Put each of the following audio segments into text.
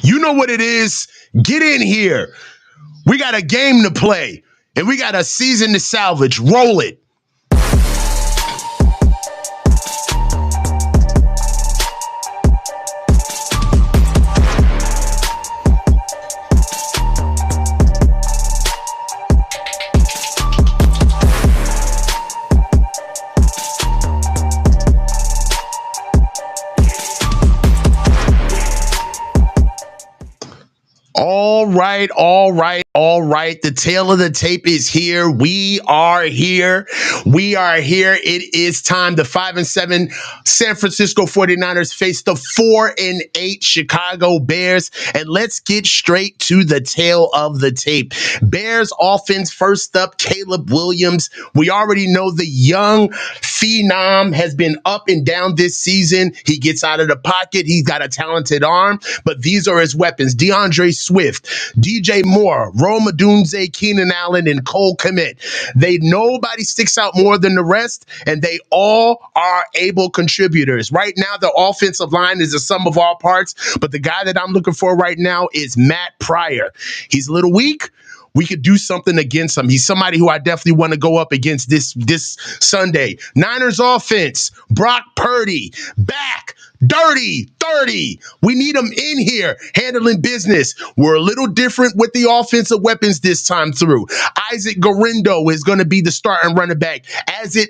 You know what it is. Get in here. We got a game to play, and we got a season to salvage. Roll it. All right. The tail of the tape is here. We are here. It is time. The 5-7 San Francisco 49ers face the 4-8 Chicago Bears. And let's get straight to the tail of the tape. Bears offense first up, Caleb Williams. We already know the young phenom has been up and down this season. He gets out of the pocket. He's got a talented arm, but these are his weapons. DeAndre Swift, DJ Moore, Rome Odunze, Keenan Allen, and Cole Kmet. Nobody sticks out more than the rest, and they all are able contributors. Right now, the offensive line is a sum of all parts, but the guy that I'm looking for right now is Matt Pryor. He's a little weak. We could do something against him. He's somebody who I definitely want to go up against this Sunday. Niners offense, Brock Purdy, back, dirty 30. We need him in here handling business. We're a little different with the offensive weapons this time through. Isaac Guerrero is going to be the starting running back as it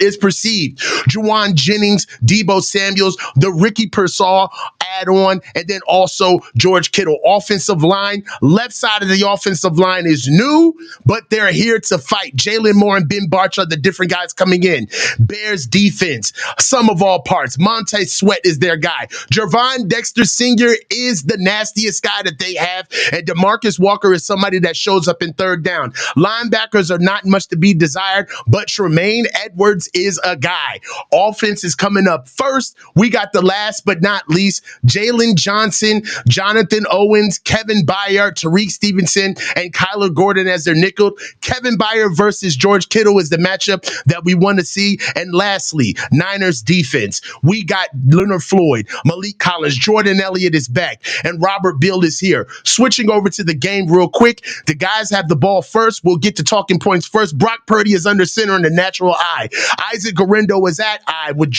is perceived. Juwan Jennings, Debo Samuels, the Ricky Pearsall add-on, and then also George Kittle. Offensive line, left side of the offensive line is new, but they're here to fight. Jalen Moore and Ben Barch are the different guys coming in. Bears defense, sum of all parts. Montez Sweat is their guy. Jervon Dexter Sr. is the nastiest guy that they have, and DeMarcus Walker is somebody that shows up in third down. Linebackers are not much to be desired, but Tremaine Edwards is a guy. Offense is coming up first. We got the last but not least, Jalen Johnson, Jonathan Owens, Kevin Byard, Tariq Stevenson, and Kyler Gordon as their nickel. Kevin Byard versus George Kittle is the matchup that we want to see. And lastly, Niners defense. We got Leonard Floyd, Malik Collins, Jordan Elliott is back, and Robert Beal is here. Switching over to the game real quick. The guys have the ball first. We'll get to talking points first. Brock Purdy is under center in the natural eye. Isaac Guerrero is at eye with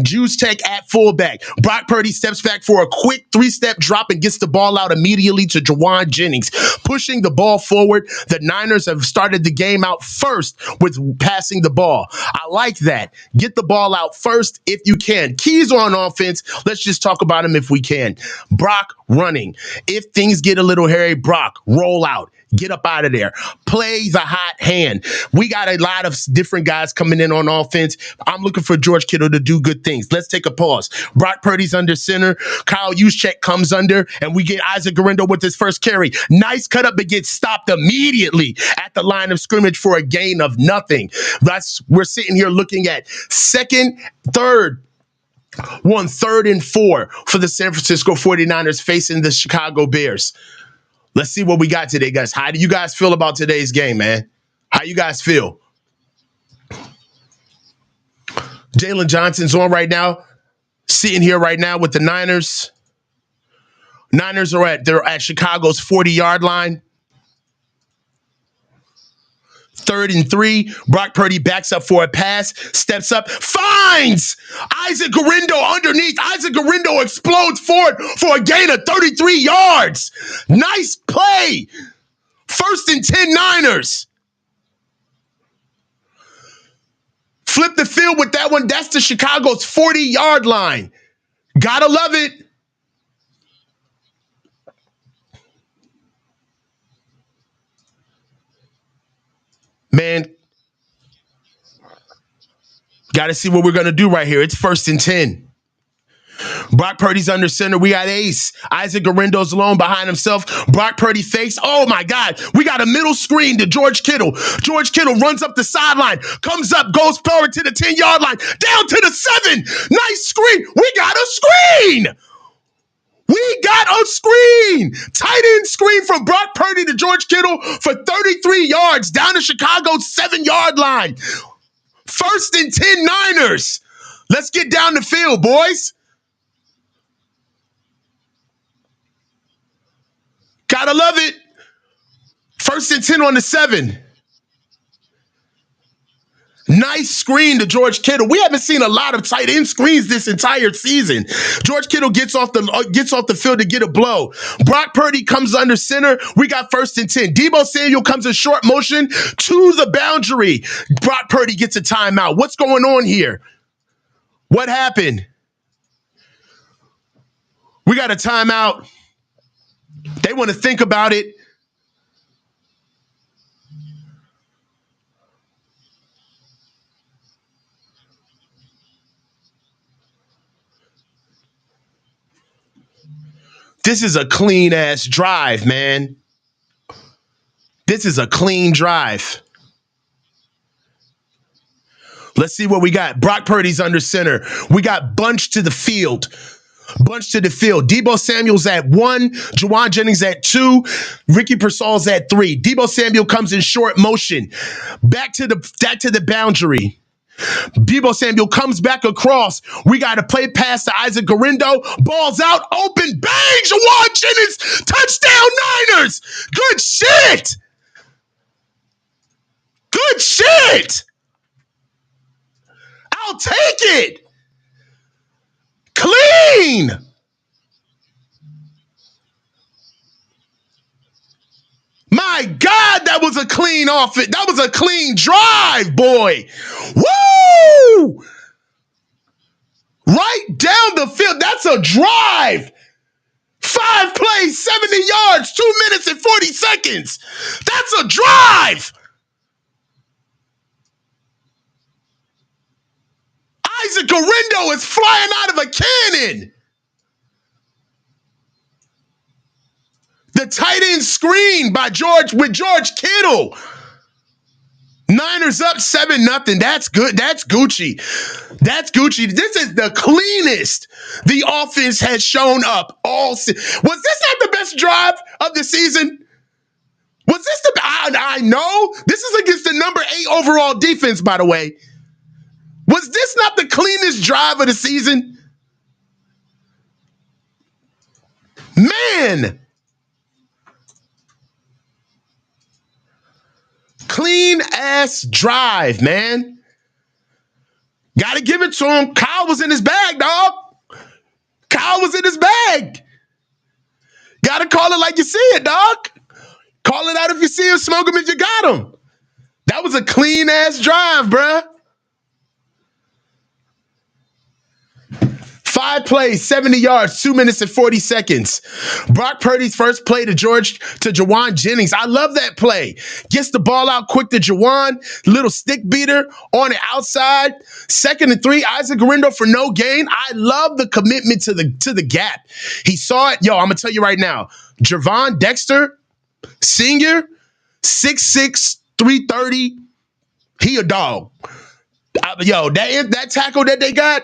Juice Tech at fullback. Brock Purdy steps back for a quick 3-step drop and gets the ball out immediately to Juwan Jennings. Pushing the ball forward, the Niners have started the game out first with passing the ball. I like that. Get the ball out first if you can. Keys on offense. Let's just talk about them if we can. Brock running. If things get a little hairy, Brock, roll out. Get up out of there. Play the hot hand. We got a lot of different guys coming in on offense. I'm looking for George Kittle to do good things. Let's take a pause. Brock Purdy's under center. Kyle Juszczyk comes under, and we get Isaac Guerrero with his first carry. Nice cut up, but gets stopped immediately at the line of scrimmage for a gain of nothing. We're sitting here looking at third and 4 for the San Francisco 49ers facing the Chicago Bears. Let's see what we got today, guys. How do you guys feel about today's game, man? How you guys feel? Jalen Johnson's on right now, sitting here right now with the Niners. Niners they're at Chicago's 40-yard line. 3rd and 3. Brock Purdy backs up for a pass, steps up, finds Isaac Guerrero underneath. Isaac Guerrero explodes forward for a gain of 33 yards. Nice play. 1st and 10 Niners. Flip the field with that one. That's the Chicago's 40-yard line. Gotta love it. Man, got to see what we're going to do right here. It's 1st and 10. Brock Purdy's under center. We got Ace. Isaac Guerrero's alone behind himself. Brock Purdy fakes. Oh, my God. We got a middle screen to George Kittle. George Kittle runs up the sideline, comes up, goes forward to the 10-yard line, down to the 7. Nice screen. We got a screen. We got a screen. Tight end screen from Brock Purdy to George Kittle for 33 yards down to Chicago's 7-yard line. 1st and 10 Niners. Let's get down the field, boys. Gotta love it. 1st and 10 on the 7. Nice screen to George Kittle. We haven't seen a lot of tight end screens this entire season. George Kittle gets off the field to get a blow. Brock Purdy comes under center. We got 1st and 10. Deebo Samuel comes in short motion to the boundary. Brock Purdy gets a timeout. What's going on here? What happened? We got a timeout. They want to think about it. This is a clean ass drive, man. This is a clean drive. Let's see what we got. Brock Purdy's under center. We got bunch to the field. Bunch to the field. Deebo Samuel's at 1. Juwan Jennings at 2. Ricky Pearsall's at 3. Deebo Samuel comes in short motion. Back to the boundary. Deebo Samuel comes back across. We got to play pass to Isaac Guerrero. Ball's out. Open. Bang! Juwan Jennings. Touchdown Niners. Good shit. Good shit. I'll take it. Clean. My God, that was a clean offense. That was a clean drive, boy. Woo! Right down the field. That's a drive. 5 plays, 70 yards, 2 minutes and 40 seconds. That's a drive. Isaac Guerrero is flying out of a cannon. The tight end screen by George Kittle. Niners up 7-0. That's good. That's Gucci. That's Gucci. This is the cleanest the offense has shown up all season. Was this not the best drive of the season? Was this the? I know this is against the number 8 overall defense, by the way. Was this not the cleanest drive of the season? Man. Clean ass drive, man. Gotta give it to him. Kyle was in his bag, dog. Kyle was in his bag. Gotta call it like you see it, dog. Call it out if you see him, smoke him if you got him. That was a clean ass drive, bruh. 5 plays, 70 yards, 2 minutes and 40 seconds. Brock Purdy's first play to Juwan Jennings. I love that play. Gets the ball out quick to Juwan. Little stick beater on the outside. 2nd and 3. Isaac Guerrero for no gain. I love the commitment to the gap. He saw it. Yo, I'm gonna tell you right now. Javon Dexter, senior, 6'6", 330. He a dog. That tackle that they got.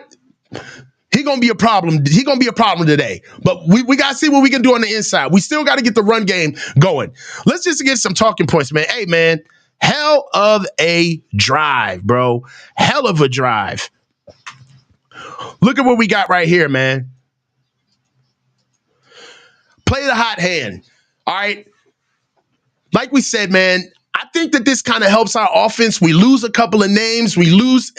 He gonna be a problem. He gonna be a problem today. But we gotta see what we can do on the inside. We still gotta get the run game going. Let's just get some talking points, man. Hey, man, hell of a drive, bro. Hell of a drive. Look at what we got right here, man. Play the hot hand. All right. Like we said, man, I think that this kind of helps our offense. We lose a couple of names. We lose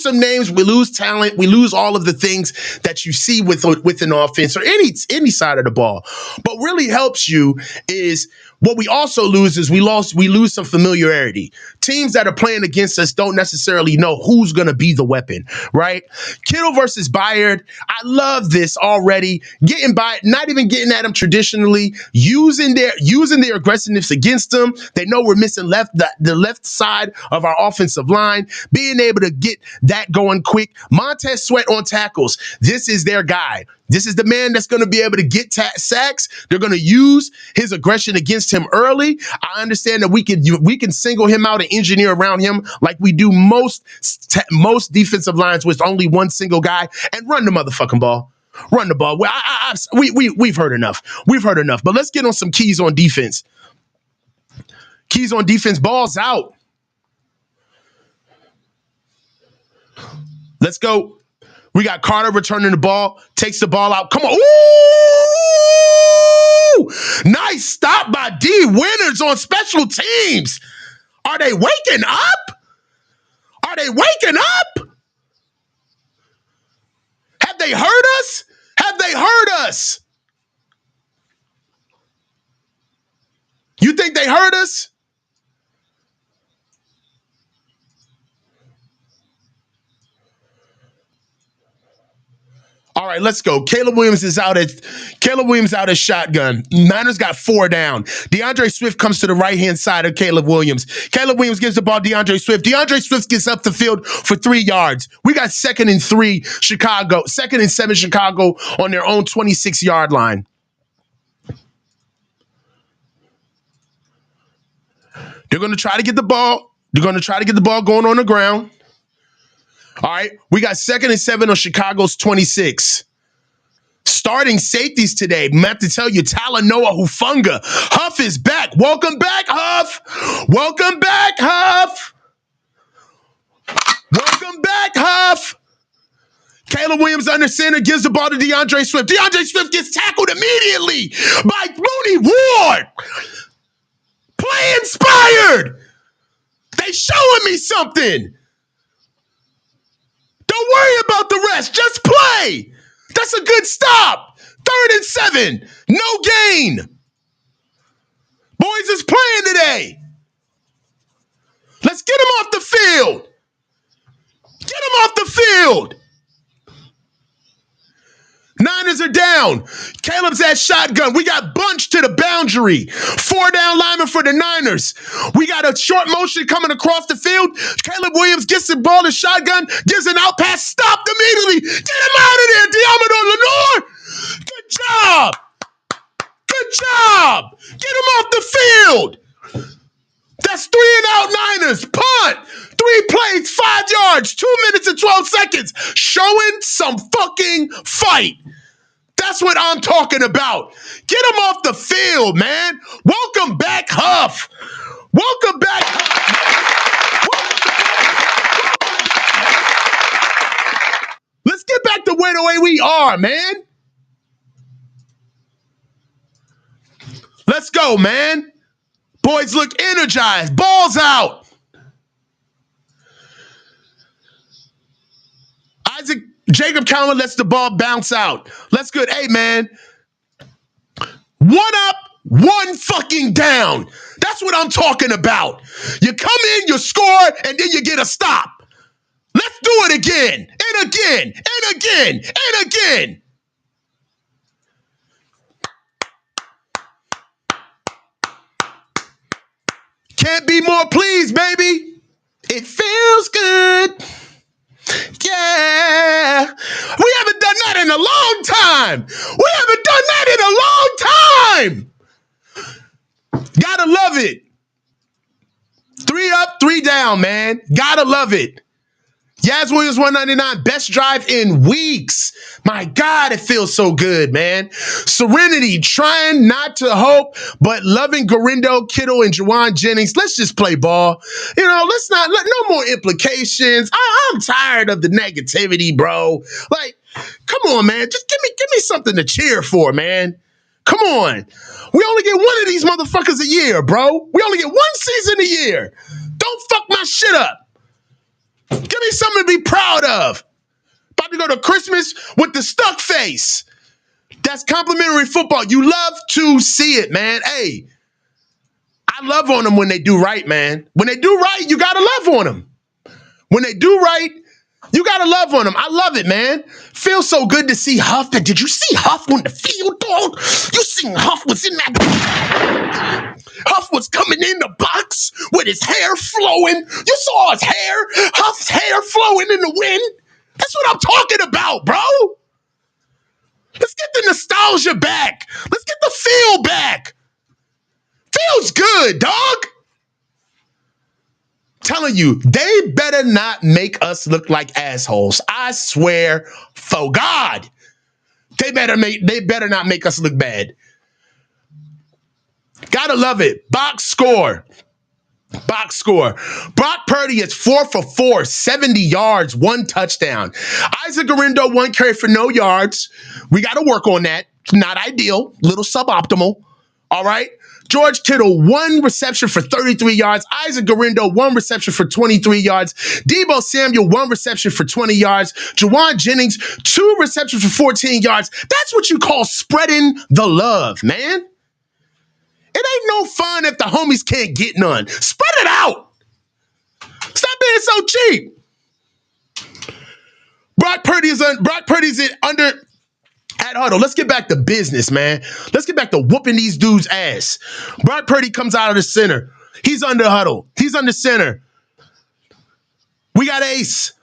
some names. We lose talent. We lose all of the things that you see with an offense or any side of the ball. But really helps you is what we also lose is we lose some familiarity. Teams that are playing against us don't necessarily know who's going to be the weapon, right? Kittle versus Byard. I love this already. Getting by, not even getting at them traditionally, using their aggressiveness against them. They know we're missing the left side of our offensive line. Being able to get that going quick. Montez Sweat on tackles. This is their guy. This is the man that's going to be able to get sacks. They're going to use his aggression against him early. I understand that we can single him out and engineer around him like we do most defensive lines with only one single guy and run the motherfucking ball. Run the ball. We've heard enough. We've heard enough. But let's get on some keys on defense. Keys on defense. Balls out. Let's go. We got Carter returning the ball, takes the ball out. Come on. Ooh! Woo! Nice stop by D. Winners on special teams. Are they waking up? Are they waking up? Have they heard us? Have they heard us? You think they heard us? All right, let's go. Caleb Williams out at shotgun. Niners got 4 down. DeAndre Swift comes to the right-hand side of Caleb Williams. Caleb Williams gives the ball to DeAndre Swift. DeAndre Swift gets up the field for 3 yards. We got 2nd and 3 Chicago. 2nd and 7 Chicago on their own 26-yard line. They're going to try to get the ball. They're going to try to get the ball going on the ground. All right, we got 2nd and 7 on Chicago's 26. Starting safeties today. I have to tell you, Talanoa Hufanga. Huff is back. Welcome back, Huff. Welcome back, Huff. Welcome back, Huff. Caleb Williams under center gives the ball to DeAndre Swift. DeAndre Swift gets tackled immediately by Mooney Ward. Play inspired. They showing me something. Don't worry about the rest. Just play. That's a good stop. 3rd and 7. No gain. Boys is playing today. Let's get him off the field. Get him off the field. Niners are down. Caleb's at shotgun. We got bunched to the boundary. 4 down linemen for the Niners. We got a short motion coming across the field. Caleb Williams gets the ball to shotgun, gives an out pass, stopped immediately. Get him out of there, Diamador Lenore. Good job. Good job. Get him off the field. That's 3 and out Niners. Punt. 3 plays, 5 yards, 2 minutes and 12 seconds. Showing some fucking fight. That's what I'm talking about. Get him off the field, man. Welcome back, Huff. Welcome back. Let's get back to where the way we are, man. Let's go, man. Boys look energized. Balls out. Jacob Cowler lets the ball bounce out. Let's good. Hey, man. 1 up, 1 fucking down. That's what I'm talking about. You come in, you score, and then you get a stop. Let's do it again, and again, and again, and again. Can't be more pleased, baby. It feels good. Yeah. We haven't done that in a long time. We haven't done that in a long time. Gotta love it. 3 up, 3 down, man. Gotta love it. Yaz Williams 199, best drive in weeks. My God, it feels so good, man. Serenity, trying not to hope, but loving Garindo, Kittle, and Juwan Jennings. Let's just play ball. You know, no more implications. I'm tired of the negativity, bro. Like, come on, man. Just give me something to cheer for, man. Come on. We only get 1 of these motherfuckers a year, bro. We only get 1 season a year. Don't fuck my shit up. Give me something to be proud of. About to go to Christmas with the stuck face. That's complimentary football. You love to see it, man. Hey, I love on them when they do right, man. When they do right, you got to love on them. When they do right, you got to love on them. I love it, man. Feels so good to see Huff. Did you see Huff on the field, dog? You seen Huff was in that. Huff was coming in the box with his hair flowing. You saw his hair. Huff's hair flowing in the wind. That's what I'm talking about, bro. Let's get the nostalgia back. Let's get the feel back. Feels good, dog. Telling you, they better not make us look like assholes. I swear, for God, they better not make us look bad. Gotta love it. Box score. Box score. Brock Purdy is 4 for 4, 70 yards, 1 touchdown. Isaac Garindo, 1 carry for no yards. We got to work on that. Not ideal, little suboptimal. All right. George Kittle, 1 reception for 33 yards. Isaac Guerrero, 1 reception for 23 yards. Deebo Samuel, 1 reception for 20 yards. Jawan Jennings, 2 receptions for 14 yards. That's what you call spreading the love, man. It ain't no fun if the homies can't get none. Spread it out. Stop being so cheap. Brock Purdy's under at huddle. Let's get back to business, man. Let's get back to whooping these dudes' ass. Brock Purdy comes out of the center. He's under huddle. He's under center. We got Ace.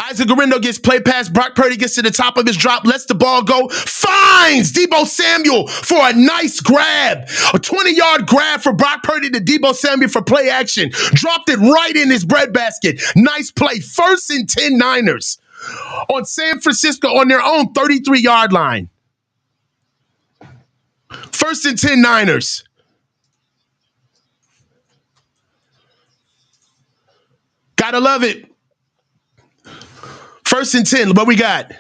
Isaac Guerrero gets play pass. Brock Purdy gets to the top of his drop, lets the ball go, finds Deebo Samuel for a nice grab. A 20-yard grab for Brock Purdy to Deebo Samuel for play action. Dropped it right in his breadbasket. Nice play. 1st and 10 Niners on San Francisco on their own 33-yard line. 1st and 10 Niners. Gotta love it. 1st and 10. What we got?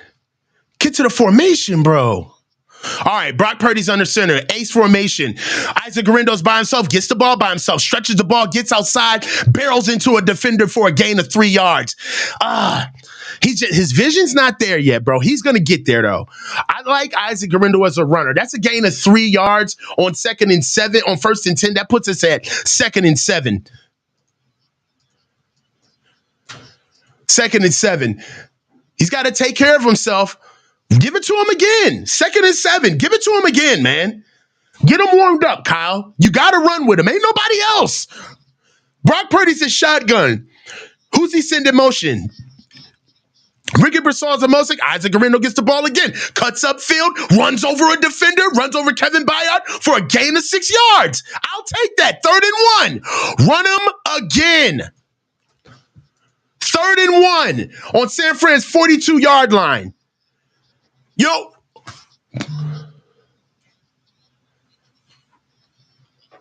Get to the formation, bro. All right, Brock Purdy's under center. Ace formation. Isaac Guerrero's by himself. Gets the ball by himself. Stretches the ball. Gets outside. Barrels into a defender for a gain of 3 yards. His vision's not there yet, bro. He's going to get there, though. I like Isaac Guerrero as a runner. That's a gain of 3 yards on 2nd and 7. On 1st and 10. That puts us at 2nd and 7. 2nd and 7. He's got to take care of himself. Give it to him again. 2nd and 7. Give it to him again, man. Get him warmed up, Kyle. You got to run with him. Ain't nobody else. Brock Purdy's a shotgun. Who's he send in motion? Ricky Broussard's a motion. Isaac Guerrero gets the ball again. Cuts upfield. Runs over a defender. Runs over Kevin Byard for a gain of 6 yards. I'll take that. 3rd and 1. Run him again. 3rd and 1 on San Fran's 42-yard line. Yo.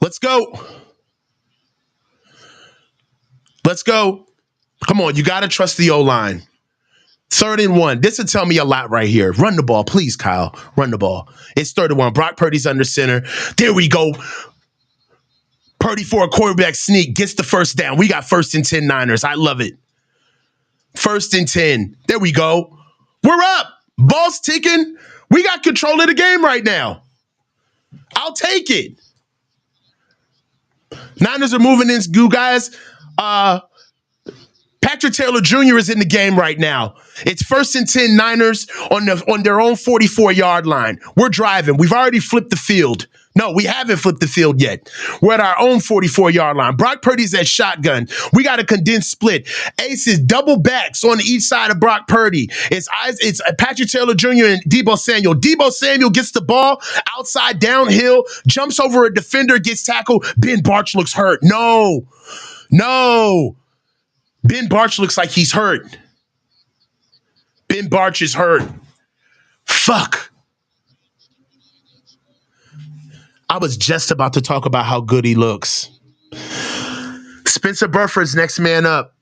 Let's go. Let's go. Come on, you got to trust the O-line. 3rd and 1. This will tell me a lot right here. Run the ball, please, Kyle. Run the ball. It's 3rd and 1. Brock Purdy's under center. There we go. Purdy for a quarterback sneak. Gets the 1st down. We got 1st and 10 Niners. I love it. 1st and 10. There we go. We're up. Ball's ticking. We got control of the game right now. I'll take it. Niners are moving in, guys. Patrick Taylor Jr. is in the game right now. It's 1st and 10 Niners on their own 44-yard line. We're driving. We've already flipped the field. No, we haven't flipped the field yet. We're at our own 44-yard line. Brock Purdy's at shotgun. We got a condensed split. Ace is double backs on each side of Brock Purdy. It's Patrick Taylor Jr. and Deebo Samuel. Deebo Samuel gets the ball outside downhill, jumps over a defender, gets tackled. Ben Barch looks hurt. No. Ben Barch looks like he's hurt. Ben Barch is hurt. Fuck. I was just about to talk about how good he looks. Spencer Burford's next man up.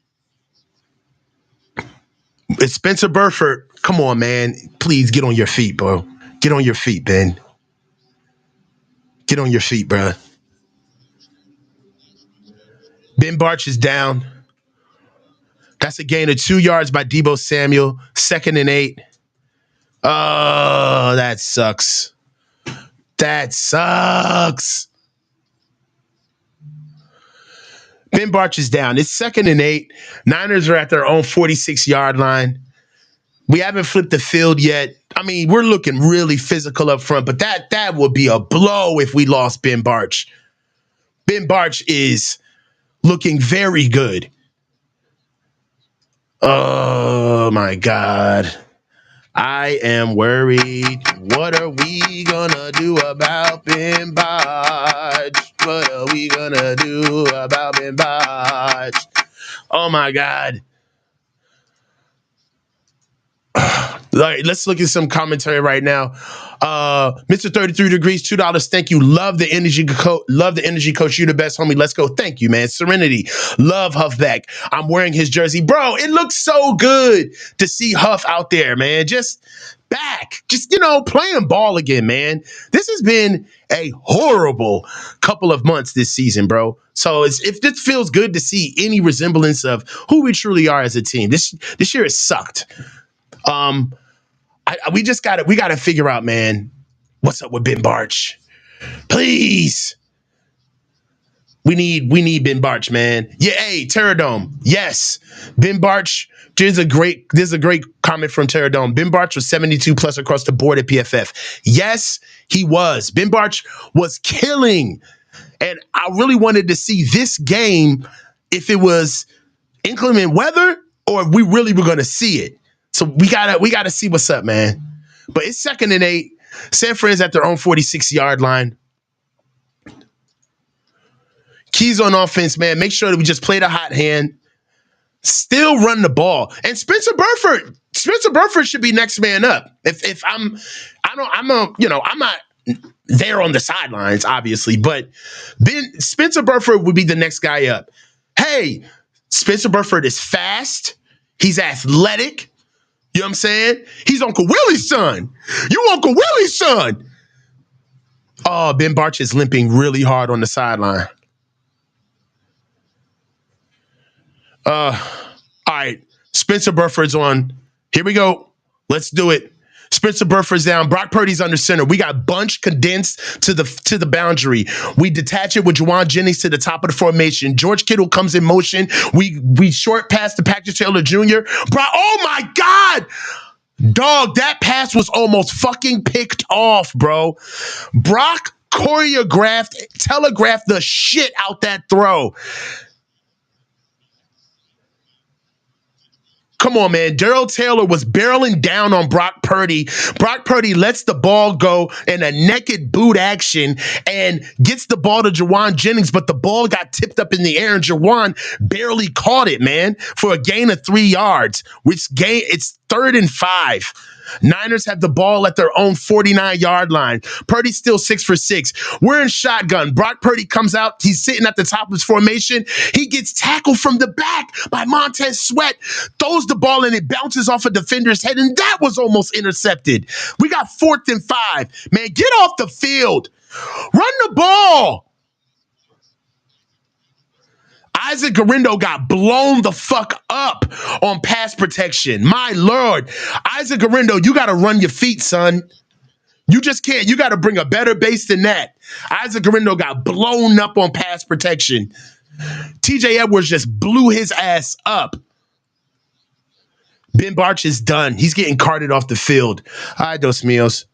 It's Spencer Burford. Come on, man. Please get on your feet, bro. Get on your feet, Ben. Get on your feet, bro. Ben Barch is down. That's a gain of 2 yards by Deebo Samuel. 2nd and 8. Oh, that sucks. That sucks. Ben Barch is down. It's 2nd and 8. Niners are at their own 46-yard line. We haven't flipped the field yet. I mean, we're looking really physical up front, but that would be a blow if we lost Ben Barch. Ben Barch is looking very good. Oh, my God. I am worried. What are we gonna do about Ben Barch? What are we gonna do about Ben Barch? Oh, my God. All right, let's look at some commentary right now. Mr. 33 Degrees, $2. Thank you. Love the energy coach. You the best, homie. Let's go. Thank you, man. Serenity. Love Huffback. I'm wearing his jersey. Bro, it looks so good to see Huff out there, man. Just back. Just, playing ball again, man. This has been a horrible couple of months this season, bro. So if this feels good to see any resemblance of who we truly are as a team. This year has sucked. We gotta figure out, man, what's up with Ben Barch. Please. We need Ben Barch, man. Yeah, hey, Terradome. Yes. Ben Barch. There's a great comment from Terradome. Ben Barch was 72 plus across the board at PFF. Yes, he was. Ben Barch was killing. And I really wanted to see this game if it was inclement weather or if we really were going to see it. So we gotta see what's up, man. But it's 2nd and 8. San Fran's at their own 46-yard line. Keys on offense, man. Make sure that we just play the hot hand. Still run the ball. And Spencer Burford should be next man up. I'm not there on the sidelines, obviously, but Spencer Burford would be the next guy up. Hey, Spencer Burford is fast. He's athletic. You know what I'm saying? He's Uncle Willie's son. You Uncle Willie's son. Oh, Ben Barch is limping really hard on the sideline. All right. Spencer Burford's on. Here we go. Let's do it. Spencer Burford's down. Brock Purdy's under center. We got bunch condensed to the boundary. We detach it with Juwan Jennings to the top of the formation. George Kittle comes in motion. We short pass to Patrick Taylor Jr. Oh my God! Dog, that pass was almost fucking picked off, bro. Brock telegraphed the shit out that throw. Come on, man. Darrell Taylor was barreling down on Brock Purdy. Brock Purdy lets the ball go in a naked boot action and gets the ball to Juwan Jennings, but the ball got tipped up in the air and Juwan barely caught it, man, for a gain of 3 yards, it's 3rd and 5. Niners have the ball at their own 49-yard line. Purdy's still 6 for 6. We're in shotgun. Brock Purdy comes out. He's sitting at the top of his formation. He gets tackled from the back by Montez Sweat, throws the ball, and it bounces off a defender's head, and that was almost intercepted. We got 4th and 5. Man, get off the field. Run the ball. Isaac Guerrero got blown the fuck up on pass protection. My Lord. Isaac Guerrero, you got to run your feet, son. You just can't. You got to bring a better base than that. Isaac Guerrero got blown up on pass protection. TJ Edwards just blew his ass up. Ben Barch is done. He's getting carted off the field. All right, dos mios.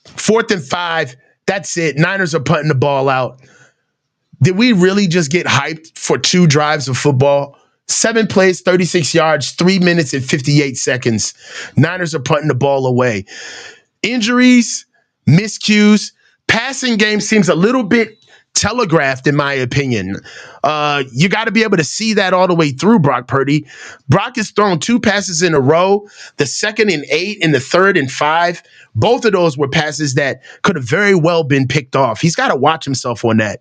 4th and 5. That's it. Niners are putting the ball out. Did we really just get hyped for 2 drives of football? 7 plays, 36 yards, 3 minutes and 58 seconds. Niners are putting the ball away. Injuries, miscues, passing game seems a little bit telegraphed, in my opinion. You got to be able to see that all the way through, Brock Purdy. Brock has thrown 2 passes in a row, the 2nd and 8 and the 3rd and 5. Both of those were passes that could have very well been picked off. He's got to watch himself on that.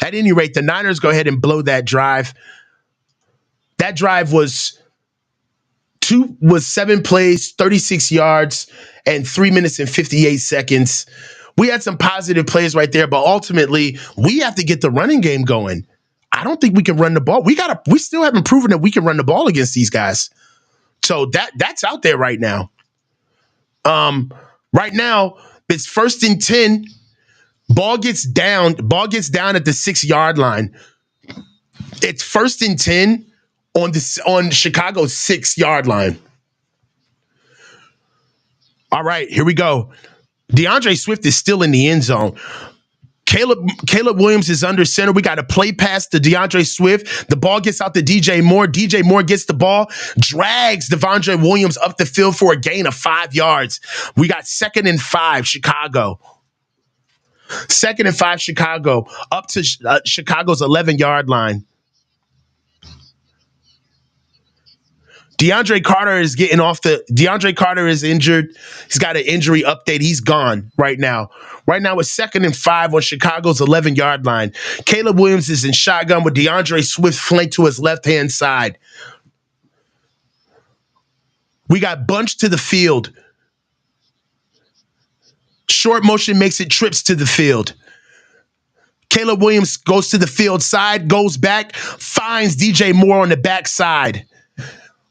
At any rate, the Niners go ahead and blow that drive. That drive was 7 plays, 36 yards, and 3 minutes and 58 seconds. We had some positive plays right there, but ultimately, we have to get the running game going. I don't think we can run the ball. We still haven't proven that we can run the ball against these guys. So that's out there right now. Right now, it's 1st and 10. Ball gets down at the 6-yard line. It's 1st and 10 on Chicago's 6-yard line. All right, here we go. DeAndre Swift is still in the end zone. Caleb Williams is under center. We got a play pass to DeAndre Swift. The ball gets out to DJ Moore. DJ Moore gets the ball, drags Devondre Williams up the field for a gain of 5 yards. We got 2nd and 5, Chicago. 2nd and 5, Chicago, up to Chicago's 11-yard line. DeAndre Carter is injured. He's got an injury update. He's gone right now. Right now, it's 2nd and 5 on Chicago's 11-yard line. Caleb Williams is in shotgun with DeAndre Swift flanked to his left-hand side. We got bunch to the field. Short motion makes it trips to the field. Caleb Williams goes to the field side, goes back, finds DJ Moore on the backside.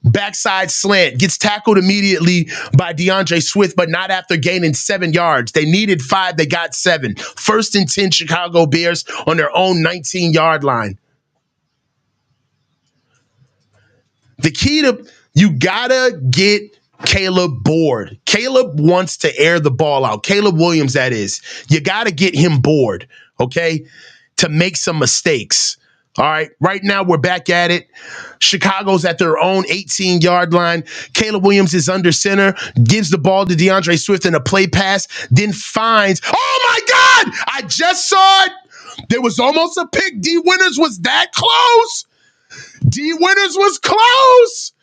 Backside slant, gets tackled immediately by DeAndre Swift, but not after gaining 7 yards. They needed 5, they got 7. 1st and 10 Chicago Bears on their own 19-yard line. The key to, you gotta get Caleb bored. Caleb wants to air the ball out. Caleb Williams, that is. You gotta get him bored, okay, to make some mistakes. All right, right now we're back at it. Chicago's at their own 18-yard line. Caleb Williams is under center, gives the ball to DeAndre Swift in a play pass, then finds, oh my God, I just saw it. There was almost a pick. D. Winters was that close. D. Winters was close.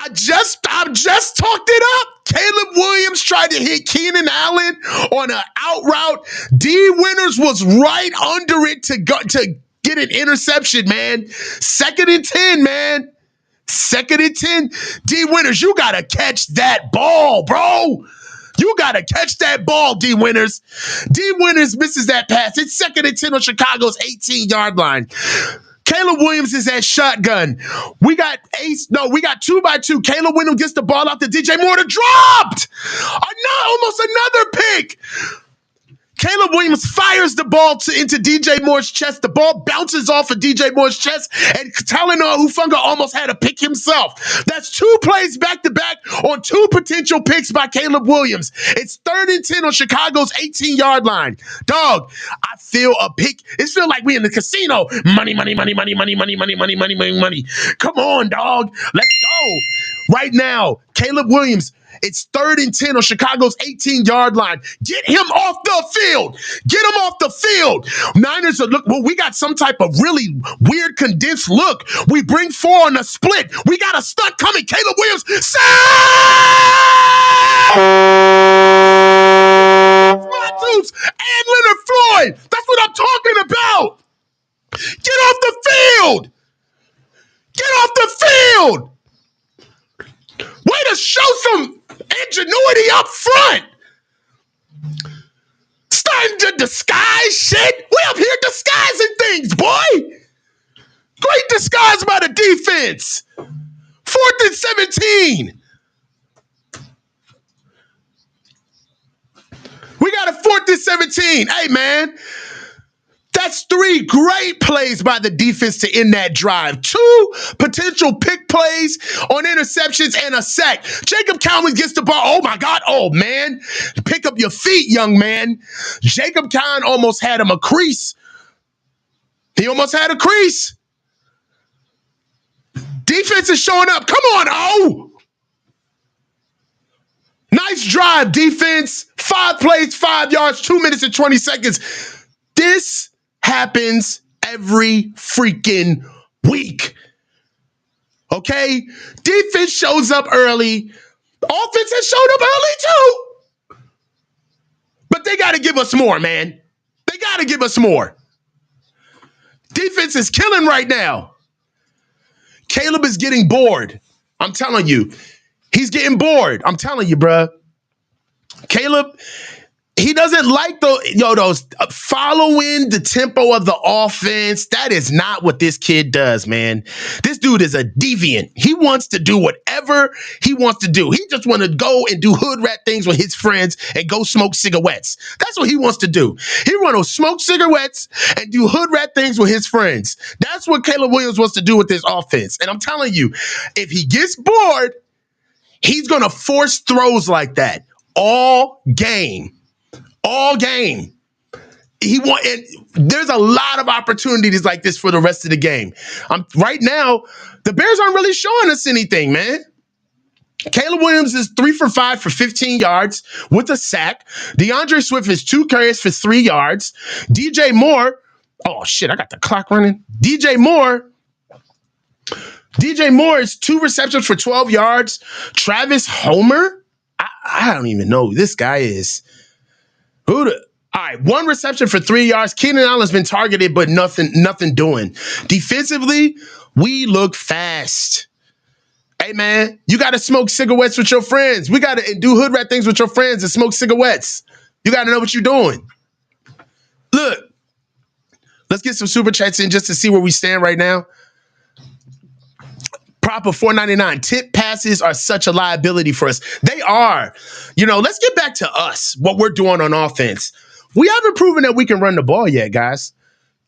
I just talked it up. Caleb Williams tried to hit Keenan Allen on an out route. D. Winters was right under it to get an interception, man. 2nd and 10, man. 2nd and 10. D. Winters, you got to catch that ball, bro. You got to catch that ball, D. Winters. D. Winters misses that pass. It's 2nd and 10 on Chicago's 18-yard line. Caleb Williams is at shotgun. We got 2x2. Caleb Williams gets the ball out to DJ Moore to dropped. Almost another pick. Caleb Williams fires the ball into DJ Moore's chest. The ball bounces off of DJ Moore's chest, and Talanoa Hufanga almost had a pick himself. That's 2 plays back-to-back on 2 potential picks by Caleb Williams. It's 3rd and 10 on Chicago's 18-yard line. Dog, I feel a pick. It feels like we in the casino. Money, money, money, money, money, money, money, money, money, money, money. Come on, dog. Let's go. Right now, Caleb Williams, it's 3rd and 10 on Chicago's 18-yard line. Get him off the field. Get him off the field. Niners are, we got some type of really weird condensed look. We bring 4 on a split. We got a stunt coming. Caleb Williams. Save! Matus and Leonard Floyd. That's what I'm talking about. Get off the field. Get off the field. Way to show some ingenuity up front. Starting to disguise shit. We up here disguising things, boy. Great disguise by the defense. 4th and 17. We got a 4th and 17. Hey, man. That's 3 great plays by the defense to end that drive. 2 potential pick plays on interceptions and a sack. Jacob Cowan gets the ball. Oh, my God. Oh, man. Pick up your feet, young man. Jacob Cowan almost had him a crease. He almost had a crease. Defense is showing up. Come on, oh. Nice drive, defense. 5 plays, 5 yards, 2 minutes and 20 seconds. This happens every freaking week. Okay? Defense shows up early. Offense has showed up early too. But they got to give us more, man. They got to give us more. Defense is killing right now. Caleb is getting bored. I'm telling you. He's getting bored. I'm telling you, bruh. Caleb, he doesn't like those following the tempo of the offense. That is not what this kid does, man. This dude is a deviant. He wants to do whatever he wants to do. He just want to go and do hood rat things with his friends and go smoke cigarettes. That's what he wants to do. He want to smoke cigarettes and do hood rat things with his friends. That's what Caleb Williams wants to do with this offense. And I'm telling you, if he gets bored, he's going to force throws like that all game. All game. And there's a lot of opportunities like this for the rest of the game. Right now, the Bears aren't really showing us anything, man. Caleb Williams is 3 for 5 for 15 yards with a sack. DeAndre Swift is 2 carries for 3 yards. DJ Moore, oh shit, I got the clock running. DJ Moore is 2 receptions for 12 yards. Travis Homer, I don't even know who this guy is. All right, 1 reception for 3 yards. Keenan Allen's been targeted, but nothing doing. Defensively, we look fast. Hey, man, you got to smoke cigarettes with your friends. We got to do hood rat things with your friends and smoke cigarettes. You got to know what you're doing. Look, let's get some super chats in just to see where we stand right now. Proper $4.99. Tip passes are such a liability for us. They are. Let's get back to us, what we're doing on offense. We haven't proven that we can run the ball yet, guys.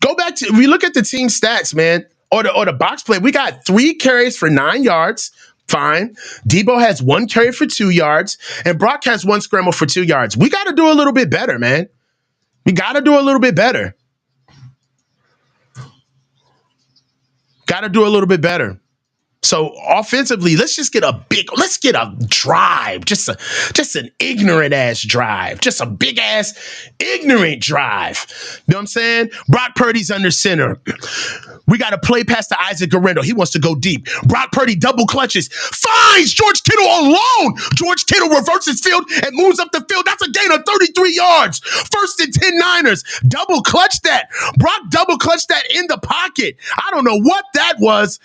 Go back to, we look at the team stats, man, or the box play. We got 3 carries for 9 yards. Fine. Debo has 1 carry for 2 yards, and Brock has 1 scramble for 2 yards. We got to do a little bit better, man. We got to do a little bit better. Got to do a little bit better. So offensively, let's get a drive, just an ignorant ass drive, just a big ass ignorant drive. You know what I'm saying? Brock Purdy's under center. We got to play past to Isaac Garendo. He wants to go deep. Brock Purdy double clutches, finds George Kittle alone. George Kittle reverses field and moves up the field. That's a gain of 33 yards. 1st and 10 Niners. Double clutch that. Brock double clutched that in the pocket. I don't know what that was.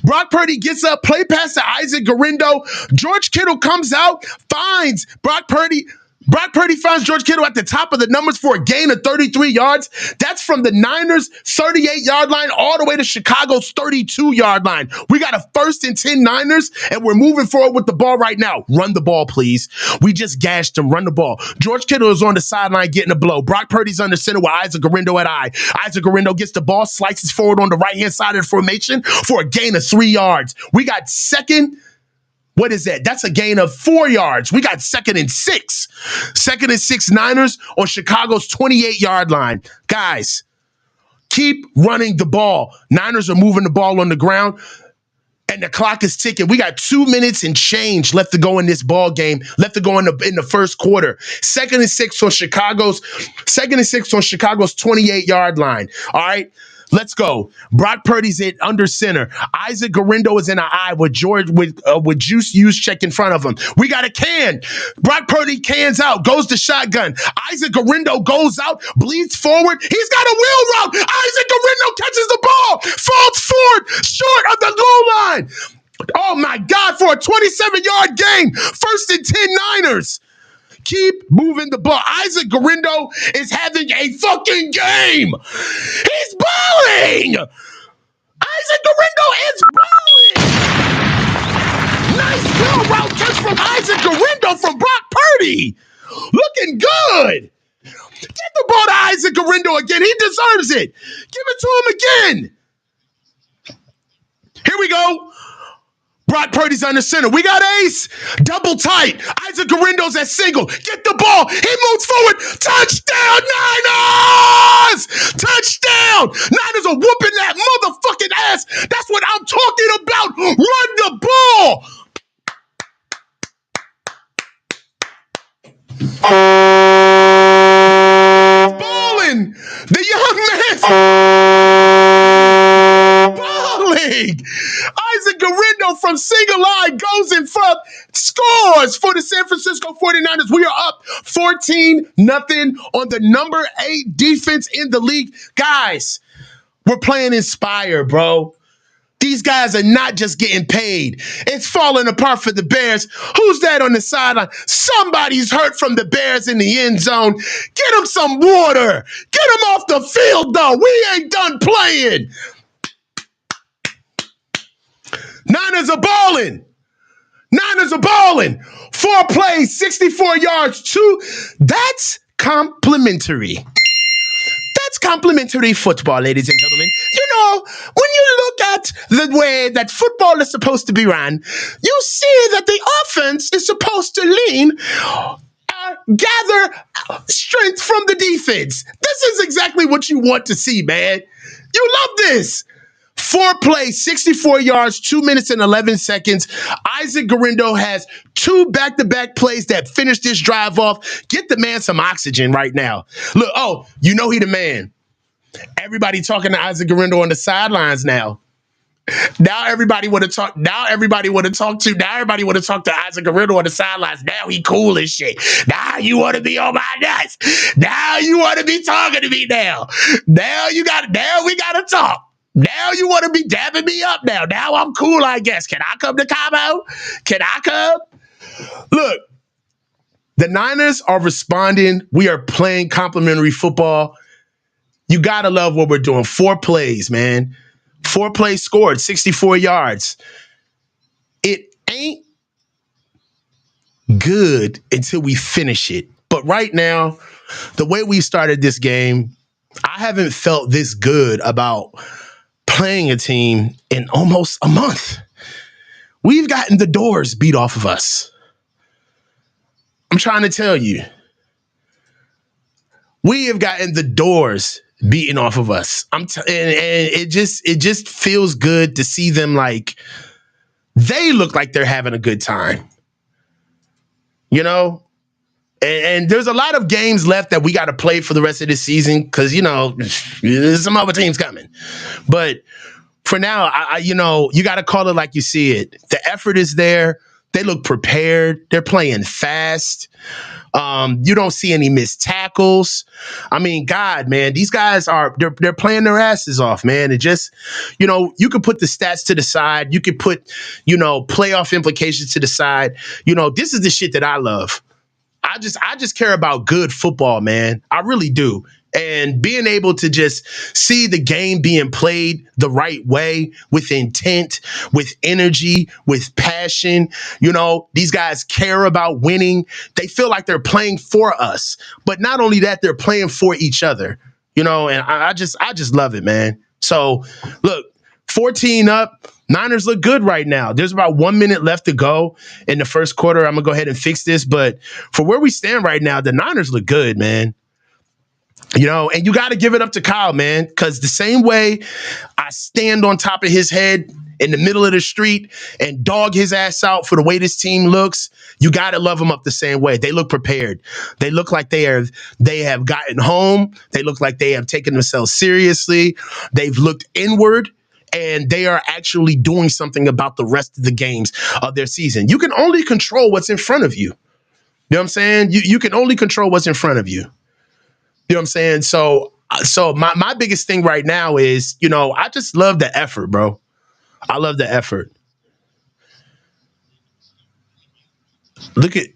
Brock Purdy gets up, play pass to Isaac Garendo. George Kittle comes out, finds Brock Purdy. Brock Purdy finds George Kittle at the top of the numbers for a gain of 33 yards. That's from the Niners' 38-yard line all the way to Chicago's 32-yard line. We got a 1st and 10 Niners, and we're moving forward with the ball right now. Run the ball, please. We just gashed him. Run the ball. George Kittle is on the sideline getting a blow. Brock Purdy's under center with Isaac Garendo at I. Isaac Garendo gets the ball, slices forward on the right-hand side of the formation for a gain of 3 yards. We got second. What is that? That's a gain of 4 yards. We got 2nd and 6. 2nd and 6 Niners on Chicago's 28-yard line. Guys, keep running the ball. Niners are moving the ball on the ground, and the clock is ticking. We got 2 minutes and change left to go in this ball game, left to go in the first quarter. 2nd and 6 on Chicago's 28-yard line. All right. Let's go. Brock Purdy's under center. Isaac Garendo is in an eye with Juice check in front of him. We got a can. Brock Purdy cans out, goes to shotgun. Isaac Garendo goes out, bleeds forward. He's got a wheel route. Isaac Garendo catches the ball, falls forward, short of the goal line. Oh my God, for a 27-yard gain. 1st and 10 Niners. Keep moving the ball. Isaac Garendo is having a fucking game. He's balling. Isaac Garendo is balling. Nice wheel route catch from Isaac Garendo from Brock Purdy. Looking good. Get the ball to Isaac Garendo again. He deserves it. Give it to him again. Here we go. Brock Purdy's under center. We got ace. Double tight. Isaac Garendo's at single. Get the ball. He moves forward. Touchdown, Niners! Touchdown! Niners are whooping that motherfucking ass. That's what I'm talking about. Run the ball. Balling. The young man's balling. Isaac Garendo from single line goes in front, scores for the San Francisco 49ers. We are up 14-0 on the number 8 defense in the league. Guys, we're playing inspire, bro. These guys are not just getting paid. It's falling apart for the Bears. Who's that on the sideline? Somebody's hurt from the Bears in the end zone. Get him some water. Get him off the field, though. We ain't done playing. Niners are balling. 4 plays, 64 yards, 2. That's complimentary. That's complimentary football, ladies and gentlemen. You know, when you look at the way that football is supposed to be run, you see that the offense is supposed to gather strength from the defense. This is exactly what you want to see, man. You love this. 4 plays, 64 yards, 2 minutes and 11 seconds. Isaac Garendo has 2 back-to-back plays that finish this drive off. Get the man some oxygen right now. Look, you know he the man. Everybody talking to Isaac Garendo on the sidelines now. Now everybody want to talk. Now everybody want to talk to Isaac Garendo on the sidelines. Now he cool as shit. Now you want to be on my nuts. Now you want to be talking to me now. Now we got to talk. Now you want to be dabbing me up now. Now I'm cool, I guess. Can I come to Cabo? Can I come? Look, the Niners are responding. We are playing complimentary football. You got to love what we're doing. 4 plays, man. 4 plays scored, 64 yards. It ain't good until we finish it. But right now, the way we started this game, I haven't felt this good about playing a team in almost a month. We've gotten the doors beat off of us. I'm trying to tell you. We have gotten the doors beaten off of us. And it just feels good to see them like they look like they're having a good time. You know? And there's a lot of games left that we got to play for the rest of this season because, there's some other teams coming. But for now, you got to call it like you see it. The effort is there. They look prepared. They're playing fast. You don't see any missed tackles. I mean, God, man, these guys they're playing their asses off, man. It just, you could put the stats to the side. You could put, playoff implications to the side. This is the shit that I love. I just care about good football, man. I really do. And being able to just see the game being played the right way with intent, with energy, with passion. These guys care about winning. They feel like they're playing for us. But not only that, they're playing for each other. And I just love it, man. So, look, 14 up. Niners look good right now. There's about 1 minute left to go in the first quarter. I'm going to go ahead and fix this. But for where we stand right now, the Niners look good, man. And you got to give it up to Kyle, man, because the same way I stand on top of his head in the middle of the street and dog his ass out for the way this team looks, you got to love them up the same way. They look prepared. They look like they have gotten home. They look like they have taken themselves seriously. They've looked inward. And they are actually doing something about the rest of the games of their season. You can only control what's in front of you. You know what I'm saying? You can only control what's in front of you. You know what I'm saying? So my biggest thing right now is, I just love the effort, bro. I love the effort. Look at,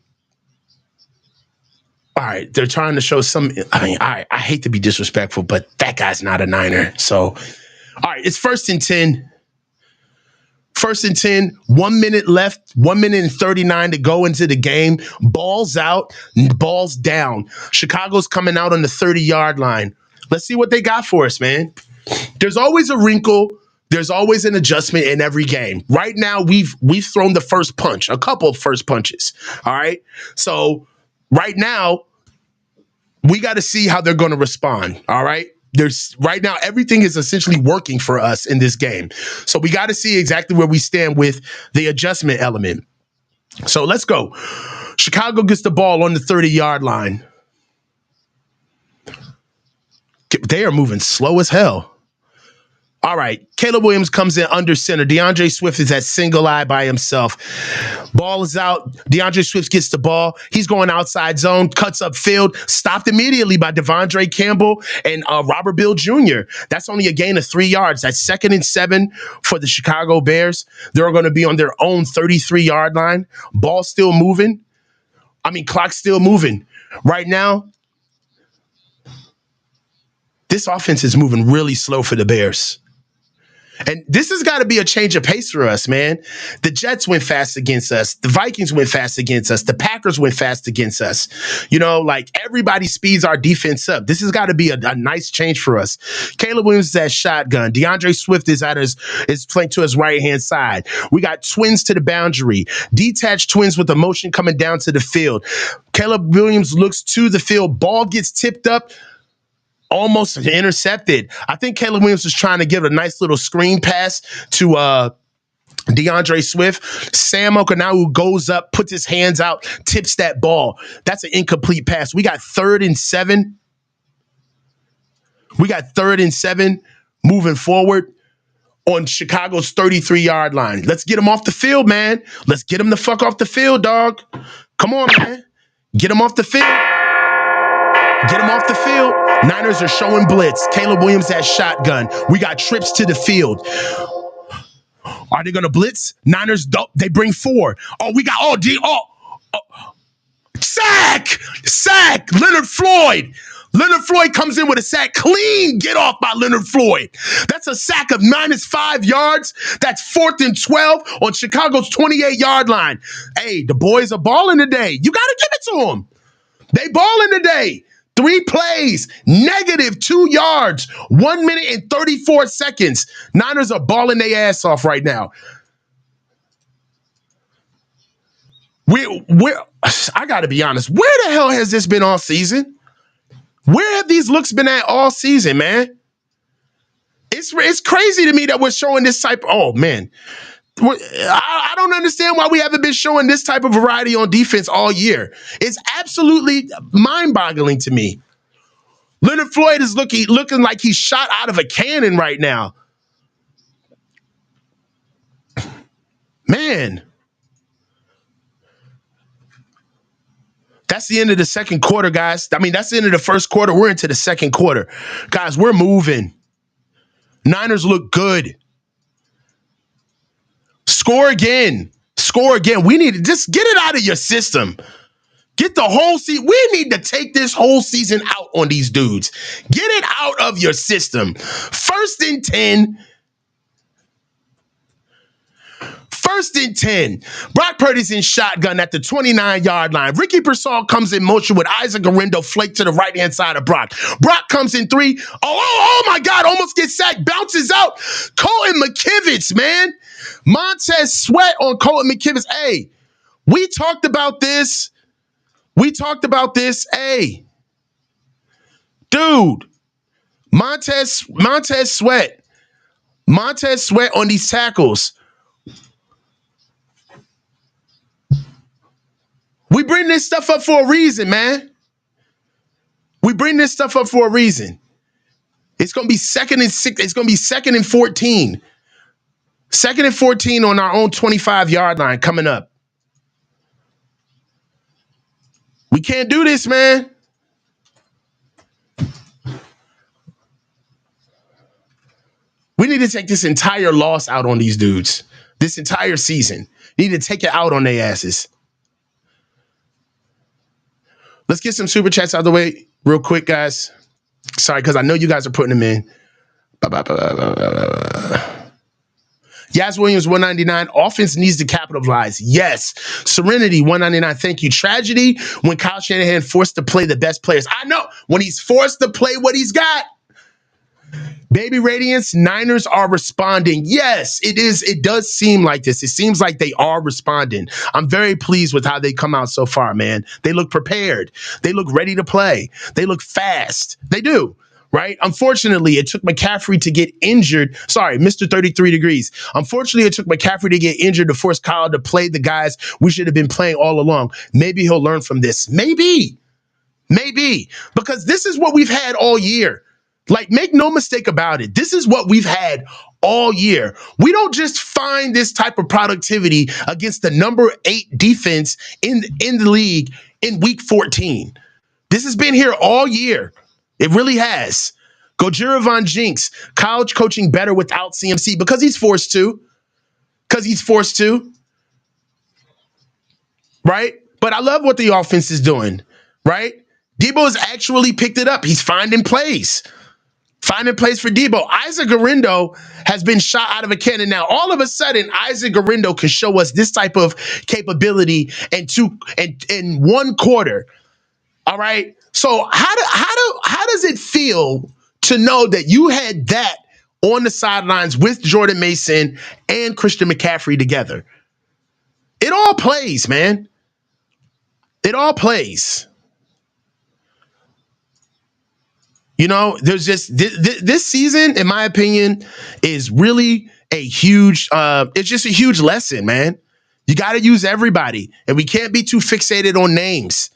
all right, they're trying to show some, I hate to be disrespectful, but that guy's not a Niner. So, all right, it's 1st and 10. 1st and 10, 1 minute left, 1 minute and 39 to go into the game. Balls out, balls down. Chicago's coming out on the 30-yard line. Let's see what they got for us, man. There's always a wrinkle. There's always an adjustment in every game. Right now, we've thrown the first punch, a couple of first punches. All right. So right now, we got to see how they're going to respond. All right. Right now, everything is essentially working for us in this game. So we got to see exactly where we stand with the adjustment element. So let's go. Chicago gets the ball on the 30-yard line. They are moving slow as hell. All right, Caleb Williams comes in under center. DeAndre Swift is at single eye by himself. Ball is out. DeAndre Swift gets the ball. He's going outside zone, cuts up field, stopped immediately by Devondre Campbell and Robert Bill Jr. That's only a gain of 3 yards. That's 2nd and 7 for the Chicago Bears. They're going to be on their own 33-yard line. Ball still moving. Clock still moving. Right now, this offense is moving really slow for the Bears. And this has got to be a change of pace for us, man. The Jets went fast against us. The Vikings went fast against us. The Packers went fast against us. Everybody speeds our defense up. This has got to be a nice change for us. Caleb Williams is at shotgun. DeAndre Swift is playing to his right-hand side. We got twins to the boundary. Detached twins with the motion coming down to the field. Caleb Williams looks to the field. Ball gets tipped up. Almost intercepted. I think Caleb Williams was trying to give a nice little screen pass to DeAndre Swift. Sam Okinawa goes up, puts his hands out, tips that ball. That's an incomplete pass. We got 3rd and 7. We got 3rd and 7 moving forward on Chicago's 33-yard line. Let's get him off the field, man. Let's get him the fuck off the field, dog. Come on, man. Get him off the field. Get him off the field. Niners are showing blitz. Caleb Williams has shotgun. We got trips to the field. Are they going to blitz? Niners don't. They bring 4. Oh, we got sack. Leonard Floyd. Leonard Floyd comes in with a sack. Clean get off by Leonard Floyd. That's a sack of -5 yards. That's 4th and 12 on Chicago's 28-yard line. Hey, the boys are balling today. You got to give it to them. They balling today. 3 plays, -2 yards, 1 minute and 34 seconds. Niners are balling their ass off right now. I got to be honest. Where the hell has this been all season? Where have these looks been at all season, man? It's crazy to me that we're showing this type. Oh, man. I don't understand why we haven't been showing this type of variety on defense all year. It's absolutely mind-boggling to me. Leonard Floyd is looking like he's shot out of a cannon right now. Man. That's the end of the second quarter, guys. I mean, that's the end of the first quarter. We're into the second quarter. Guys, we're moving. Niners look good. Score again. We need to just get it out of your system. Get the whole season. We need to take this whole season out on these dudes. Get it out of your system. 1st and 10. 1st and 10. Brock Purdy's in shotgun at the 29-yard line. Ricky Pearsall comes in motion with Isaac Garendo flake to the right-hand side of Brock. Brock comes in 3. Oh my God. Almost gets sacked. Bounces out. Colton McKivitz, man. Montez Sweat on Colton McKivitz. Hey, we talked about this. Hey, dude. Montez Sweat. Montez Sweat on these tackles. We bring this stuff up for a reason, man. We bring this stuff up for a reason. It's going to be 2nd and 6. It's going to be 2nd and 14. 2nd and 14 on our own 25-yard line coming up. We can't do this, man. We need to take this entire loss out on these dudes. This entire season. Need to take it out on their asses. Let's get some super chats out of the way real quick, guys. Sorry, because I know you guys are putting them in. Yaz Williams, 199. Offense needs to capitalize. Yes. Serenity, 199. Thank you. Tragedy when Kyle Shanahan forced to play the best players. I know. When he's forced to play what he's got. Baby Radiance, Niners are responding. Yes, it is. It does seem like this. It seems like they are responding. I'm very pleased with how they come out so far, man. They look prepared. They look ready to play. They look fast. They do, right? Unfortunately, it took McCaffrey to get injured. Sorry, Mr. 33 Degrees. Unfortunately, it took McCaffrey to get injured to force Kyle to play the guys we should have been playing all along. Maybe he'll learn from this. Maybe. Because this is what we've had all year. Like, make no mistake about it. This is what we've had all year. We don't just find this type of productivity against the number 8 defense in the league in week 14. This has been here all year. It really has. Gojira Von Jinx, college coaching better without CMC because he's forced to. Right? But I love what the offense is doing. Right? Debo has actually picked it up. He's finding plays. Finding plays for Debo. Isaac Garendo has been shot out of a cannon. Now, all of a sudden, Isaac Garendo can show us this type of capability in 1 quarter. All right. So how does it feel to know that you had that on the sidelines with Jordan Mason and Christian McCaffrey together? It all plays, man. It all plays. You know, there's just this season, in my opinion, is really a huge, it's just a huge lesson, man. You got to use everybody, and we can't be too fixated on names.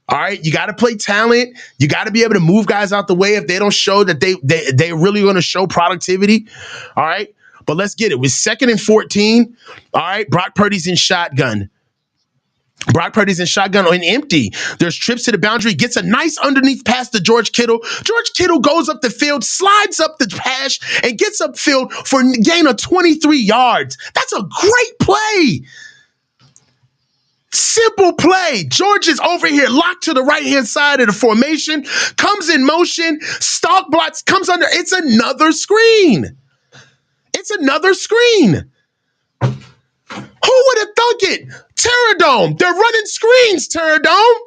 All right, you got to play talent. You got to be able to move guys out the way if they don't show that they're really going to show productivity. All right, but let's get it. With 2nd and 14, all right, Brock Purdy's in shotgun. Brock Purdy's in shotgun on empty. There's trips to the boundary, gets a nice underneath pass to George Kittle. George Kittle goes up the field, slides up the hash, and gets upfield for a gain of 23 yards. That's a great play. Simple play. George is over here, locked to the right-hand side of the formation, comes in motion, stalk blocks, comes under. It's another screen. It's another screen. Who would have thunk it? Terradome. They're running screens, Terradome.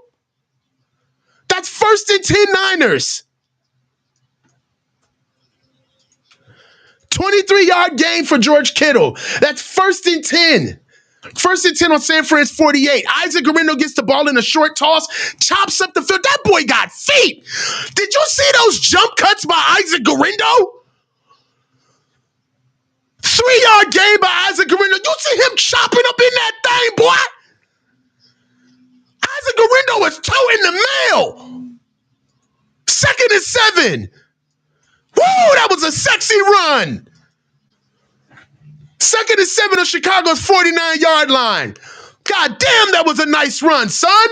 That's 1st and 10 Niners. 23-yard gain for George Kittle. That's 1st and 10. 1st and 10 on San Fran's 48. Isaac Guerrero gets the ball in a short toss, chops up the field. That boy got feet. Did you see those jump cuts by Isaac Guerrero? 3-yard gain by Isaac Guerrero. You see him chopping up in that thing, boy? Isaac Guerrero was toting the mail. 2nd and 7. Woo, that was a sexy run. 2nd and 7 on Chicago's 49-yard line. God damn, that was a nice run, son.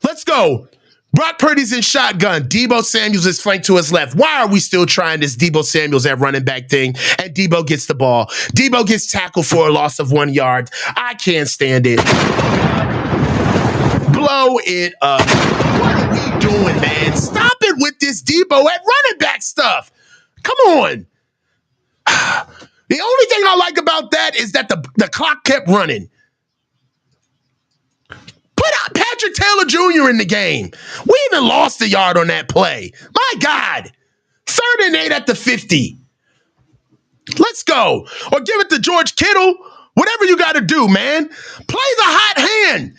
Let's go. Brock Purdy's in shotgun. Deebo Samuels is flanked to his left. Why are we still trying this Deebo Samuels at running back thing? And Deebo gets the ball. Deebo gets tackled for a loss of 1 yard. I can't stand it. Blow it up. What are we doing, man? Stop it with this Deebo at running back stuff. Come on. The only thing I like about that is that the clock kept running. Put out Patrick Taylor Jr. in the game. We even lost a yard on that play. My God. 3rd and 8 at the 50. Let's go. Or give it to George Kittle. Whatever you got to do, man. Play the hot hand.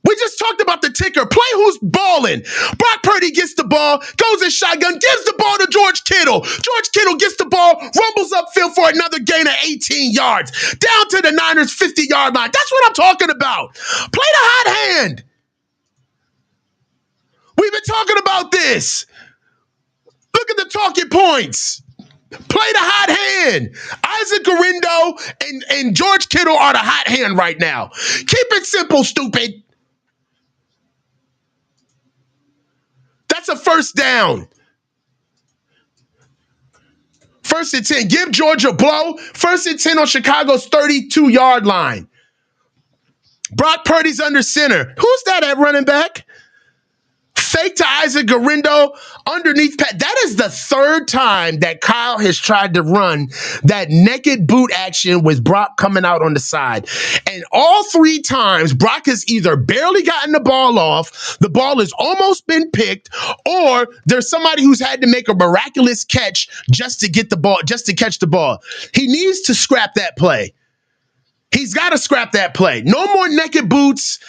We just talked about the ticker. Play who's balling. Brock Purdy gets the ball, goes in shotgun, gives the ball to George Kittle. George Kittle gets the ball, rumbles upfield for another gain of 18 yards. Down to the Niners' 50-yard line. That's what I'm talking about. Play the hot hand. We've been talking about this. Look at the talking points. Play the hot hand. Isaac Guerrero and George Kittle are the hot hand right now. Keep it simple, stupid. That's a 1st down. 1st and 10. Give Georgia a blow. 1st and 10 on Chicago's 32-yard line. Brock Purdy's under center. Who's that at running back? Fake to Isaac Guerrero underneath. That is the 3rd time that Kyle has tried to run that naked boot action with Brock coming out on the side. And all 3 times, Brock has either barely gotten the ball off, the ball has almost been picked, or there's somebody who's had to make a miraculous catch just to get the ball, just to catch the ball. He needs to scrap that play. He's got to scrap that play. No more naked boots.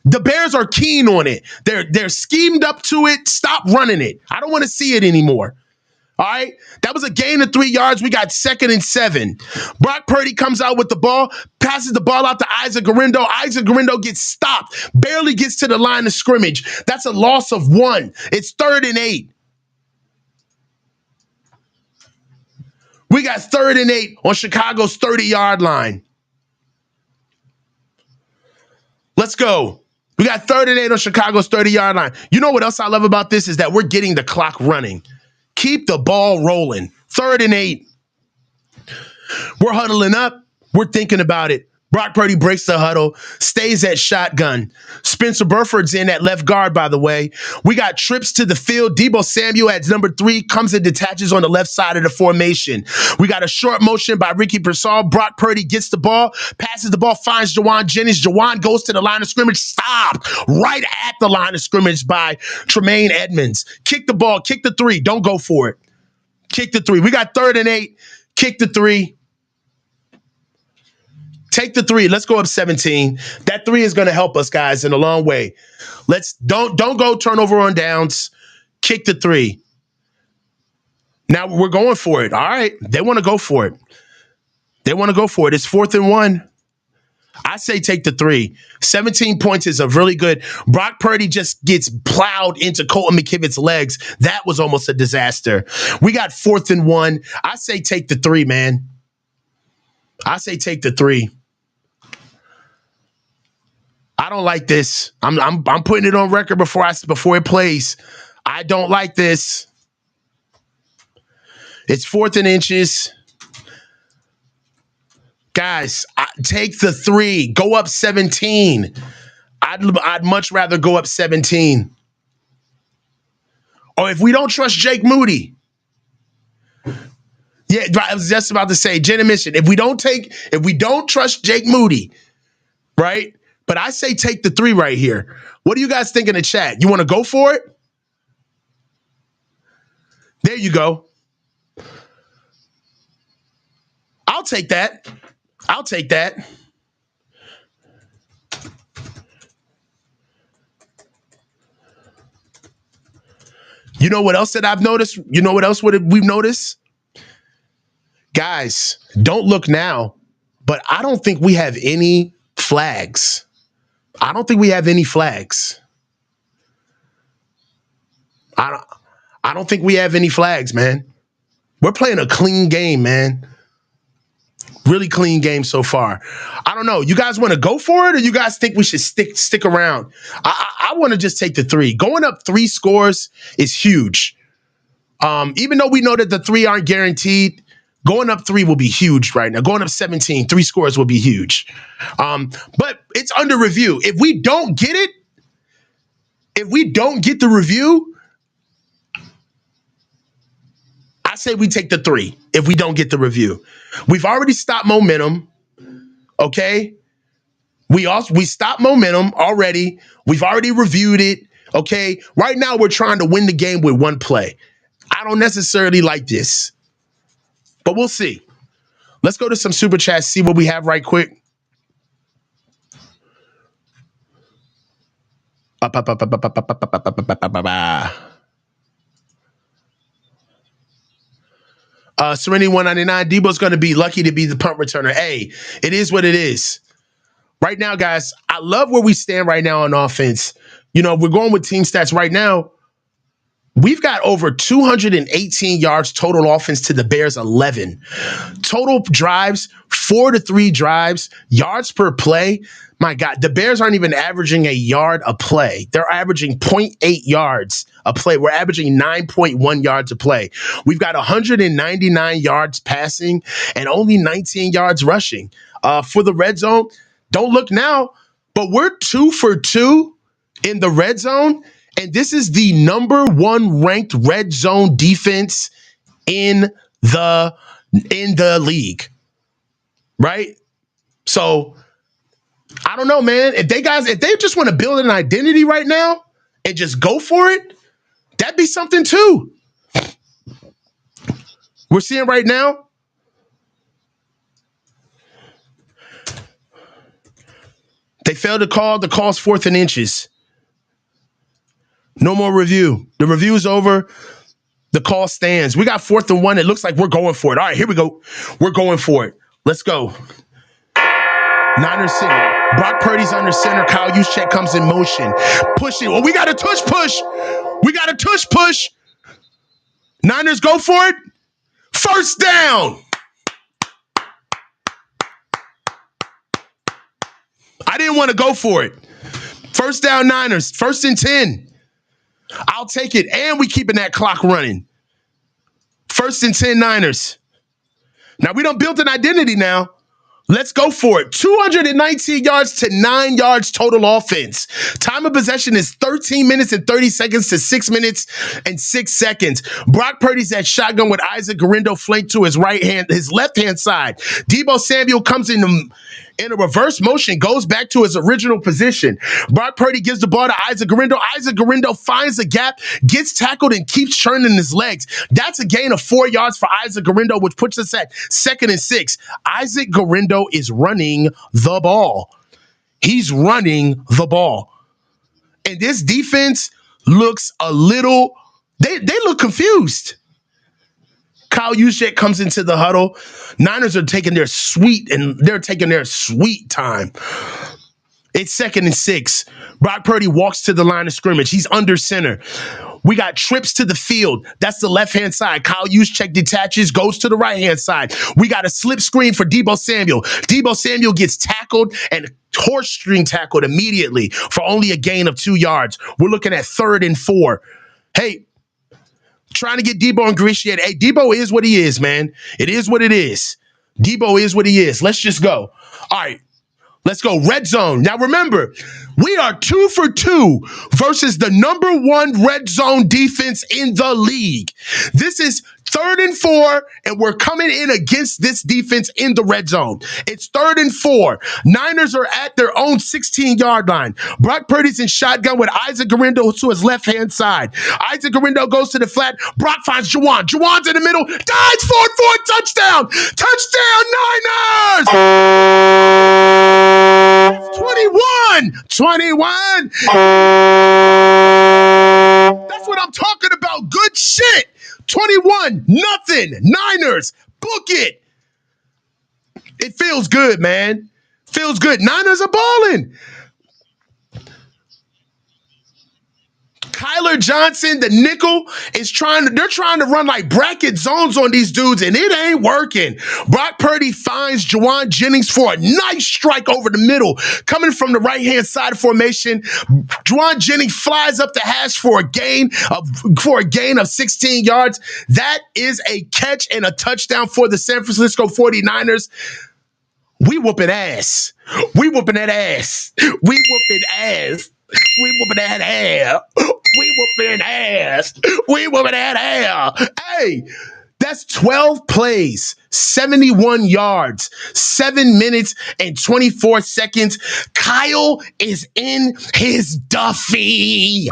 The Bears are keen on it. They're schemed up to it. Stop running it. I don't want to see it anymore. All right? That was a gain of 3 yards. We got 2nd and 7. Brock Purdy comes out with the ball, passes the ball out to Isaac Guerrero. Isaac Guerrero gets stopped, barely gets to the line of scrimmage. That's a loss of 1. It's 3rd and 8. We got 3rd and 8 on Chicago's 30-yard line. Let's go. We got 3rd and 8 on Chicago's 30-yard line. You know what else I love about this is that we're getting the clock running. Keep the ball rolling. 3rd and 8. We're huddling up. We're thinking about it. Brock Purdy breaks the huddle, stays at shotgun. Spencer Burford's in at left guard, by the way. We got trips to the field. Deebo Samuel at number 3 comes and detaches on the left side of the formation. We got a short motion by Ricky Pearsall. Brock Purdy gets the ball, passes the ball, finds Jawan Jennings. Jawan goes to the line of scrimmage, stopped right at the line of scrimmage by Tremaine Edmonds. Kick the ball, kick the 3. Don't go for it. Kick the 3. We got 3rd and 8. Kick the 3. Take the 3. Let's go up 17. That 3 is going to help us, guys, in a long way. Let's don't go turnover on downs. Kick the 3. Now we're going for it. All right. They want to go for it. They want to go for it. It's 4th and 1. I say take the 3. 17 points is a really good. Brock Purdy just gets plowed into Colton McKivitt's legs. That was almost a disaster. We got 4th and 1. I say take the 3, man. I say take the 3. don't like this. I'm putting it on record before it plays. I don't like this. It's 4th and inches. Guys, take the 3. Go up 17. I'd much rather go up 17. Or if we don't trust Jake Moody. Yeah, I was just about to say, Jenna mentioned, if we don't trust Jake Moody, right? But I say take the 3 right here. What do you guys think in the chat? You want to go for it? There you go. I'll take that. I'll take that. You know what else that I've noticed? You know what else we've noticed? Guys, don't look now, but I don't think we have any flags. I don't think we have any flags. I don't think we have any flags, man. We're playing a clean game, man. Really clean game so far. I don't know. You guys want to go for it, or you guys think we should stick around? I want to just take the 3. Going up 3 scores is huge. Even though we know that the 3 aren't guaranteed, going up 3 will be huge right now. Going up 17, 3 scores will be huge. But it's under review. If we don't get it, if we don't get the review, I say we take the 3 if we don't get the review. We've already stopped momentum, okay? We stopped momentum already. We've already reviewed it, okay? Right now, we're trying to win the game with 1 play. I don't necessarily like this, but we'll see. Let's go to some super chats, see what we have right quick. Serenity 199, Debo's going to be lucky to be the punt returner. Hey, it is what it is. Right now, guys, I love where we stand right now on offense. You know, we're going with team stats right now. We've got over 218 yards total offense to the Bears 11. Total drives, 4 to 3 drives, yards per play. My God, the Bears aren't even averaging a yard a play. They're averaging 0.8 yards a play. We're averaging 9.1 yards a play. We've got 199 yards passing and only 19 yards rushing. For the red zone, don't look now, but we're 2 for 2 in the red zone. And this is the number 1 ranked red zone defense in the league, right? So I don't know, man. If they just want to build an identity right now and just go for it, that'd be something too. We're seeing right now. They failed to call. The call's 4th and inches. No more review. The review is over. The call stands. We got 4th and 1. It looks like we're going for it. All right, here we go. We're going for it. Let's go. Niners center. Brock Purdy's under center. Kyle Juszczyk comes in motion. Pushing. Well, we got a tush push. We got a tush push. Niners go for it. First down. I didn't want to go for it. First down, Niners. 1st and 10. I'll take it. And we keeping that clock running. 1st and 10, Niners. Now, we done built an identity now. Let's go for it. 219 yards to 9 yards total offense. Time of possession is 13 minutes and 30 seconds to 6 minutes and 6 seconds. Brock Purdy's at shotgun with Isaac Guerendo flanked to his left-hand side. Deebo Samuel comes in a reverse motion, goes back to his original position. Brock Purdy gives the ball to Isaac Guerendo. Isaac Guerendo finds a gap, gets tackled, and keeps churning his legs. That's a gain of 4 yards for Isaac Guerendo, which puts us at 2nd and 6. Isaac Guerendo is running the ball. He's running the ball. And this defense looks a little, they look confused. Kyle Juszczyk comes into the huddle. Niners are taking their sweet time. It's 2nd and 6. Brock Purdy walks to the line of scrimmage. He's under center. We got trips to the field. That's the left-hand side. Kyle Juszczyk detaches, goes to the right-hand side. We got a slip screen for Deebo Samuel. Deebo Samuel gets tackled and horse string tackled immediately for only a gain of 2 yards. We're looking at 3rd and 4. Hey, trying to get Deebo ingratiated. Hey, Deebo is what he is, man. It is what it is. Deebo is what he is. Let's just go. All right. Let's go. Red zone. Now, remember, we are 2 for 2 versus the #1 red zone defense in the league. This is 3rd and 4, and we're coming in against this defense in the red zone. It's 3rd and 4. Niners are at their own 16-yard line. Brock Purdy's in shotgun with Isaac Guerrero to his left-hand side. Isaac Guerrero goes to the flat. Brock finds Juwan. Juwan's in the middle. Dives for it. Touchdown. Touchdown, Niners! 21. That's what I'm talking about. Good shit. 21-0. Niners. Book it. It feels good, man. Feels good. Niners are balling. Kyler Johnson, the nickel, they're trying to run like bracket zones on these dudes, and it ain't working. Brock Purdy finds Juwan Jennings for a nice strike over the middle. Coming from the right-hand side formation, Juwan Jennings flies up the hash for a gain of 16 yards. That is a catch and a touchdown for the San Francisco 49ers. We whooping ass. We whooping that ass. We whooping ass. We whooping that ass. We whooping ass. We whooping that ass. Hey, that's 12 plays, 71 yards, 7 minutes and 24 seconds. Kyle is in his Duffy.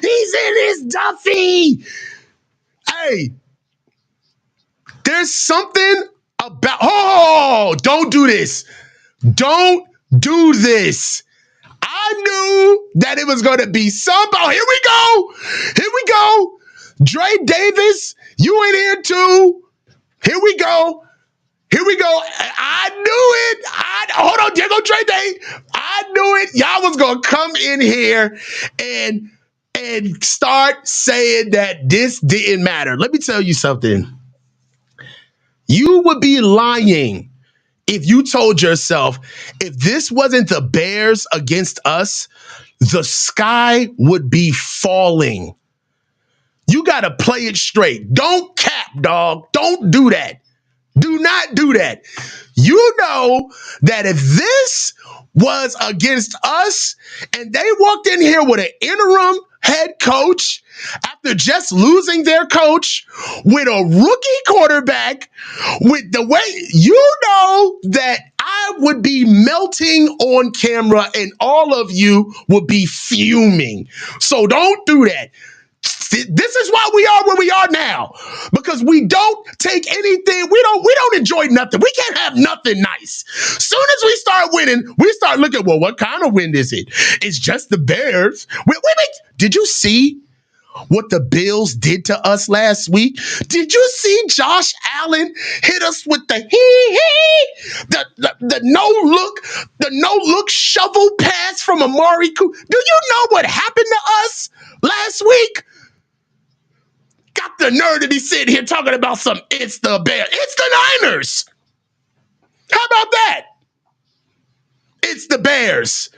He's in his Duffy. Hey, there's something about, don't do this. Don't do this. I knew that it was going to be somebody. Here we go. Here we go. Dre Davis, you in here too. Here we go. Here we go. I knew it. Hold on, there go Dre Day. I knew it. Y'all was going to come in here and start saying that this didn't matter. Let me tell you something. You would be lying if you told yourself, if this wasn't the Bears against us, the sky would be falling. You got to play it straight. Don't cap, dog. Don't do that. Do not do that. You know that if this was against us and they walked in here with an interim head coach after just losing their coach with a rookie quarterback, with the way, you know that I would be melting on camera and all of you would be fuming. So don't do that. This is why we are where we are now, because we don't take anything. We don't enjoy nothing. We can't have nothing nice. Soon as we start winning, we start looking, well, what kind of win is it? It's just the Bears. Wait, did you see what the Bills did to us last week? Did you see Josh Allen hit us with the the no look shovel pass from Amari Cooper? Do you know what happened to us last week? Got the nerve to be sitting here talking about it's the Bears. It's the Niners. How about that? It's the Bears.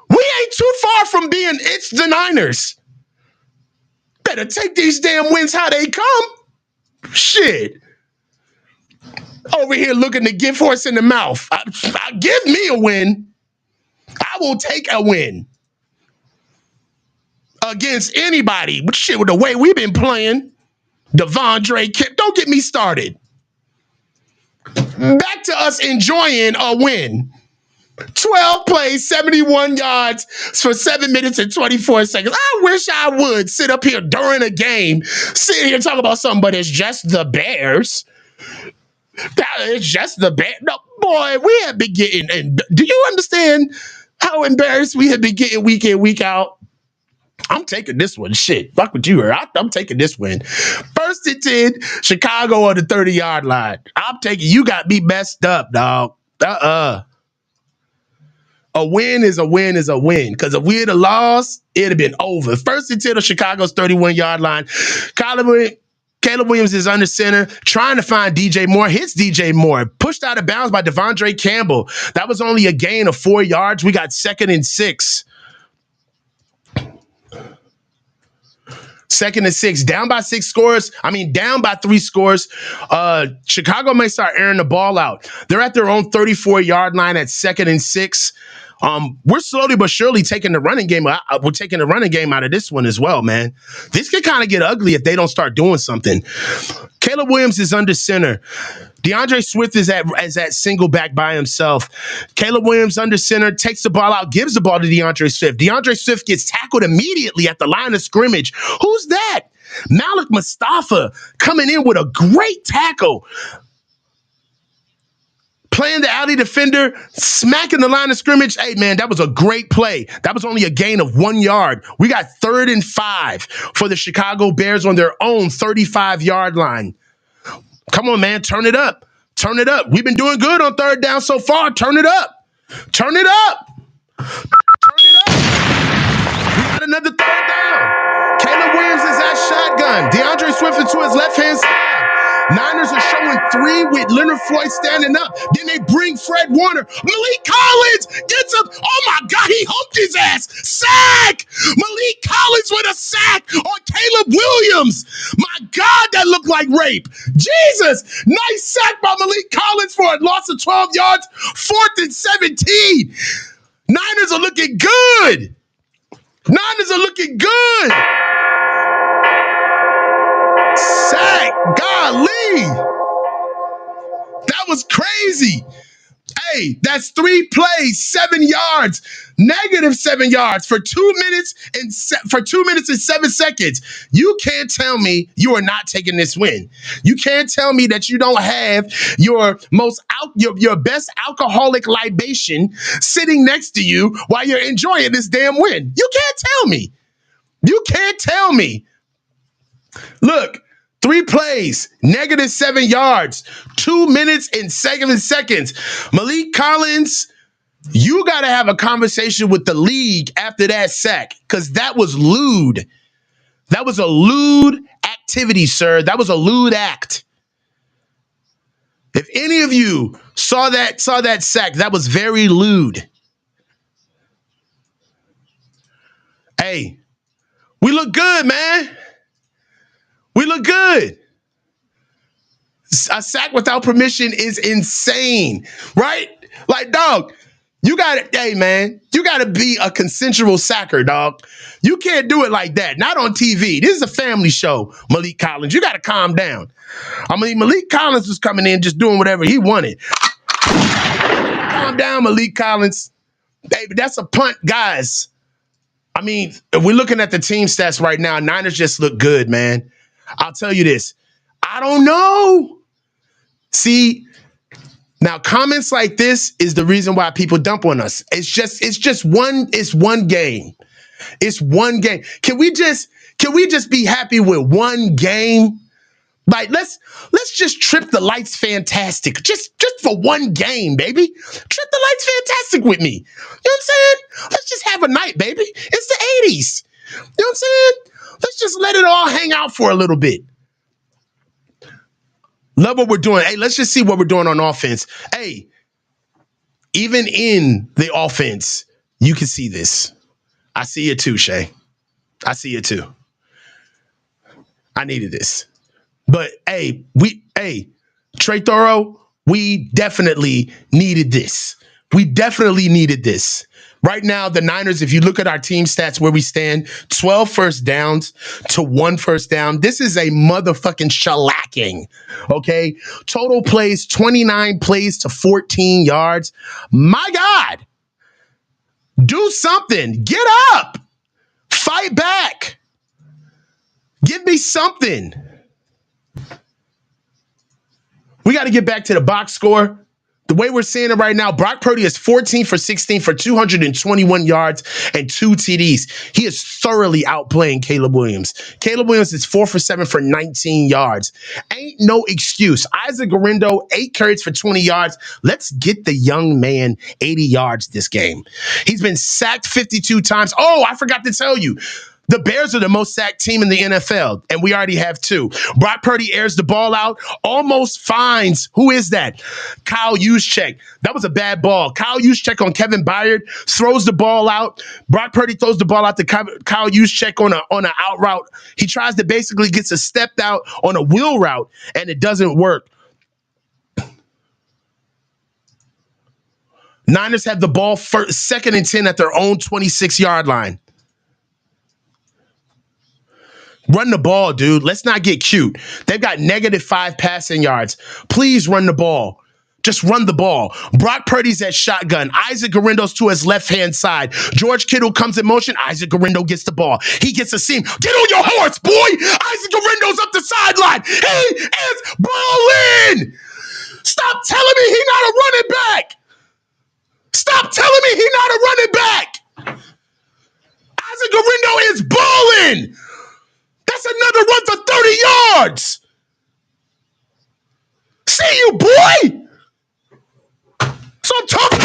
We ain't too far from being it's the Niners. Better take these damn wins how they come. Shit. Over here looking to give horse in the mouth. Give me a win. I will take a win against anybody. But shit, with the way we've been playing, Devondre Kemp, don't get me started. Back to us enjoying a win. 12 plays, 71 yards for 7 minutes and 24 seconds. I wish I would sit up here during a game, sitting here talking about something, but it's just the Bears. It's just the Bears. No, boy, we have been getting, and do you understand how embarrassed we have been getting week in, week out? I'm taking this one. Shit, fuck what you heard. I'm taking this win. 1st and 10, Chicago on the 30-yard line. I'm taking, you got me messed up, dog. a win is a win is a win. Because if we had lost, it'd have been over. First and 10 of Chicago's 31-yard line. Caleb Williams is under center, trying to find DJ Moore. Hits DJ Moore. Pushed out of bounds by Devondre Campbell. That was only a gain of 4 yards. We got 2nd and 6. 2nd and 6, down by 6 scores. Down by 3 scores. Chicago may start airing the ball out. They're at their own 34-yard line at 2nd and 6. We're slowly but surely taking the running game out. We're taking the running game out of this one as well, man. This could kind of get ugly if they don't start doing something. Caleb Williams is under center. DeAndre Swift is at single back by himself. Caleb Williams under center, takes the ball out, gives the ball to DeAndre Swift. DeAndre Swift gets tackled immediately at the line of scrimmage. Who's that? Malik Mustafa coming in with a great tackle. Playing the alley defender, smacking the line of scrimmage. Hey, man, that was a great play. That was only a gain of 1 yard. We got 3rd and 5 for the Chicago Bears on their own 35-yard line. Come on, man. Turn it up. Turn it up. We've been doing good on 3rd down so far. Turn it up. Turn it up. Turn it up. We got another 3rd down. Caleb Williams is at shotgun. DeAndre Swift is to his left-hand side. Niners are showing 3 with Leonard Floyd standing up. Then they bring Fred Warner. Malik Collins gets up. Oh, my God, he humped his ass. Sack! Malik Collins with a sack on Caleb Williams. My God, that looked like rape. Jesus! Nice sack by Malik Collins for a loss of 12 yards. 4th and 17. Niners are looking good. Niners are looking good. Sack, golly. That was crazy. Hey, that's 3 plays, 7 yards, -7 yards for 2 minutes and 7 seconds. You can't tell me you are not taking this win. You can't tell me that you don't have your best alcoholic libation sitting next to you while you're enjoying this damn win. You can't tell me. You can't tell me. Look, 3 plays, -7 yards, 2 minutes and 7 seconds. Malik Collins, you got to have a conversation with the league after that sack, because that was lewd. That was a lewd activity, sir. That was a lewd act. If any of you saw that sack, that was very lewd. Hey, we look good, man. We look good. A sack without permission is insane, right? Like, dog, you got to, hey, man, you got to be a consensual sacker, dog. You can't do it like that. Not on TV. This is a family show, Malik Collins. You got to calm down. Malik Collins was coming in just doing whatever he wanted. Calm down, Malik Collins. Hey, but that's a punt, guys. If we're looking at the team stats right now, Niners just look good, man. I'll tell you this. I don't know. See, now comments like this is the reason why people dump on us. It's one game. It's one game. Can we just be happy with one game? Like, let's just trip the lights fantastic. Just for one game, baby. Trip the lights fantastic with me. You know what I'm saying? Let's just have a night, baby. It's the 80s. You know what I'm saying? Let's just let it all hang out for a little bit. Love what we're doing. Hey, let's just see what we're doing on offense. Hey, even in the offense, you can see this. I see it too, Shay. I see it too. I needed this. But hey, Trey Thorough, we definitely needed this. We definitely needed this. Right now, the Niners, if you look at our team stats where we stand, 12 first downs to 1 first down. This is a motherfucking shellacking, okay? Total plays, 29 plays to 14 yards. My God. Do something. Get up. Fight back. Give me something. We got to get back to the box score. The way we're seeing it right now, Brock Purdy is 14 for 16 for 221 yards and 2 TDs. He is thoroughly outplaying Caleb Williams. Caleb Williams is 4 for 7 for 19 yards. Ain't no excuse. Isaac Guerrero, 8 carries for 20 yards. Let's get the young man 80 yards this game. He's been sacked 52 times. Oh, I forgot to tell you. The Bears are the most sacked team in the NFL, and we already have 2. Brock Purdy airs the ball out, almost finds, who is that? Kyle Juszczyk. That was a bad ball. Kyle Juszczyk on Kevin Byard throws the ball out. Brock Purdy throws the ball out to Kyle Juszczyk on an out route. He tries to basically gets a stepped out on a wheel route, and it doesn't work. Niners have the ball first, 2nd and 10 at their own 26-yard line. Run the ball, dude. Let's not get cute. They've got -5 passing yards. Please run the ball. Just run the ball. Brock Purdy's at shotgun. Isaac Guerendo's to his left-hand side. George Kittle comes in motion. Isaac Guerendo gets the ball. He gets a seam. Get on your horse, boy. Isaac Guerendo's up the sideline. He is balling. Stop telling me he's not a running back. Stop telling me he's not a running back. Isaac Guerendo is balling. That's another run for 30 yards. See you, boy. So I'm talking.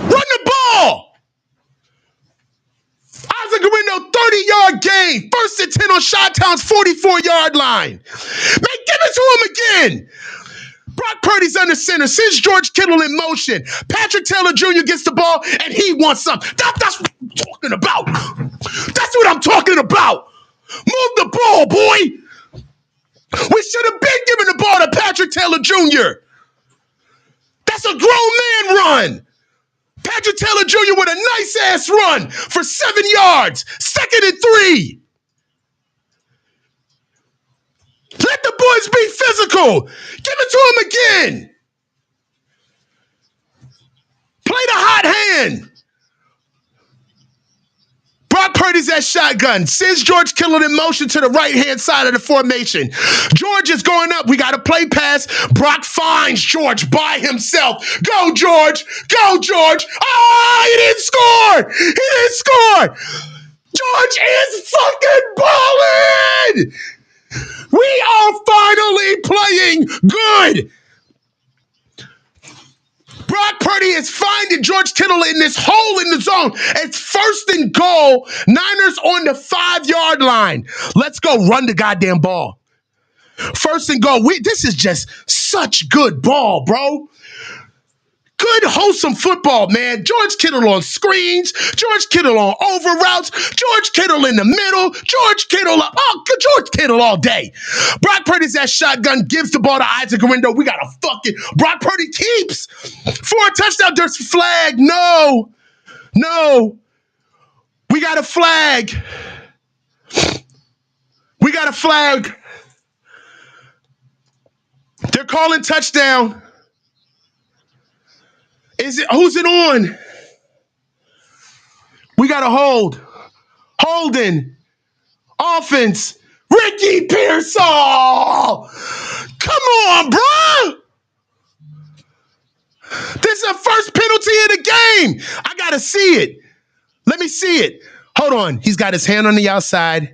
Run the ball. Isaac Guerendo, 30-yard gain. 1st and 10 on Showdown's 44-yard line. Man, give it to him again. Brock Purdy's under center. Sends George Kittle in motion. Patrick Taylor Jr. gets the ball, and he wants some. That's what I'm talking about. That's what I'm talking about. Move the ball, boy. We should have been giving the ball to Patrick Taylor Jr. That's a grown man run. Patrick Taylor Jr. with a nice-ass run for 7 yards. 2nd and 3. Let the boys be physical. Give it to him again. Play the hot hand. Brock Purdy's at shotgun. Sends George Kittle in motion to the right-hand side of the formation. George is going up. We got to play pass. Brock finds George by himself. Go, George. Go, George. Oh, he didn't score. He didn't score. George is fucking balling. We are finally playing good. Brock Purdy is finding George Kittle in this hole in the zone. It's 1st and goal. Niners on the 5-yard line. Let's go run the goddamn ball. 1st and goal. This is just such good ball, bro. Good, wholesome football, man. George Kittle on screens. George Kittle on over routes. George Kittle in the middle. George Kittle up. Oh, George Kittle all day. Brock Purdy's that shotgun. Gives the ball to Isaac Guerendo. We got a fucking... Brock Purdy keeps. For a touchdown. There's a flag. No. No. We got a flag. We got a flag. They're calling touchdown. Who's it on? We got a hold. Holding. Offense. Ricky Pearsall. Come on, bro. This is the first penalty of the game. I got to see it. Let me see it. Hold on. He's got his hand on the outside.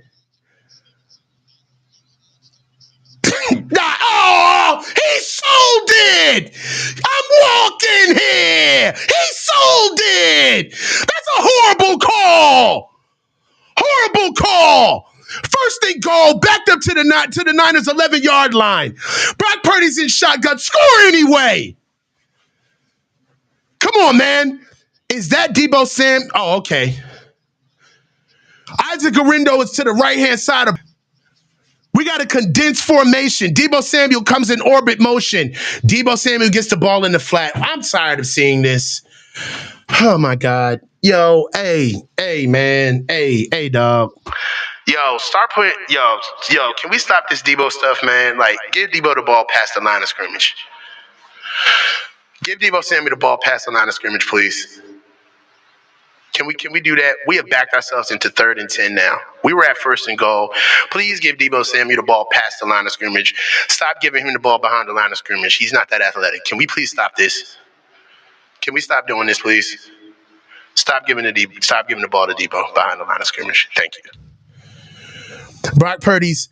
Oh, he sold it. I'm walking here. He sold it. That's a horrible call. Horrible call. 1st and goal, backed up to the Niners 11-yard line. Brock Purdy's in shotgun. Score anyway. Come on, man. Is that Deebo Sam? Oh, okay. Isaac Guerendo is to the right-hand side of... We got a condensed formation. Deebo Samuel comes in orbit motion. Deebo Samuel gets the ball in the flat. I'm tired of seeing this. Oh, my God. Yo, hey, man. Hey, dog. Yo, start putting... Yo, can we stop this Deebo stuff, man? Like, give Deebo the ball past the line of scrimmage. Give Deebo Samuel the ball past the line of scrimmage, please. Can we do that? We have backed ourselves into 3rd and 10 now. We were at 1st and goal. Please give Deebo Samuel the ball past the line of scrimmage. Stop giving him the ball behind the line of scrimmage. He's not that athletic. Can we please stop this? Can we stop doing this, please? Stop giving the ball to Deebo behind the line of scrimmage. Thank you. Brock Purdy's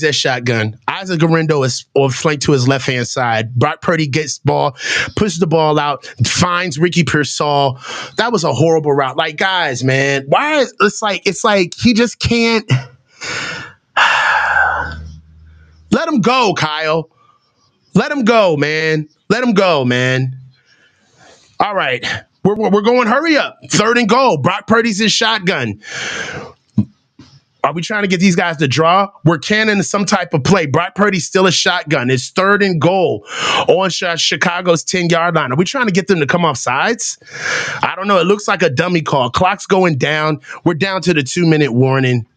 at shotgun. Isaac Garendo is or flanked to his left-hand side. Brock Purdy gets ball, pushes the ball out, finds Ricky Pearsall. That was a horrible route. Like, guys, man, why is it's like he just can't let him go, Kyle. Let him go, man. Let him go, man. All right. We're going hurry up. 3rd and goal. Brock Purdy's in shotgun. Are we trying to get these guys to draw? We're canning some type of play. Brock Purdy's still a shotgun. It's 3rd and goal on Chicago's 10-yard line. Are we trying to get them to come off sides? I don't know. It looks like a dummy call. Clock's going down. We're down to the 2-minute warning.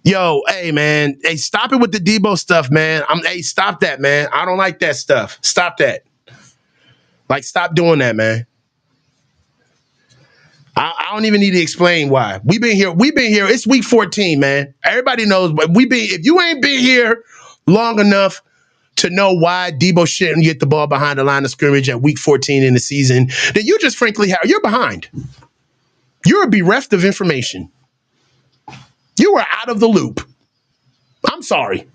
Yo, hey, man. Hey, stop it with the Deebo stuff, man. Hey, stop that, man. I don't like that stuff. Stop that. Like, stop doing that, man. I don't even need to explain why. We've been here. It's week 14, man. Everybody knows. But if you ain't been here long enough to know why Deebo shouldn't get the ball behind the line of scrimmage at week 14 in the season, then you just frankly you're behind. You're bereft of information. You are out of the loop. I'm sorry.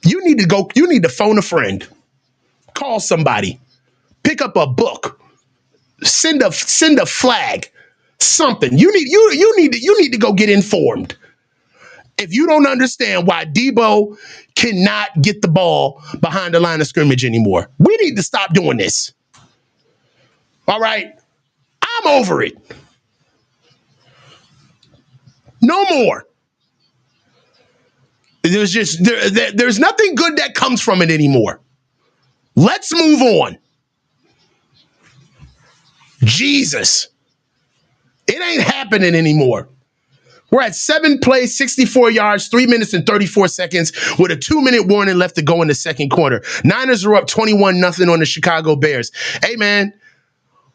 You need to phone a friend. Call somebody. Pick up a book. Send a flag, something. You need to go get informed. If you don't understand why Deebo cannot get the ball behind the line of scrimmage anymore, we need to stop doing this. All right, I'm over it. No more. There's nothing good that comes from it anymore. Let's move on. Jesus. It ain't happening anymore. We're at 7 plays, 64 yards, 3 minutes and 34 seconds with a 2-minute warning left to go in the second quarter. Niners are up 21-0 on the Chicago Bears. Hey, man,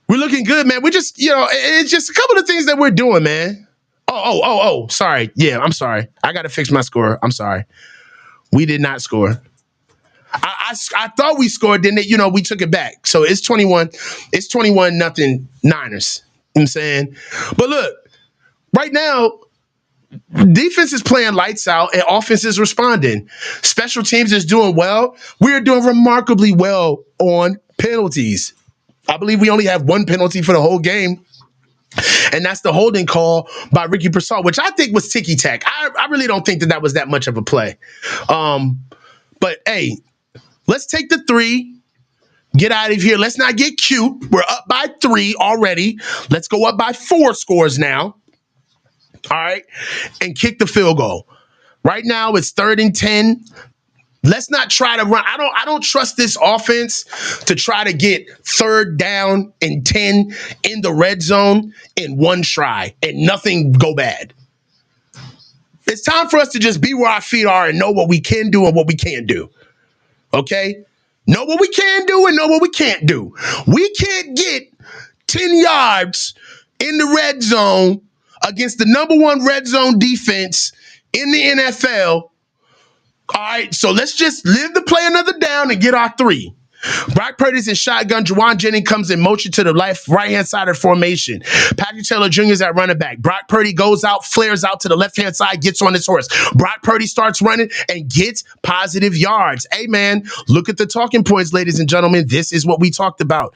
we're looking good, man. We just, it's just a couple of things that we're doing, man. Oh, sorry. Yeah, I'm sorry. I got to fix my score. I'm sorry. We did not score. I thought we scored, then we took it back. So it's 21-0 Niners. You know what I'm saying? But look, right now, defense is playing lights out and offense is responding. Special teams is doing well. We're doing remarkably well on penalties. I believe we only have 1 penalty for the whole game. And that's the holding call by Ricky Pearsall, which I think was ticky-tack. I really don't think that was that much of a play. But, hey, let's take the 3, get out of here. Let's not get cute. We're up by 3 already. Let's go up by 4 scores now. All right, and kick the field goal. Right now, it's 3rd and 10. Let's not try to run. I don't trust this offense to try to get 3rd down and 10 in the red zone in one try and nothing go bad. It's time for us to just be where our feet are and know what we can do and what we can't do. Okay? Know what we can do and know what we can't do. We can't get 10 yards in the red zone against the number 1 red zone defense in the NFL. All right, so let's just live to play another down and get our 3. Brock Purdy's in shotgun. Juwan Jennings comes in motion to the right-hand side of the formation. Patrick Taylor Jr. is at running back. Brock Purdy goes out, flares out to the left-hand side, gets on his horse. Brock Purdy starts running and gets positive yards. Hey, man, look at the talking points, ladies and gentlemen. This is what we talked about.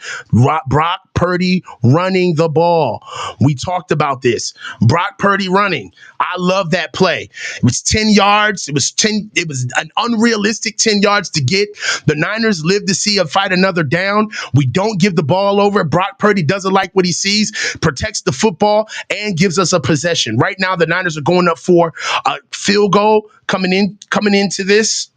Brock Purdy running the ball. We talked about this. Brock Purdy running. I love that play. It was 10 yards. It was an unrealistic 10 yards to get. The Niners live to see a fight another down. We don't give the ball over. Brock Purdy doesn't like what he sees, protects the football, and gives us a possession. Right now, the Niners are going up for a field goal coming into this.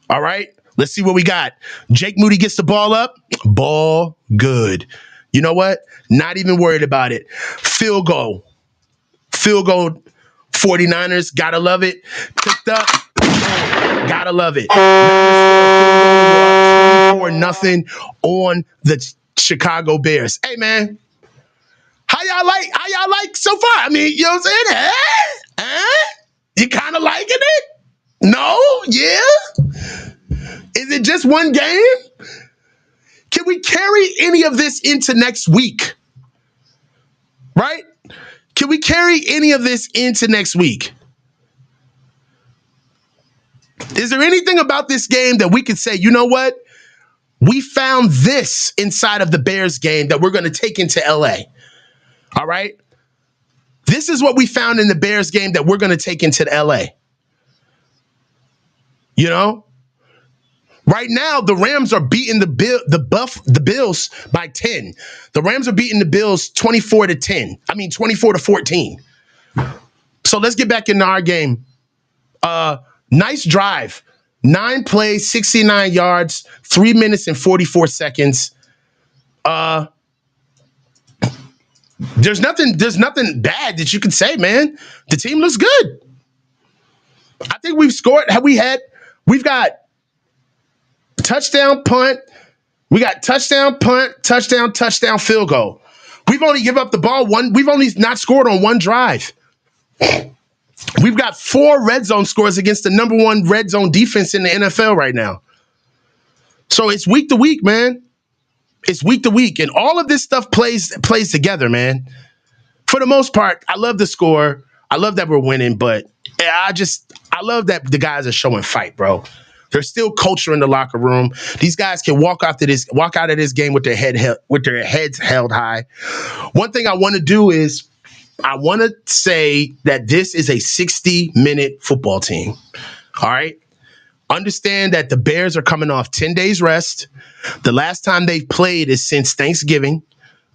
All right, let's see what we got. Jake Moody gets the ball up. Ball good. You know what? Not even worried about it. Field goal. 49ers, gotta love it. Picked up. Gotta love it. 24-0 on the Chicago Bears. Hey, man, how y'all like so far? I mean, you know what I'm saying? You kind of liking it? No? Yeah? Is it just one game? Can we carry any of this into next week? Right? Can we carry any of this into next week? Is there anything about this game that we could say, you know what? We found this inside of the Bears game that we're going to take into LA. All right? This is what we found in the Bears game that we're going to take into LA. You know? Right now, the Rams are beating the Bills by 10. The Rams are beating the Bills 24 to 14. So let's get back into our game. Nice drive. 9 plays, 69 yards, 3 minutes and 44 seconds. There's nothing bad that you can say, man. The team looks good. I think we've scored. We've got touchdown, punt. We got touchdown, punt, touchdown, field goal. We've only given up the ball one. We've only not scored on one drive. We've got 4 red zone scores against the number 1 red zone defense in the NFL right now. So it's week to week, man. It's week to week. And all of this stuff plays together, man. For the most part, I love the score. I love that we're winning, but I love that the guys are showing fight, bro. There's still culture in the locker room. These guys can walk out of this game with their heads held high. One thing I want to do is I want to say that this is a 60-minute football team. All right? Understand that the Bears are coming off 10 days rest. The last time they've played is since Thanksgiving.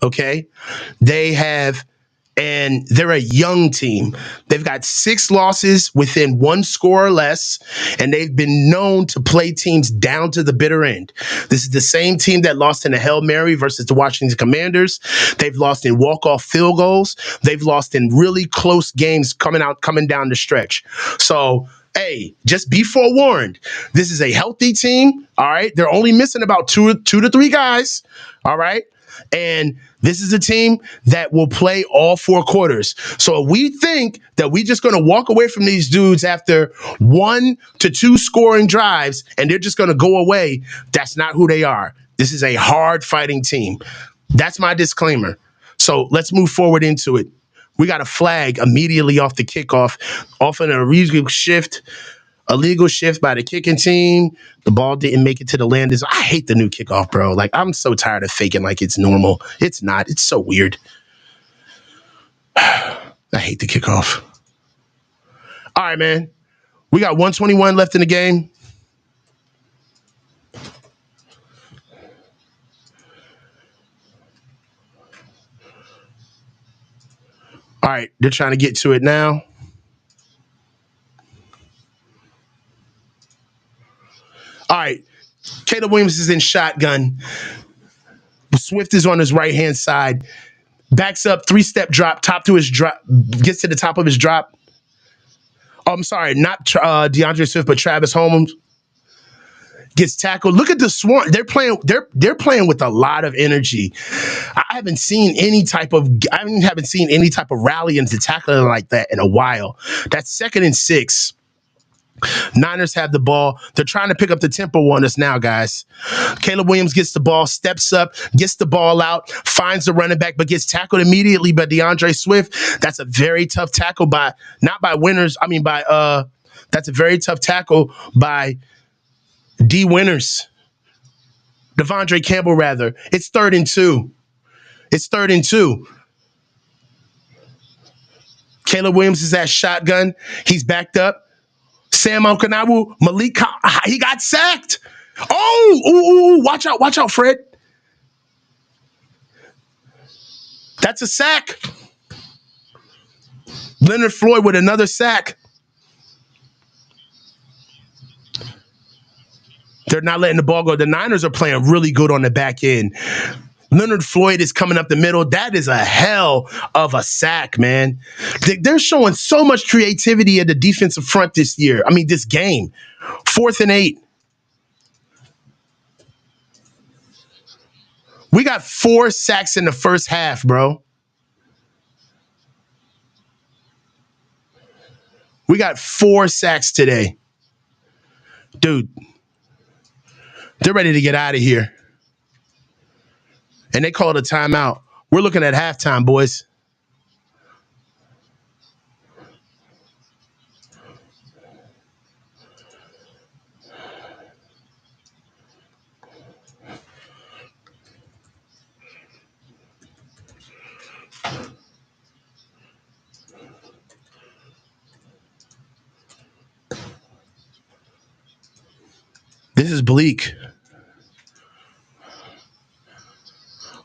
Okay? They're a young team. They've got 6 losses within 1 score or less, and they've been known to play teams down to the bitter end. This is the same team that lost in a Hail Mary versus the Washington Commanders. They've lost in walk-off field goals. They've lost in really close games coming down the stretch. So, hey, just be forewarned. This is a healthy team, all right? They're only missing about two to three guys, all right? And this is a team that will play all 4 quarters. So if we think that we're just going to walk away from these dudes after 1 to 2 scoring drives and they're just going to go away, that's not who they are. This is a hard fighting team. That's my disclaimer. So let's move forward into it. We got a flag immediately off the kickoff, off an illegal shift by the kicking team. The ball didn't make it to the landers. I hate the new kickoff, bro. Like, I'm so tired of faking like it's normal. It's not. It's so weird. I hate the kickoff. All right, man. We got 121 left in the game. All right, they're trying to get to it now. All right, Caleb Williams is in shotgun. Swift is on his right-hand side. Backs up, 3-step drop, top to his drop, gets to the top of his drop. Oh, I'm sorry, not DeAndre Swift, but Travis Holmes gets tackled. Look at the swarm. They're playing with a lot of energy. I haven't seen any type of rally into tackling like that in a while. That's 2nd and 6. Niners have the ball. They're trying to pick up the tempo on us now, guys. Caleb Williams gets the ball, steps up, gets the ball out, finds the running back, but gets tackled immediately by DeAndre Swift. That's a very tough tackle that's a very tough tackle by D. Winters. Devondre Campbell, rather. It's 3rd and 2. Caleb Williams is at shotgun. He's backed up. Sam Okanawu, he got sacked. Oh, watch out, Fred. That's a sack. Leonard Floyd with another sack. They're not letting the ball go. The Niners are playing really good on the back end. Leonard Floyd is coming up the middle. That is a hell of a sack, man. They're showing so much creativity at the defensive front this game. 4th and 8. We got 4 sacks in the first half, bro. We got 4 sacks today. Dude, they're ready to get out of here. And they called a timeout. We're looking at halftime, boys. This is bleak.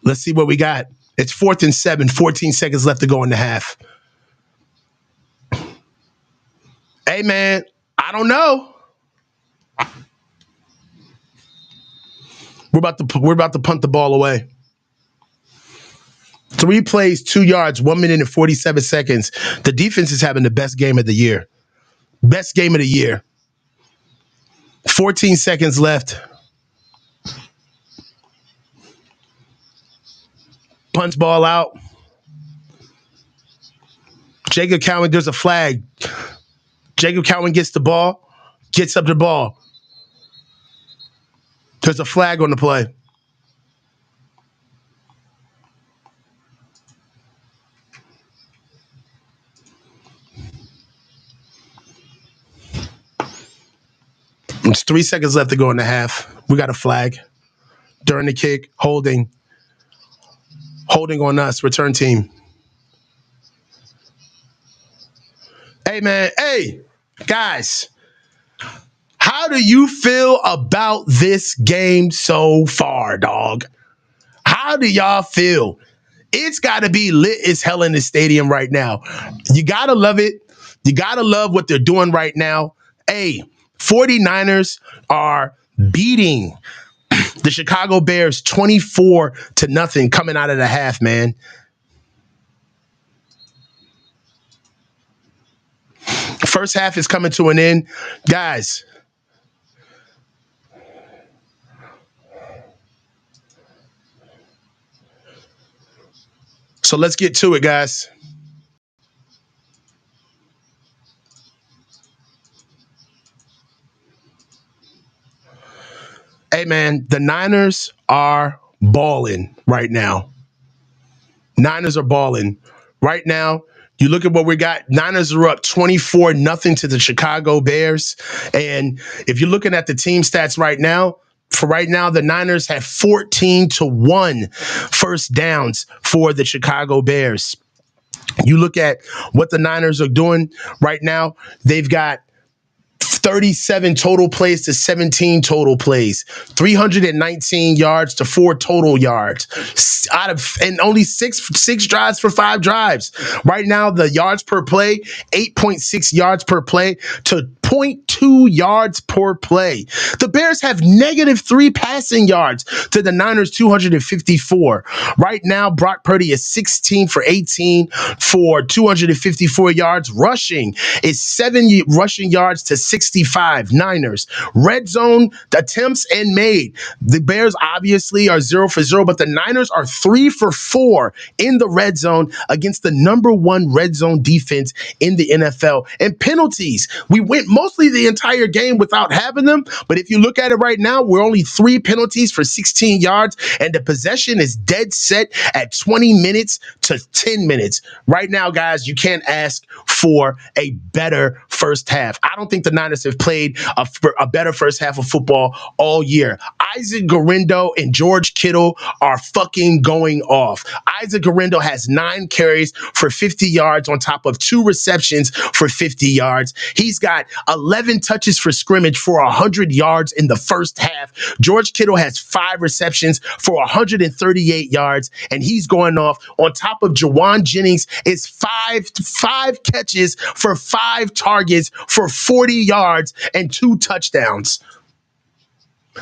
Let's see what we got. It's 4th and 7, 14 seconds left to go in the half. Hey, man, I don't know. We're about to punt the ball away. 3 plays, 2 yards, 1 minute and 47 seconds. The defense is having the best game of the year. Best game of the year. 14 seconds left. Punts ball out. Jacob Cowan, there's a flag. Jacob Cowan gets the ball, gets up the ball. There's a flag on the play. It's 3 seconds left to go in the half. We got a flag. During the kick, holding. Holding on us, return team. Hey, man. Hey, guys. How do you feel about this game so far, dog? How do y'all feel? It's got to be lit as hell in the stadium right now. You got to love it. You got to love what they're doing right now. Hey, 49ers are beating the Chicago Bears 24-0 coming out of the half, man. First half is coming to an end. Guys, so let's get to it, guys. Hey, man, the Niners are balling right now. Niners are balling right now. You look at what we got. Niners are up 24-0 to the Chicago Bears. And if you're looking at the team stats right now, for right now, the Niners have 14-1 first downs for the Chicago Bears. You look at what the Niners are doing right now, they've got 37 total plays to 17 total plays, 319 yards to 4 total yards and only six drives for 5 drives. Right now, the yards per play, 8.6 yards per play to 0.2 yards per play. The Bears have -3 passing yards to the Niners 254. Right now, Brock Purdy is 16 for 18 for 254 yards. Rushing is 7 rushing yards to 65. Niners. Red zone attempts and made. The Bears obviously are 0 for 0, but the Niners are 3 for 4 in the red zone against the #1 red zone defense in the NFL. And penalties. We went mostly the entire game without having them, but if you look at it right now, we're only 3 penalties for 16 yards, and the possession is dead set at 20 minutes to 10 minutes. Right now, guys, you can't ask for a better first half. I don't think the Niners have played a better first half of football all year. Isaac Guerendo and George Kittle are fucking going off. Isaac Guerendo has 9 carries for 50 yards on top of 2 receptions for 50 yards. He's got 11 touches for scrimmage for 100 yards in the first half. George Kittle has 5 receptions for 138 yards, and he's going off. On top of Jawan Jennings is five catches for 5 targets for 40 yards and 2 touchdowns.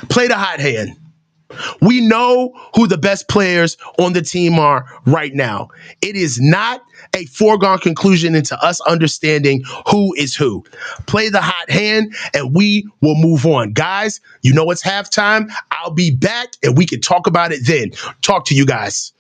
Play the hot hand. We know who the best players on the team are right now. It is not a foregone conclusion into us understanding who is who. Play the hot hand, and we will move on. Guys, you know it's halftime. I'll be back and we can talk about it then. Talk to you guys.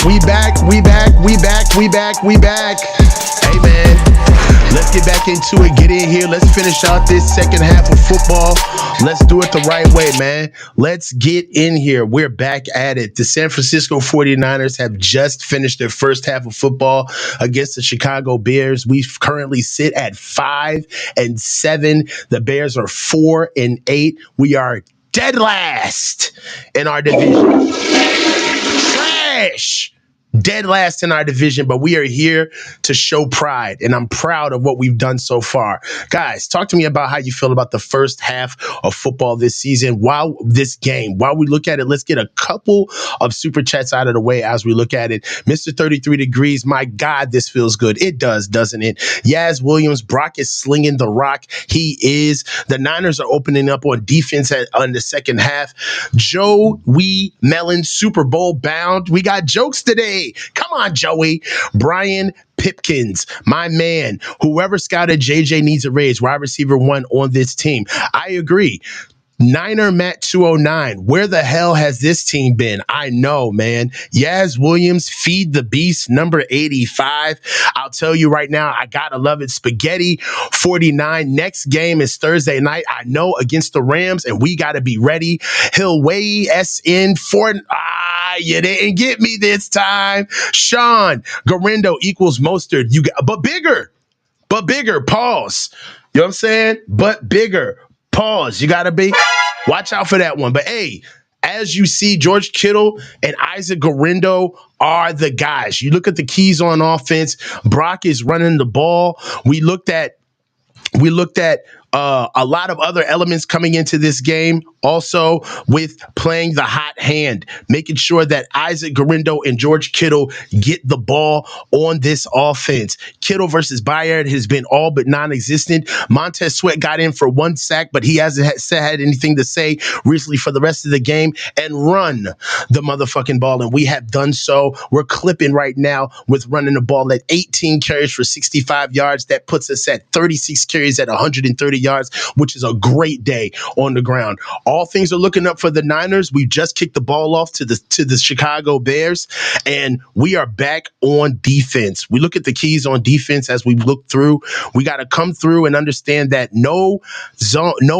We back, we back, we back, we back, we back. Hey man, let's get back into it. Get in here. Let's finish out this second half of football. Let's do it the right way, man. Let's get in here. We're back at it. The San Francisco 49ers have just finished their first half of football against the Chicago Bears. We currently sit at 5-7. The Bears are 4-8. We are dead last in our division. Trash. Dead last in our division, but we are here to show pride, and I'm proud of what we've done so far. Guys, talk to me about how you feel about the first half of football this season. While we look at it, let's get a couple of super chats out of the way as we look at it. Mr. 33 Degrees, my God, this feels good. It does, doesn't it? Yaz Williams, Brock is slinging the rock. He is. The Niners are opening up on defense on the second half. Joe Wee Mellon, Super Bowl bound. We got jokes today. Come on, Joey. Brian Pipkins, my man. Whoever scouted JJ needs a raise. Wide receiver 1 on this team. I agree. Niner Matt 209. Where the hell has this team been? I know, man. Yaz Williams, feed the beast, number 85. I'll tell you right now, I gotta love it. Spaghetti 49. Next game is Thursday night. I know, against the Rams, and we gotta be ready. Hilway SN 4. You didn't get me this time. Sean Garindo equals Mostert. You got, but bigger. Pause. You know what I'm saying? But bigger. Pause. You gotta be. Watch out for that one. But hey, as you see, George Kittle and Isaac Garindo are the guys. You look at the keys on offense. Brock is running the ball. We looked at a lot of other elements coming into this game, also with playing the hot hand, making sure that Isaac Garindo and George Kittle get the ball on this offense. Kittle versus Bayard has been all but non-existent. Montez Sweat got in for 1 sack, but he hasn't had anything to say recently for the rest of the game. And run the motherfucking ball, and we have done so. We're clipping right now with running the ball at 18 carries for 65 yards. That puts us at 36 carries at 130 yards, which is a great day on the ground. All things are looking up for the Niners. We just kicked the ball off to the Chicago Bears, and we are back on defense. We look at the keys on defense as we look through. We got to come through and understand that no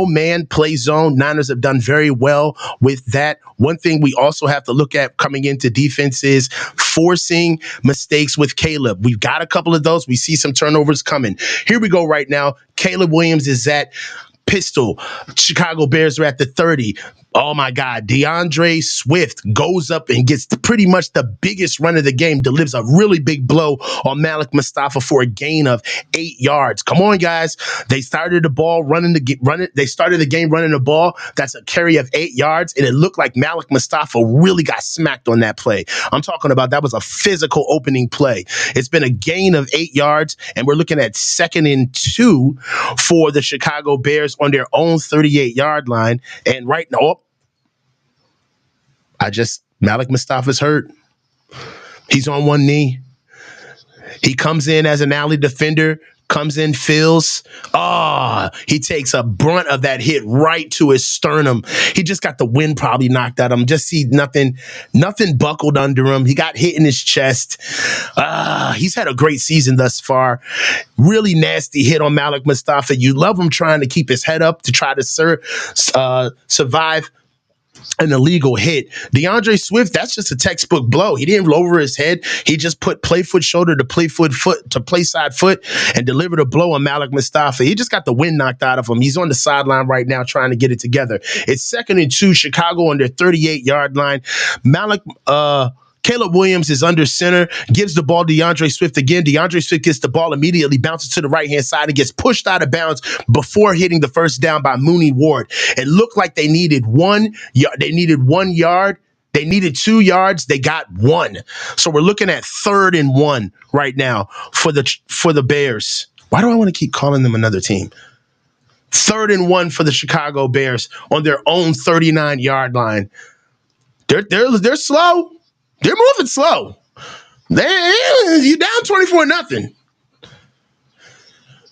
man play zone. Niners have done very well with that. One thing we also have to look at coming into defense is forcing mistakes with Caleb. We've got a couple of those. We see some turnovers coming. Here we go right now. Caleb Williams is at pistol. Chicago Bears are at the 30. Oh my God. DeAndre Swift goes up and gets pretty much the biggest run of the game, delivers a really big blow on Malik Mustafa for a gain of 8 yards. Come on, guys. They started the ball They started the game running the ball. That's a carry of 8 yards. And it looked like Malik Mustafa really got smacked on that play. I'm talking about that was a physical opening play. It's been a gain of 8 yards, and we're looking at 2nd and 2 for the Chicago Bears on their own 38-yard line. And right now, Malik Mustafa's hurt. He's on one knee. He comes in as an alley defender, comes in, fills. He takes a brunt of that hit right to his sternum. He just got the wind probably knocked out of him. Just see nothing buckled under him. He got hit in his chest. He's had a great season thus far. Really nasty hit on Malik Mustafa. You love him trying to keep his head up to try to survive an illegal hit. DeAndre Swift, that's just a textbook blow. He didn't lower his head. He just put play foot shoulder to play foot to play side foot and delivered a blow on Malik Mustafa. He just got the wind knocked out of him. He's on the sideline right now trying to get it together. It's 2nd and 2, Chicago on their 38-yard line. Caleb Williams is under center, gives the ball to DeAndre Swift again. DeAndre Swift gets the ball immediately, bounces to the right-hand side, and gets pushed out of bounds before hitting the first down by Mooney Ward. It looked like they needed 1 yard. They needed 1 yard. They needed 2 yards. They got 1. So we're looking at 3rd and 1 right now for the Bears. Why do I want to keep calling them another team? 3rd and 1 for the Chicago Bears on their own 39-yard line. They're slow. They're moving slow. You down 24-0.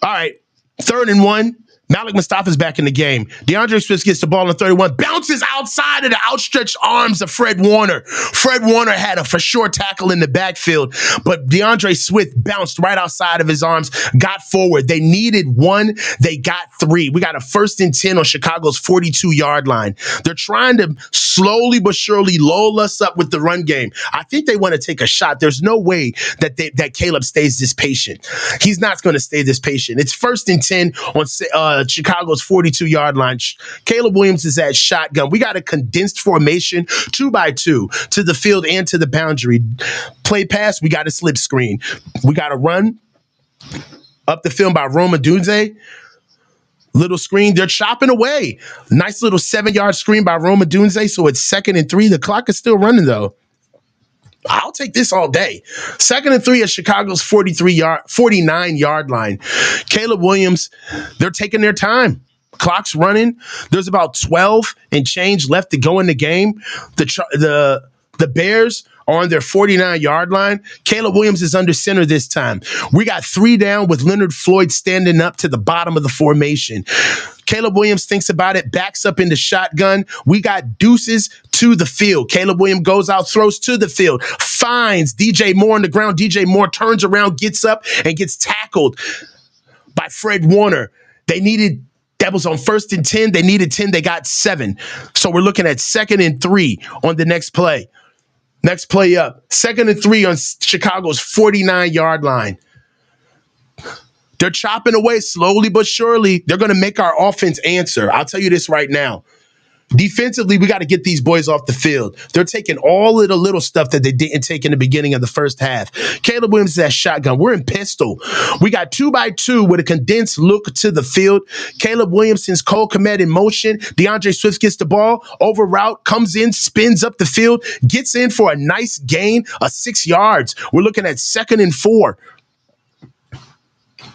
All right, 3rd and 1. Malik Mustafa's back in the game. DeAndre Swift gets the ball in 31, bounces outside of the outstretched arms of Fred Warner. Fred Warner had a for sure tackle in the backfield, but DeAndre Swift bounced right outside of his arms, got forward. They needed one, they got three. We got a 1st and 10 on Chicago's 42-yard line. They're trying to slowly but surely lull us up with the run game. I think they want to take a shot. There's no way that Caleb stays this patient. He's not going to stay this patient. It's 1st and 10 on Chicago's 42-yard line. Caleb Williams is at shotgun. We got a condensed formation, 2x2 to the field and to the boundary. Play pass, we got a slip screen. We got a run up the field by Roma Dunze. Little screen, they're chopping away. Nice little 7-yard screen by Roma Dunze. So it's 2nd and 3. The clock is still running though. I'll take this all day. 2nd and 3 at Chicago's 49-yard line. Caleb Williams, they're taking their time. Clock's running. There's about 12 and change left to go in the game. The Bears are on their 49-yard line. Caleb Williams is under center this time. We got 3 down with Leonard Floyd standing up to the bottom of the formation. Caleb Williams thinks about it, backs up in the shotgun. We got deuces to the field. Caleb Williams goes out, throws to the field, finds DJ Moore on the ground. DJ Moore turns around, gets up, and gets tackled by Fred Warner. That was on 1st and 10. They needed 10. They got 7. So we're looking at 2nd and 3 on the next play. Next play up. 2nd and 3 on Chicago's 49-yard line. They're chopping away slowly but surely. They're going to make our offense answer. I'll tell you this right now. Defensively, we got to get these boys off the field. They're taking all of the little stuff that they didn't take in the beginning of the first half. Caleb Williams is at shotgun. We're in pistol. We got 2x2 with a condensed look to the field. Caleb Williams sends Cole Kmet in motion. DeAndre Swift gets the ball, over route, comes in, spins up the field, gets in for a nice gain of 6 yards. We're looking at 2nd and 4.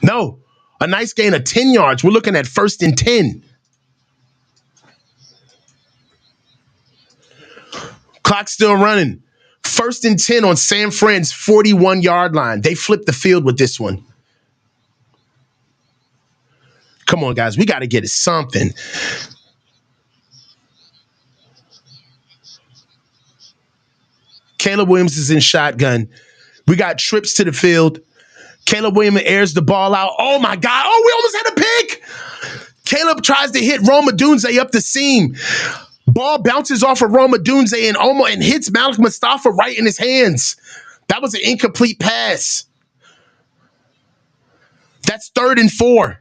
No, a nice gain of 10 yards. We're looking at 1st and 10. Clock's still running. 1st and 10 on San Fran's 41-yard line. They flipped the field with this one. Come on, guys. We got to get it something. Caleb Williams is in shotgun. We got trips to the field. Caleb Williams airs the ball out. Oh, my God. Oh, we almost had a pick. Caleb tries to hit Roma Dunze up the seam. Ball bounces off of Roma Dunze and hits Malik Mustafa right in his hands. That was an incomplete pass. That's 3rd and 4.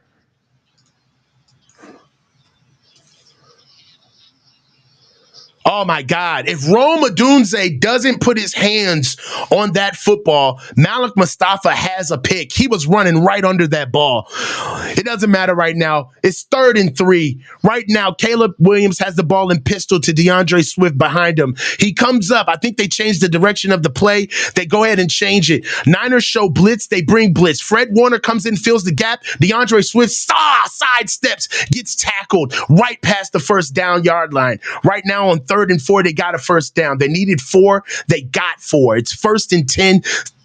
Oh, my God. If Roma Dunze doesn't put his hands on that football, Malik Mustafa has a pick. He was running right under that ball. It doesn't matter right now. It's 3rd and 3. Right now, Caleb Williams has the ball in pistol to DeAndre Swift behind him. He comes up. I think they changed the direction of the play. They go ahead and change it. Niners show blitz. They bring blitz. Fred Warner comes in, fills the gap. DeAndre Swift sidesteps, gets tackled right past the 1st down yard line. Right now on 3rd and 4, they got a 1st down. They needed 4. They got 4. It's 1st and 10.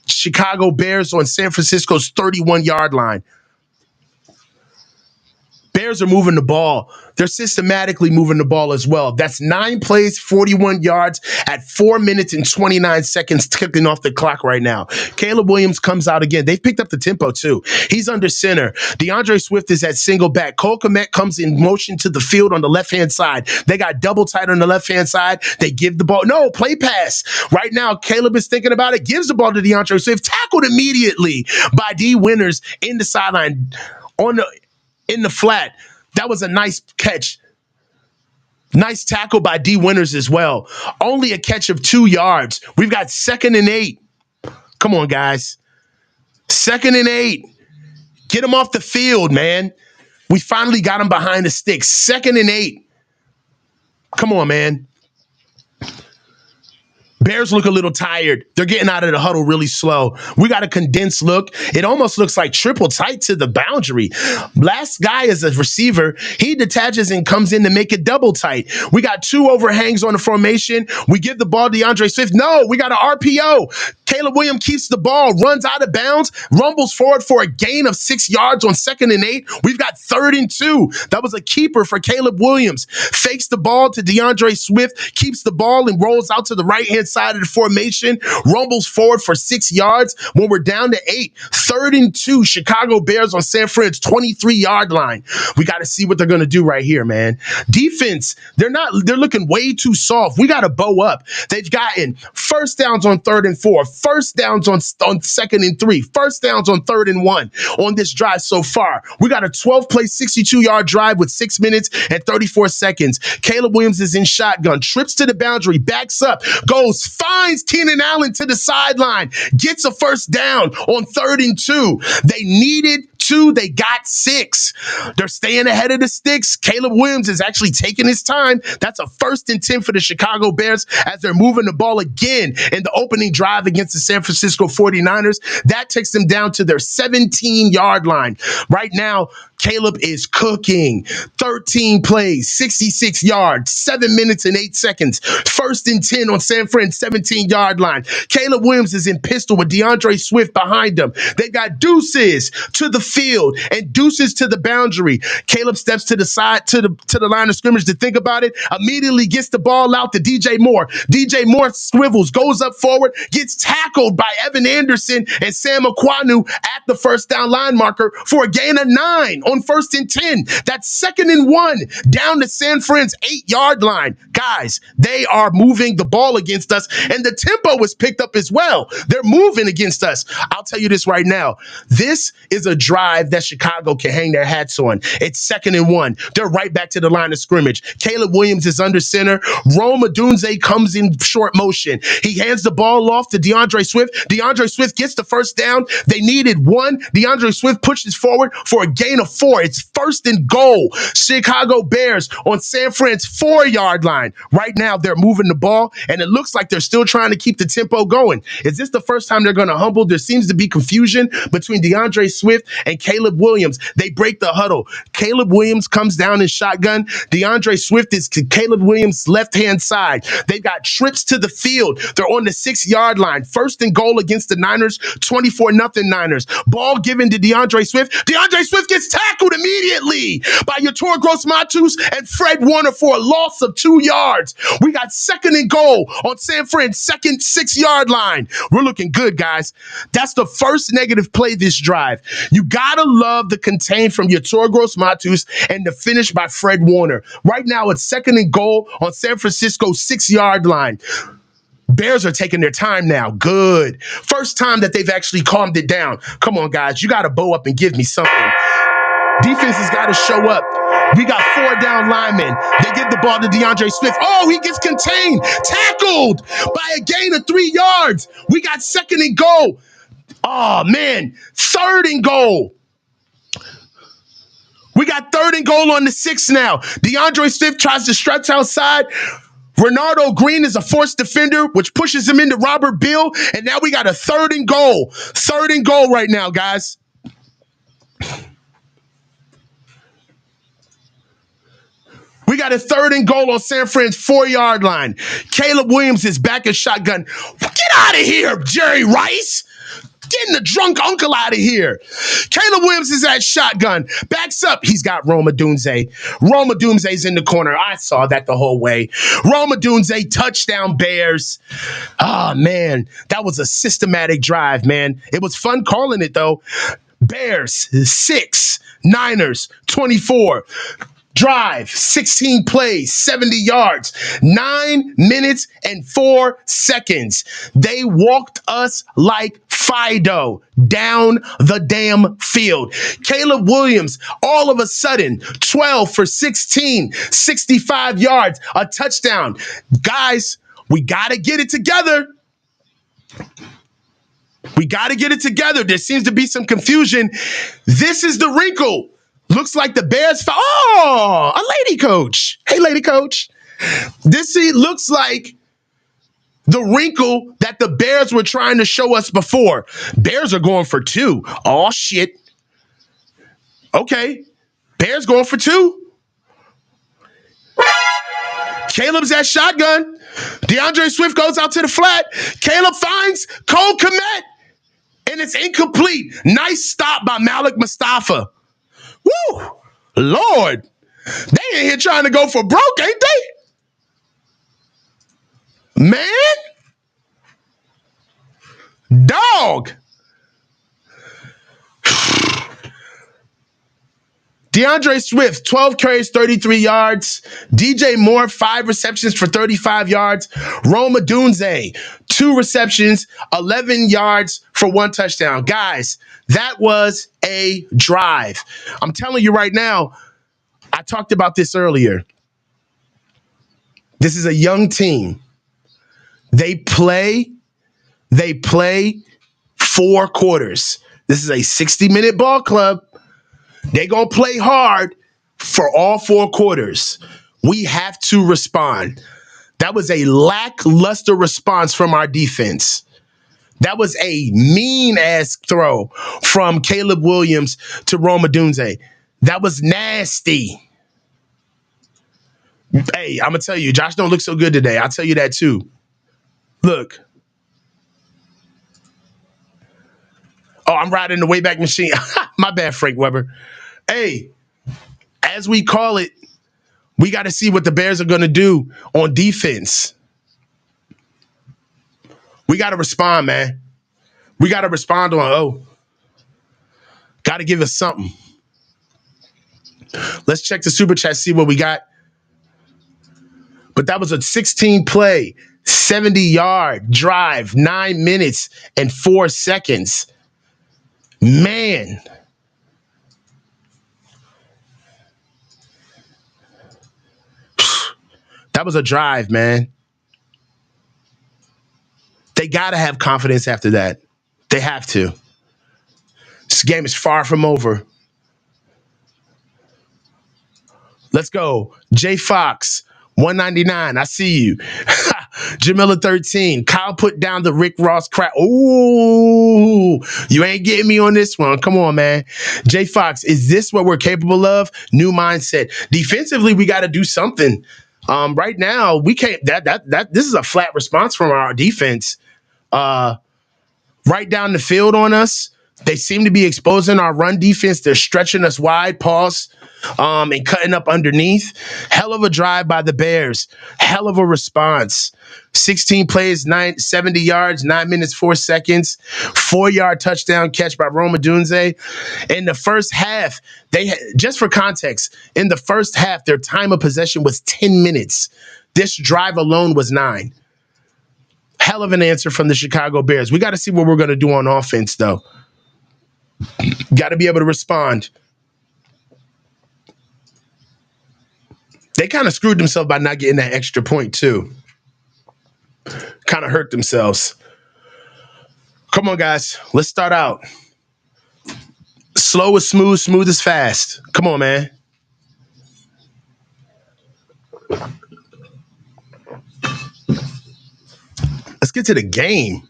Chicago Bears on San Francisco's 31-yard line. Bears are moving the ball. They're systematically moving the ball as well. That's 9 plays, 41 yards at 4 minutes and 29 seconds ticking off the clock right now. Caleb Williams comes out again. They've picked up the tempo too. He's under center. DeAndre Swift is at single back. Cole Kmet comes in motion to the field on the left-hand side. They got double tight on the left-hand side. They give the ball. No, play pass. Right now, Caleb is thinking about it. Gives the ball to DeAndre Swift. Tackled immediately by D. Winters in the sideline in the flat. That was a nice catch. Nice tackle by D. Winters as well. Only a catch of 2 yards. We've got 2nd and 8. Come on, guys. 2nd and 8. Get him off the field, man. We finally got him behind the sticks. 2nd and 8. Come on, man. Bears look a little tired. They're getting out of the huddle really slow. We got a condensed look. It almost looks like triple tight to the boundary. Last guy is a receiver. He detaches and comes in to make it double tight. We got two overhangs on the formation. We give the ball to DeAndre Swift. No, we got an RPO. Caleb Williams keeps the ball, runs out of bounds, rumbles forward for a gain of 6 yards on 2nd and 8. We've got 3rd and 2. That was a keeper for Caleb Williams. Fakes the ball to DeAndre Swift, keeps the ball and rolls out to the right-hand side of the formation, rumbles forward for 6 yards when we're down to 8. 3rd and 2, Chicago Bears on San Fran's 23-yard line. We got to see what they're going to do right here, man. Defense, they're looking way too soft. We got to bow up. They've gotten first downs on 3rd and 4, first downs on 2nd and 3, first downs on 3rd and 1 on this drive so far. We got a 12-play, 62-yard drive with 6 minutes and 34 seconds. Caleb Williams is in shotgun, trips to the boundary, backs up, goes, finds Keenan Allen to the sideline, gets a first down on 3rd and 2. They needed 2, they got 6. They're staying ahead of the sticks. Caleb Williams is actually taking his time. That's a 1st and 10 for the Chicago Bears as they're moving the ball again in the opening drive against the San Francisco 49ers. That takes them down to their 17-yard line. Right now, Caleb is cooking. 13 plays, 66 yards, 7 minutes and 8 seconds. 1st and 10 on San Fran's 17-yard line. Caleb Williams is in pistol with DeAndre Swift behind him. They got deuces to the field and deuces to the boundary. Caleb steps to the side, to the line of scrimmage to think about it, immediately gets the ball out to DJ Moore. DJ Moore swivels, goes up forward, gets tackled by Evan Anderson and Sam Aquanu at the first down line marker for a gain of 9 on 1st and 10. That's 2nd and 1 down to San Fran's 8-yard line. Guys, they are moving the ball against us, and the tempo was picked up as well. They're moving against us. I'll tell you this right now. This is a drive that Chicago can hang their hats on. It's 2nd and 1. They're right back to the line of scrimmage. Caleb Williams is under center. Rome Odunze comes in short motion. He hands the ball off to DeAndre Swift. DeAndre Swift gets the first down. They needed 1. DeAndre Swift pushes forward for a gain of 4. It's 1st and goal. Chicago Bears on San Fran's 4-yard line. Right now, they're moving the ball, and it looks like they're still trying to keep the tempo going. Is this the first time they're going to humble? There seems to be confusion between DeAndre Swift and Caleb Williams. They break the huddle. Caleb Williams comes down in shotgun. DeAndre Swift is Caleb Williams' left-hand side. They've got trips to the field. They're on the 6-yard line. 1st and goal against the Niners, 24-0 Niners. Ball given to DeAndre Swift. DeAndre Swift gets tackled immediately by Yator Gross-Matos and Fred Warner for a loss of 2 yards. We got 2nd and goal on San Fran's 2nd 6-yard line. We're looking good, guys. That's the first negative play this drive. You gotta love the contain from Yator Gross-Matos and the finish by Fred Warner. Right now, it's 2nd and goal on San Francisco's 6-yard line. Bears are taking their time now. Good. First time that they've actually calmed it down. Come on, guys. You got to bow up and give me something. Defense has got to show up. We got 4 down linemen. They give the ball to DeAndre Swift. Oh, he gets contained. Tackled by a gain of 3 yards. We got 2nd and goal. Oh, man. 3rd and goal. We got 3rd and goal on the 6 now. DeAndre Swift tries to stretch outside. Renardo Green is a forced defender, which pushes him into Robert Bill. And now we got a 3rd and goal. 3rd and goal right now, guys. We got a 3rd and goal on San Fran's 4-yard line. Caleb Williams is back in shotgun. Get out of here, Jerry Rice. Getting the drunk uncle out of here. Caleb Williams is at shotgun. Backs up. He's got Rome Odunze. Rome Odunze's in the corner. I saw that the whole way. Rome Odunze, touchdown Bears. Oh, man. That was a systematic drive, man. It was fun calling it, though. Bears, 6. Niners, 24. Drive, 16 plays, 70 yards, 9 minutes and 4 seconds. They walked us like Fido down the damn field. Caleb Williams, all of a sudden, 12 for 16, 65 yards, a touchdown. Guys, we got to get it together. We got to get it together. There seems to be some confusion. This is the wrinkle. Looks like the Bears. A lady coach. Hey, lady coach. Looks like The wrinkle that the Bears were trying to show us before. Bears are going for 2. Oh, shit. Okay. Bears going for 2. Caleb's at shotgun. DeAndre Swift goes out to the flat. Caleb finds Cole Kmet, and it's incomplete. Nice stop by Malik Mustafa. Woo! Lord. They in here trying to go for broke, ain't they? Man. Dog. DeAndre Swift, 12 carries, 33 yards. DJ Moore, 5 receptions for 35 yards. Rome Odunze, 2 receptions, 11 yards for 1 touchdown. Guys, that was a drive. I'm telling you right now, I talked about this earlier. This is a young team. They play 4 quarters. This is a 60-minute ball club. They gonna play hard for all 4 quarters. We have to respond. That was a lackluster response from our defense. That was a mean-ass throw from Caleb Williams to Rome Odunze. That was nasty. Hey, I'm gonna tell you, Josh don't look so good today. I'll tell you that too. Look. Oh, I'm riding the Wayback Machine. My bad, Frank Weber. Hey, as we call it, we got to see what the Bears are going to do on defense. We got to respond, man. We got to respond on, got to give us something. Let's check the Super Chat, see what we got. But that was a 16-play, 70-yard drive, 9 minutes and 4 seconds. Man. That was a drive, man. They got to have confidence after that. They have to. This game is far from over. Let's go. Jay Fox, 199. I see you. Jamila 13. Kyle put down the Rick Ross crap. Ooh, you ain't getting me on this one. Come on, man. Jay Fox, is this what we're capable of? New mindset. Defensively, we got to do something. Right now, we can't. This is a flat response from our defense. Right down the field on us. They seem to be exposing our run defense. They're stretching us wide, pause, and cutting up underneath. Hell of a drive by the Bears. Hell of a response. 16 plays, 70 yards, 9 minutes, 4 seconds. 4-yard touchdown catch by Rome Odunze. In the first half, just for context, in the first half, their time of possession was 10 minutes. This drive alone was 9. Hell of an answer from the Chicago Bears. We got to see what we're going to do on offense, though. Got to be able to respond. They kind of screwed themselves by not getting that extra point, too. Kind of hurt themselves. Come on, guys. Let's start out. Slow is smooth, smooth is fast. Come on, man. Let's get to the game.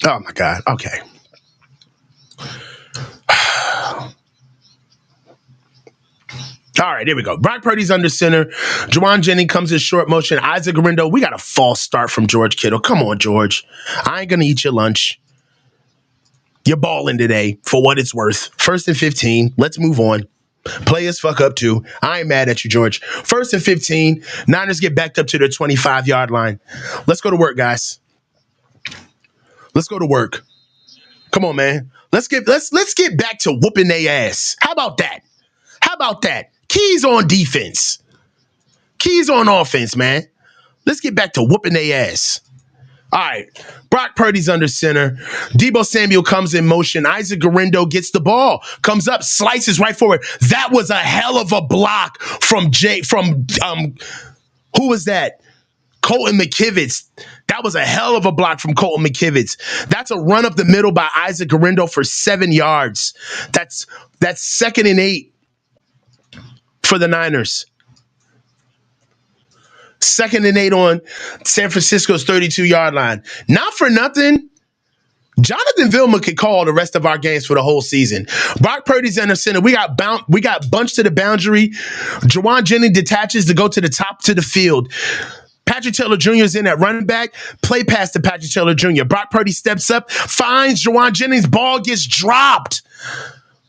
Oh, my God. Okay. All right, here we go. Brock Purdy's under center. Juwan Jennings comes in short motion. Isaac Garindo, we got a false start from George Kittle. Come on, George. I ain't going to eat your lunch. You're balling today for what it's worth. 1st and 15. Let's move on. Players fuck up too. I ain't mad at you, George. 1st and 15. Niners get backed up to their 25-yard line. Let's go to work, guys. Let's go to work. Come on, man. Let's get back to whooping their ass. How about that? How about that? Keys on defense. Keys on offense, man. Let's get back to whooping their ass. All right. Brock Purdy's under center. Deebo Samuel comes in motion. Isaac Garindo gets the ball. Comes up, slices right forward. That was a hell of a block from who was that? Colton McKivitz. That was a hell of a block from Colton McKivitz. That's a run up the middle by Isaac Garindo for 7 yards. That's 2nd and 8 for the Niners. 2nd and 8 on San Francisco's 32-yard line. Not for nothing, Jonathan Vilma could call the rest of our games for the whole season. Brock Purdy's in the center. We got bunched to the boundary. Jawan Jennings detaches to go to the top to the field. Patrick Taylor Jr. is in at running back. Play pass to Patrick Taylor Jr. Brock Purdy steps up, finds Jawan Jennings. Ball gets dropped.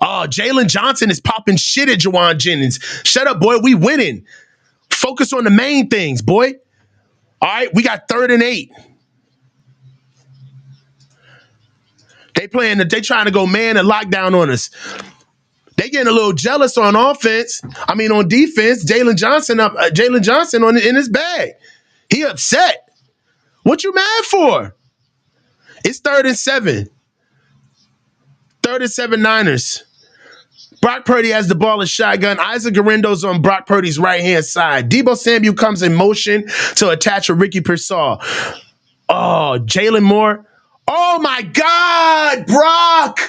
Oh, Jalen Johnson is popping shit at Jawan Jennings. Shut up, boy. We winning. Focus on the main things, boy. All right, we got 3rd and 8. They trying to go man and lockdown on us. They getting a little jealous on offense. I mean, on defense, Jalen Johnson in his bag. He upset. What you mad for? It's 3rd and 7. 3rd and 7 Niners. Brock Purdy has the ball in shotgun. Isaac Guerendo's on Brock Purdy's right-hand side. Deebo Samuel comes in motion to attach with Ricky Pearsall. Oh, Jalen Moore. Oh, my God, Brock.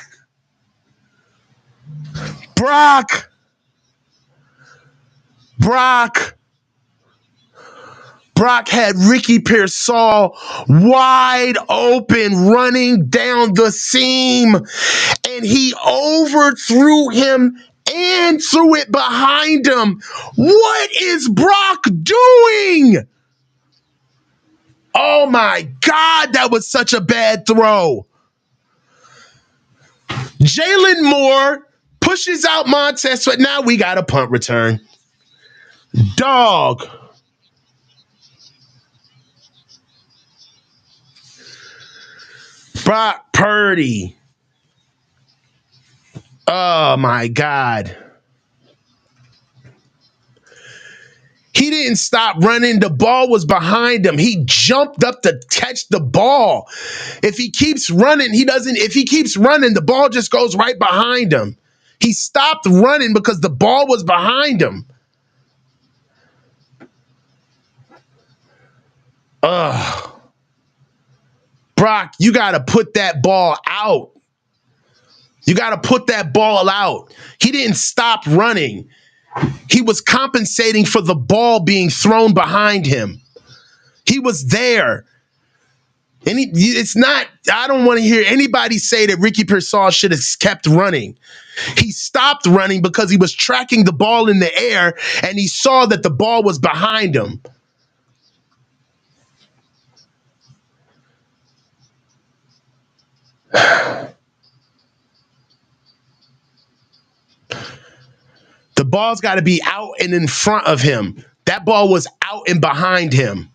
Brock had Ricky Pearsall wide open running down the seam, and he overthrew him and threw it behind him. What is Brock doing? Oh, my God, that was such a bad throw. Jalen Moore pushes out Montez, but now we got a punt return. Dog. Brock Purdy. Oh, my God. He didn't stop running. The ball was behind him. He jumped up to catch the ball. If he keeps running, the ball just goes right behind him. He stopped running because the ball was behind him. Ugh. Brock, you got to put that ball out. You got to put that ball out. He didn't stop running. He was compensating for the ball being thrown behind him. He was there. And I don't want to hear anybody say that Ricky Pearsall should have kept running. He stopped running because he was tracking the ball in the air and he saw that the ball was behind him. The ball's got to be out and in front of him. That ball was out and behind him.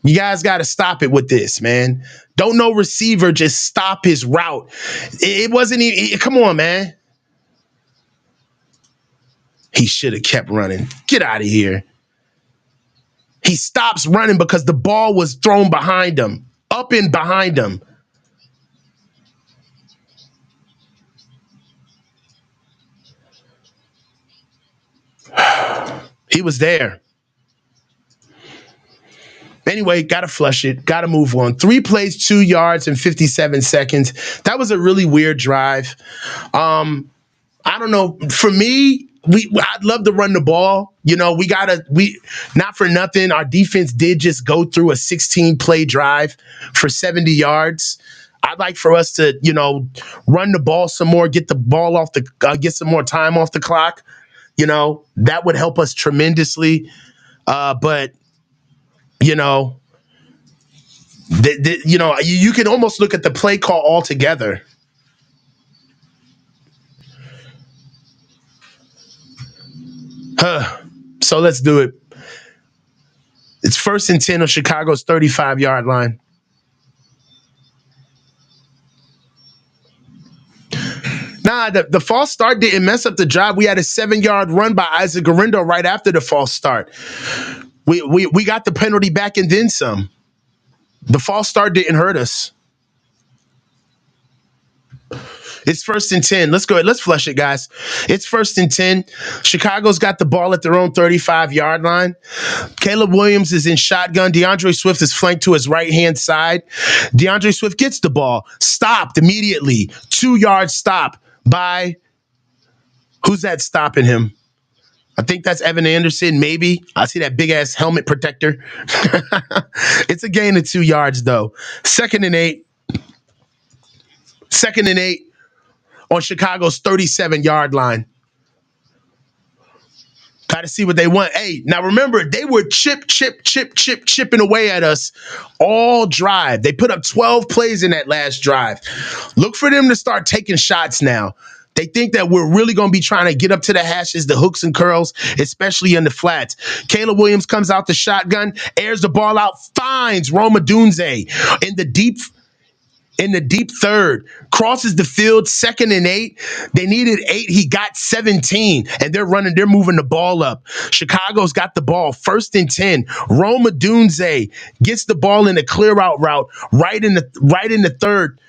You guys got to stop it with this, man. Don't no receiver just stop his route. It wasn't even, come on, man. He should have kept running. Get out of here. He stops running because the ball was thrown behind him, up and behind him. He was there. Anyway, got to flush it. Got to move on. 3 plays, 2 yards, and 57 seconds. That was a really weird drive. I don't know. For me, I'd love to run the ball. You know, not for nothing. Our defense did just go through a 16-play drive for 70 yards. I'd like for us to, run the ball some more, get the ball get some more time off the clock. That would help us tremendously. But you can almost look at the play call altogether. So let's do it. It's 1st and 10 on Chicago's 35-yard line. Nah, the false start didn't mess up the drive. We had a 7-yard run by Isaac Guerendo right after the false start. We got the penalty back and then some. The false start didn't hurt us. It's 1st and 10. Let's go ahead. Let's flush it, guys. It's 1st and 10. Chicago's got the ball at their own 35-yard line. Caleb Williams is in shotgun. DeAndre Swift is flanked to his right-hand side. DeAndre Swift gets the ball. Stopped immediately. 2-yard stop by – who's that stopping him? I think that's Evan Anderson, maybe. I see that big-ass helmet protector. It's a gain of 2 yards, though. 2nd and 8. 2nd and 8 on Chicago's 37-yard line. Got to see what they want. Hey, now remember, they were chipping away at us all drive. They put up 12 plays in that last drive. Look for them to start taking shots now. They think that we're really going to be trying to get up to the hashes, the hooks and curls, especially in the flats. Caleb Williams comes out the shotgun, airs the ball out, finds Rome Odunze in the deep third, crosses the field, 2nd and 8. They needed 8. He got 17, and they're moving the ball up. Chicago's got the ball, 1st and 10. Rome Odunze gets the ball in a clear out route, right in the third,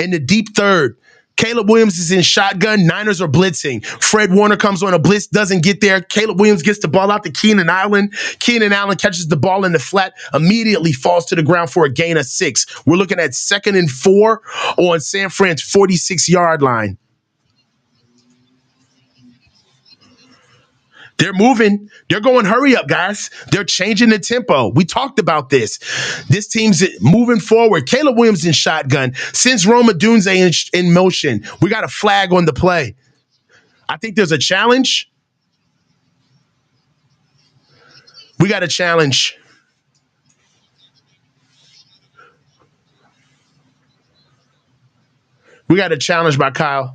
in the deep third. Caleb Williams is in shotgun. Niners are blitzing. Fred Warner comes on a blitz, doesn't get there. Caleb Williams gets the ball out to Keenan Allen. Keenan Allen catches the ball in the flat, immediately falls to the ground for a gain of 6. We're looking at 2nd and 4 on San Fran's 46-yard line. They're moving. They're going, hurry up, guys. They're changing the tempo. We talked about this. This team's moving forward. Caleb Williams in shotgun. Since Rome Odunze in motion, we got a flag on the play. I think there's a challenge. We got a challenge. We got a challenge by Kyle.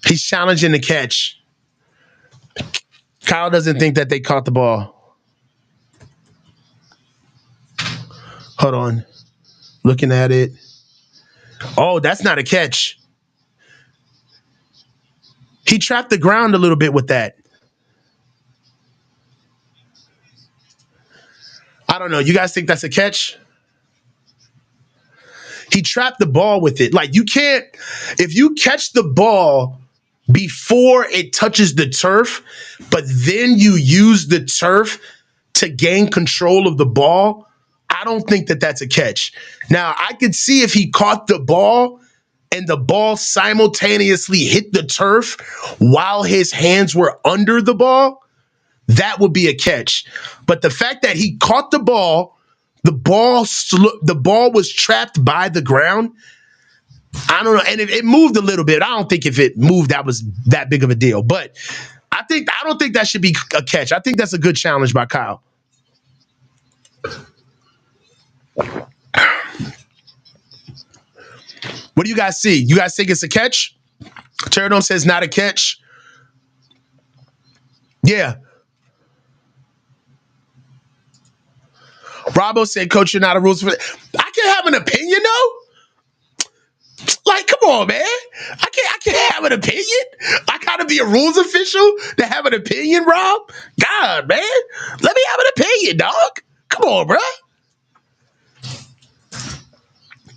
He's challenging the catch. Kyle doesn't think that they caught the ball. Hold on. Looking at it. Oh, that's not a catch. He trapped the ground a little bit with that. I don't know. You guys think that's a catch? He trapped the ball with it. Like, you can't, if you catch the ball before it touches the turf, but then you use the turf to gain control of the ball, I don't think that that's a catch. Now, I could see if he caught the ball and the ball simultaneously hit the turf while his hands were under the ball, that would be a catch. But the fact that he caught the ball was trapped by the ground, I don't know. And it moved a little bit. I don't think if it moved, that was that big of a deal. But I don't think that should be a catch. I think that's a good challenge by Kyle. What do you guys see? You guys think it's a catch? Pterodome says not a catch. Yeah. Bravo said, Coach, you're not a rules. I can have an opinion, though. Like, come on, man. I can't have an opinion. I gotta be a rules official to have an opinion, Rob. God, man. Let me have an opinion, dog. Come on, bro.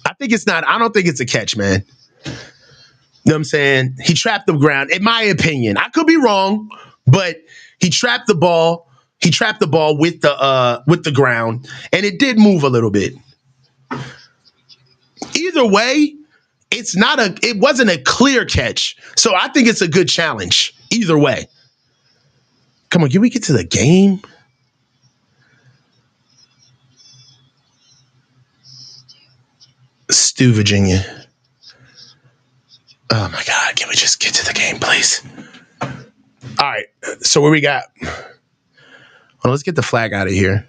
I don't think it's a catch, man. You know what I'm saying? He trapped the ground, in my opinion. I could be wrong, but he trapped the ball. He trapped the ball with the ground, and it did move a little bit. Either way, it wasn't a clear catch. So I think it's a good challenge. Either way. Come on, can we get to the game? Stu, Virginia. Oh my God, can we just get to the game, please? All right, so what we got? Well, let's get the flag out of here.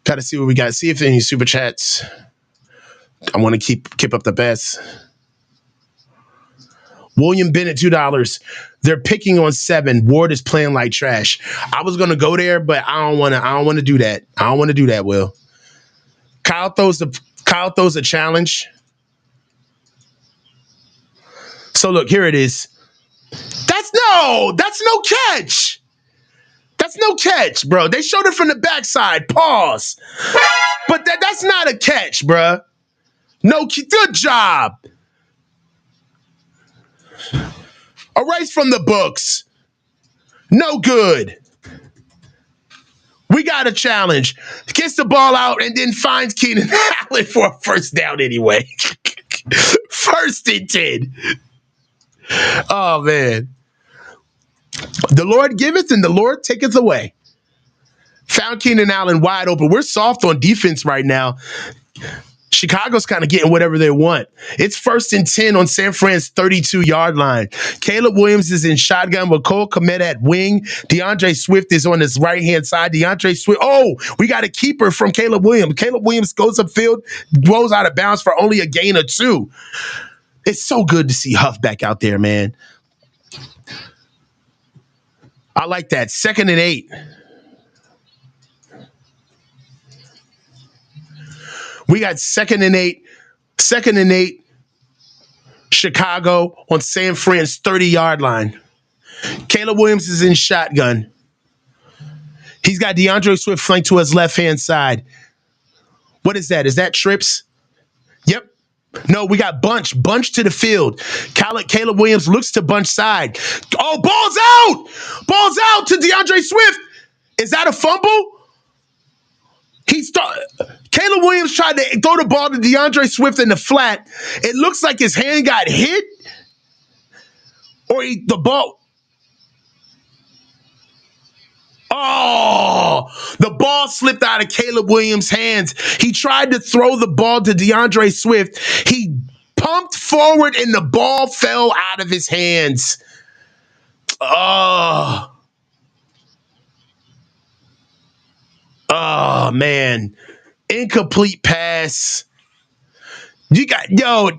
Got to see what we got. See if any super chats. I want to keep up the best. William Bennett, $2. They're picking on 7. Ward is playing like trash. I was gonna go there, but I don't want to do that. I don't want to do that, Will. Kyle throws a challenge. So look, here it is. That's no catch. That's no catch, bro. They showed it from the backside. Pause. But that's not a catch, bro. No, good job. Erase from the books. No good. We got a challenge. Gets the ball out and then finds Keenan Allen for a first down anyway. 1st and 10. Oh, man. The Lord giveth and the Lord taketh away. Found Keenan Allen wide open. We're soft on defense right now. Chicago's kind of getting whatever they want. It's 1st and 10 on San Fran's 32-yard line. Caleb Williams is in shotgun with Cole Kmet at wing. DeAndre Swift is on his right-hand side. DeAndre Swift. Oh, we got a keeper from Caleb Williams. Caleb Williams goes upfield, goes out of bounds for only a gain of 2. It's so good to see Huff back out there, man. I like that. 2nd and 8. We got 2nd and 8. 2nd and 8. Chicago on San Fran's 30-yard line. Caleb Williams is in shotgun. He's got DeAndre Swift flanked to his left-hand side. What is that? Is that trips? Yep. No, we got Bunch. Bunch to the field. Caleb Williams looks to Bunch side. Oh, ball's out! Ball's out to DeAndre Swift. Is that a fumble? Caleb Williams tried to throw the ball to DeAndre Swift in the flat. It looks like his hand got hit. Or the ball. Oh, the ball slipped out of Caleb Williams' hands. He tried to throw the ball to DeAndre Swift. He pumped forward and the ball fell out of his hands. Oh, man. Incomplete pass. I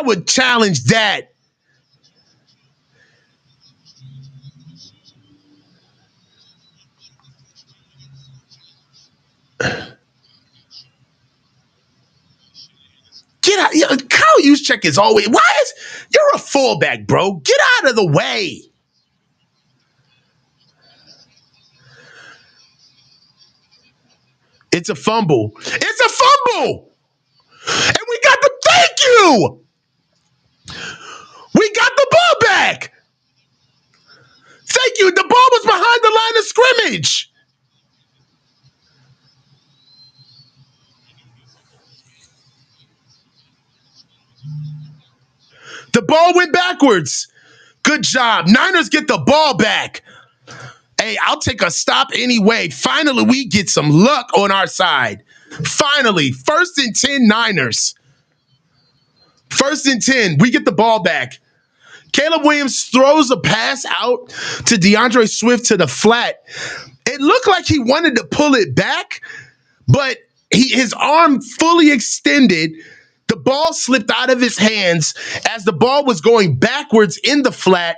would challenge that. Get out. Kyle Juszczyk is always. You're a fullback, bro. Get out of the way. It's a fumble. It's a fumble. And we got the thank you. We got the ball back. Thank you. The ball was behind the line of scrimmage. The ball went backwards. Good job. Niners get the ball back. Hey, I'll take a stop anyway. Finally, we get some luck on our side. Finally, 1st and 10 Niners. 1st and 10. We get the ball back. Caleb Williams throws a pass out to DeAndre Swift to the flat. It looked like he wanted to pull it back, but his arm fully extended. The ball slipped out of his hands as the ball was going backwards in the flat.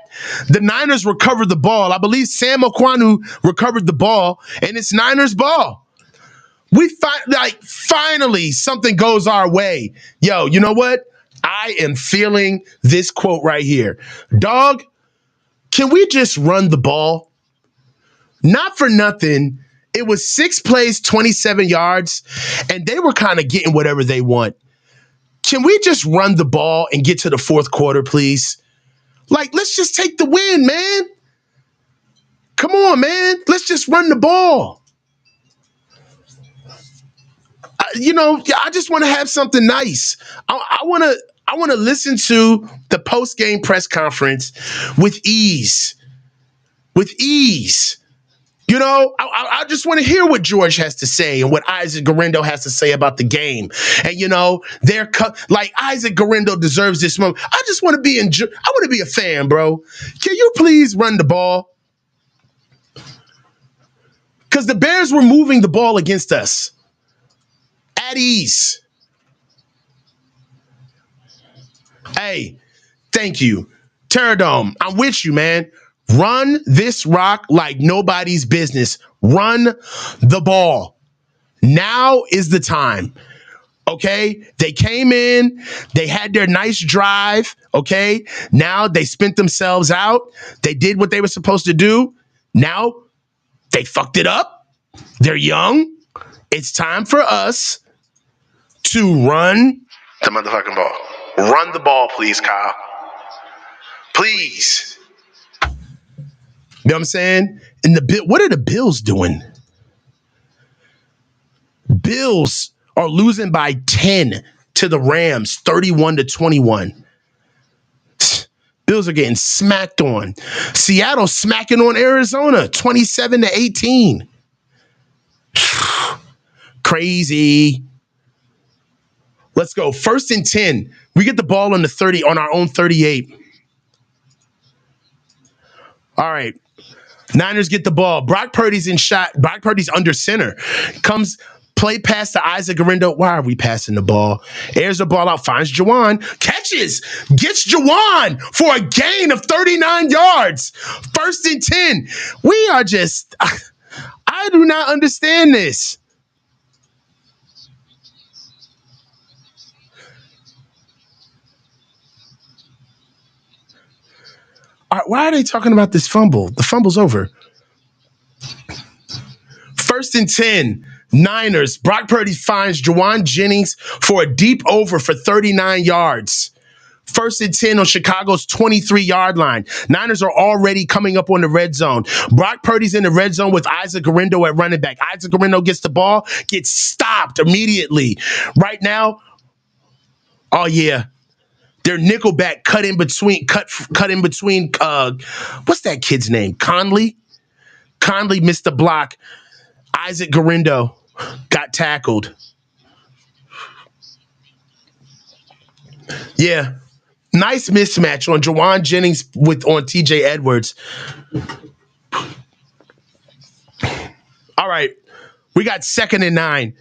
The Niners recovered the ball. I believe Sam Okwanu recovered the ball, and it's Niners ball. Finally something goes our way. Yo, you know what? I am feeling this quote right here. Dog, can we just run the ball? Not for nothing. It was 6 plays, 27 yards, and they were kind of getting whatever they want. Can we just run the ball and get to the 4th quarter, please? Let's just take the win, man. Come on, man. Let's just run the ball. I just want to have something nice. I want to listen to the post-game press conference with ease. With ease. I just want to hear what George has to say and what Isaac Garendo has to say about the game. And, Isaac Garendo deserves this moment. I just want to I want to be a fan, bro. Can you please run the ball? Because the Bears were moving the ball against us. At ease. Hey, thank you. Terradome, I'm with you, man. Run this rock like nobody's business. Run the ball. Now is the time. Okay? They came in. They had their nice drive. Okay? Now they spent themselves out. They did what they were supposed to do. Now they fucked it up. They're young. It's time for us to run the motherfucking ball. Run the ball, please, Kyle. Please. You know what I'm saying? And what are the Bills doing? Bills are losing by 10 to the Rams, 31-21. Bills are getting smacked on. Seattle smacking on Arizona, 27-18. Crazy. Let's go. 1st and 10. We get the ball on the 30, on our own 38. All right. Niners get the ball. Brock Purdy's in shot. Brock Purdy's under center. Comes play pass to Isaac Garindo. Why are we passing the ball? Airs the ball out. Finds Jawan. Catches. Gets Jawan for a gain of 39 yards. 1st and 10. We are just... I do not understand this. Why are they talking about this fumble? The fumble's over. 1st and 10. Niners. Brock Purdy finds Jawan Jennings for a deep over for 39 yards. 1st and 10 on Chicago's 23-yard line. Niners are already coming up on the red zone. Brock Purdy's in the red zone with Isaac Garindo at running back. Isaac Garindo gets the ball, gets stopped immediately. Right now, oh yeah, their nickelback cut in between. What's that kid's name? Conley. Conley missed the block. Isaac Garindo got tackled. Yeah. Nice mismatch on Jawan Jennings on TJ Edwards. All right. We got 2nd and 9.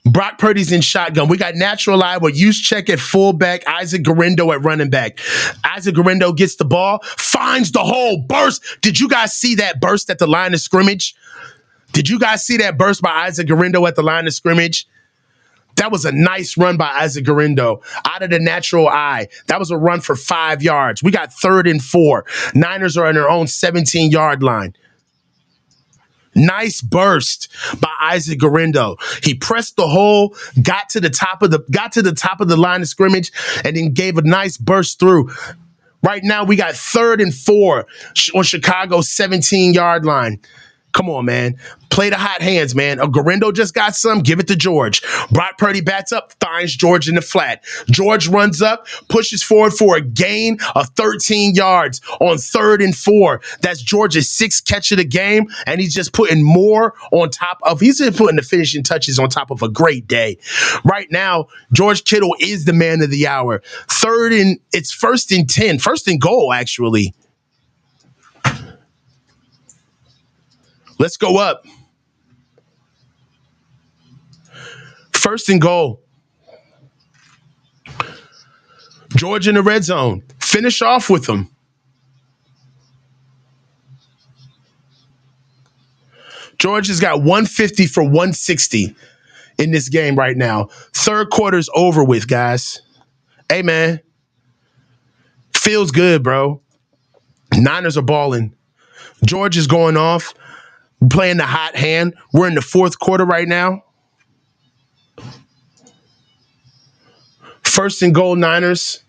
Brock Purdy's in shotgun. We got natural eye with Juszczyk at fullback, Isaac Garindo at running back. Isaac Garindo gets the ball, finds the hole, burst. Did you guys see that burst at the line of scrimmage? Did you guys see that burst by Isaac Garindo at the line of scrimmage? That was a nice run by Isaac Garindo out of the natural eye. That was a run for 5 yards. We got 3rd and 4. Niners are on their own 17-yard line. Nice burst by Isaac Garindo. He pressed the hole, got to the top of the line of scrimmage, and then gave a nice burst through. Right now, we got 3rd and 4 on Chicago's 17-yard line. Come on, man. Play the hot hands, man. Garindo just got some. Give it to George. Brock Purdy bats up, finds George in the flat. George runs up, pushes forward for a gain of 13 yards on 3rd and 4. That's George's 6th catch of the game, and he's just putting more on top of. He's just putting the finishing touches on top of a great day. Right now, George Kittle is the man of the hour. It's 1st and 10, 1st and goal, actually. Let's go up. 1st and goal. George in the red zone. Finish off with them. George has got 150 for 160 in this game right now. 3rd quarter's over with, guys. Hey, man. Feels good, bro. Niners are balling. George is going off. Playing the hot hand. We're in the 4th quarter right now. 1st and goal, Niners.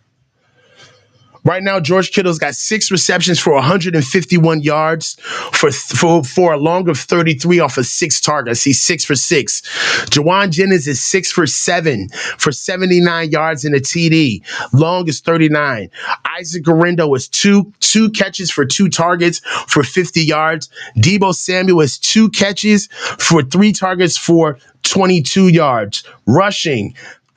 Right now, George Kittle's got 6 receptions for 151 yards for a long of 33 off of 6 targets. He's 6 for 6. Jawan Jennings is 6 for 7 for 79 yards in a TD. Long is 39. Isaac Garindo is two catches for 2 targets for 50 yards. Deebo Samuel is 2 catches for 3 targets for 22 yards. Rushing,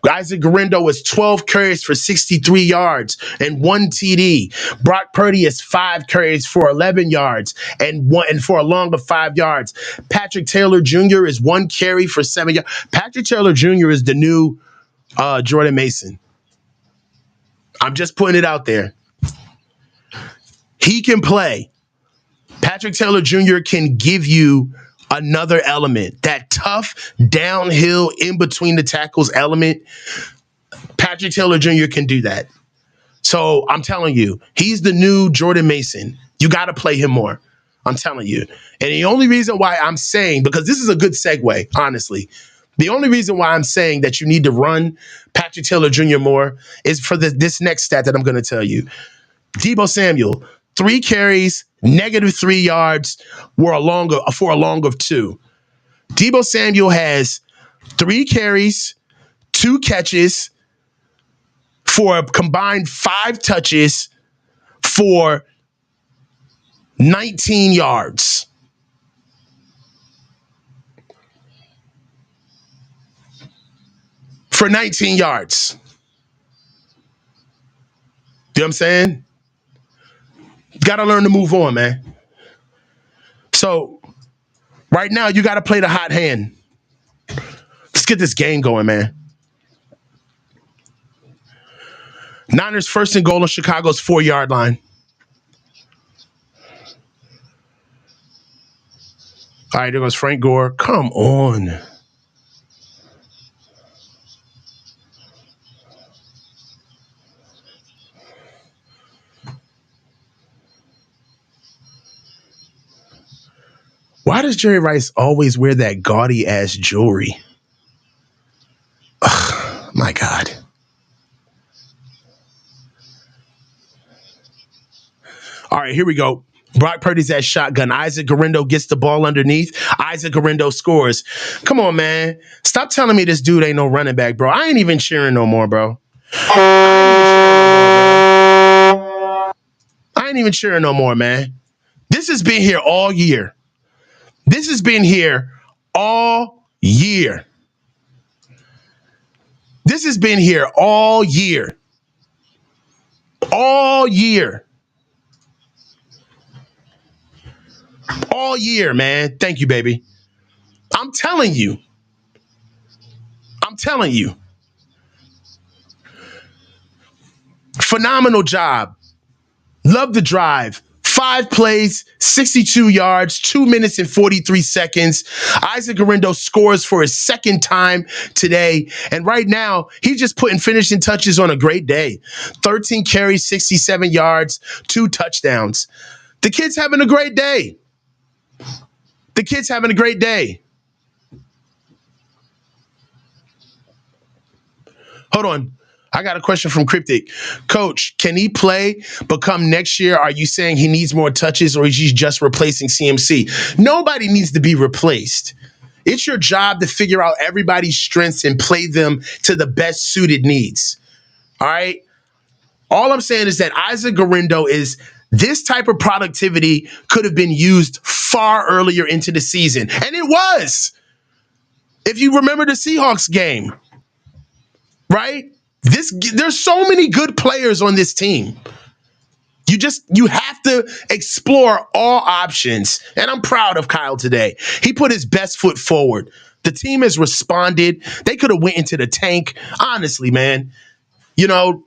Isaac Garindo was 12 carries for 63 yards and 1 TD. Brock Purdy is 5 carries for 11 yards and for a long of 5 yards. Patrick Taylor Jr. is 1 carry for 7 yards. Patrick Taylor Jr. is the new Jordan Mason. I'm just putting it out there. He can play. Patrick Taylor Jr. can give you another element, that tough downhill in between the tackles element. Patrick Taylor Jr. can do that. So I'm telling you, he's the new Jordan Mason. You got to play him more. I'm telling you. And the only reason why I'm saying, because this is a good segue, honestly, the only reason why I'm saying that you need to run Patrick Taylor Jr. more is for this next stat that I'm going to tell you. Deebo Samuel, 3 carries, -3 yards for a long of 2. Deebo Samuel has 3 carries, 2 catches for a combined 5 touches for 19 yards. For 19 yards. You know what I'm saying? Got to learn to move on, man. So right now, you got to play the hot hand. Let's get this game going, man. Niners first and goal on Chicago's 4-yard line. All right, there goes Frank Gore. Come on. Why does Jerry Rice always wear that gaudy ass jewelry? Ugh, my God. All right, here we go. Brock Purdy's at shotgun. Isaac Guerrero gets the ball underneath. Isaac Guerrero scores. Come on, man. Stop telling me this dude ain't no running back, bro. I ain't even cheering no more, bro. I ain't even cheering no more, man. This has been here all year. This has been here all year. This has been here all year. All year. All year, man. Thank you, baby. I'm telling you. I'm telling you. Phenomenal job. Love the drive. 5 plays, 62 yards, 2 minutes and 43 seconds. Isaac Guerrero scores for his second time today. And right now, he's just putting finishing touches on a great day. 13 carries, 67 yards, 2 touchdowns. The kid's having a great day. The kid's having a great day. Hold on. I got a question from Cryptic. Coach, can he play but come next year? Are you saying he needs more touches or is he just replacing CMC? Nobody needs to be replaced. It's your job to figure out everybody's strengths and play them to the best suited needs. All right? All I'm saying is that Isaac Guerrero is this type of productivity could have been used far earlier into the season. And it was. If you remember the Seahawks game, right? There's so many good players on this team. You have to explore all options. And I'm proud of Kyle today. He put his best foot forward. The team has responded. They could have went into the tank. Honestly, man. You know,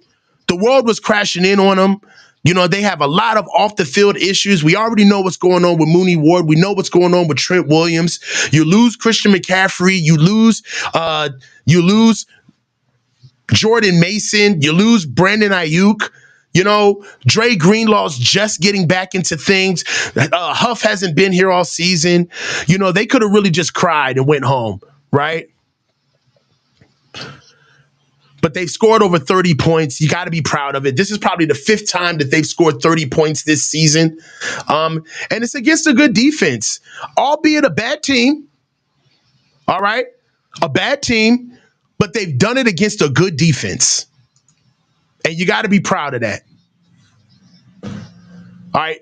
the world was crashing in on them. You know, they have a lot of off the field issues. We already know what's going on with Mooney Ward. We know what's going on with Trent Williams. You lose Christian McCaffrey. You lose Jordan Mason, you lose Brandon Ayuk. You know, Dre Greenlaw's just getting back into things. Huff hasn't been here all season. You know, they could have really just cried and went home, right? But they've scored over 30 points. You got to be proud of it. This is probably the 5th time that they've scored 30 points this season. And it's against a good defense, albeit a bad team. All right? A bad team. But they've done it against a good defense. And you got to be proud of that. All right.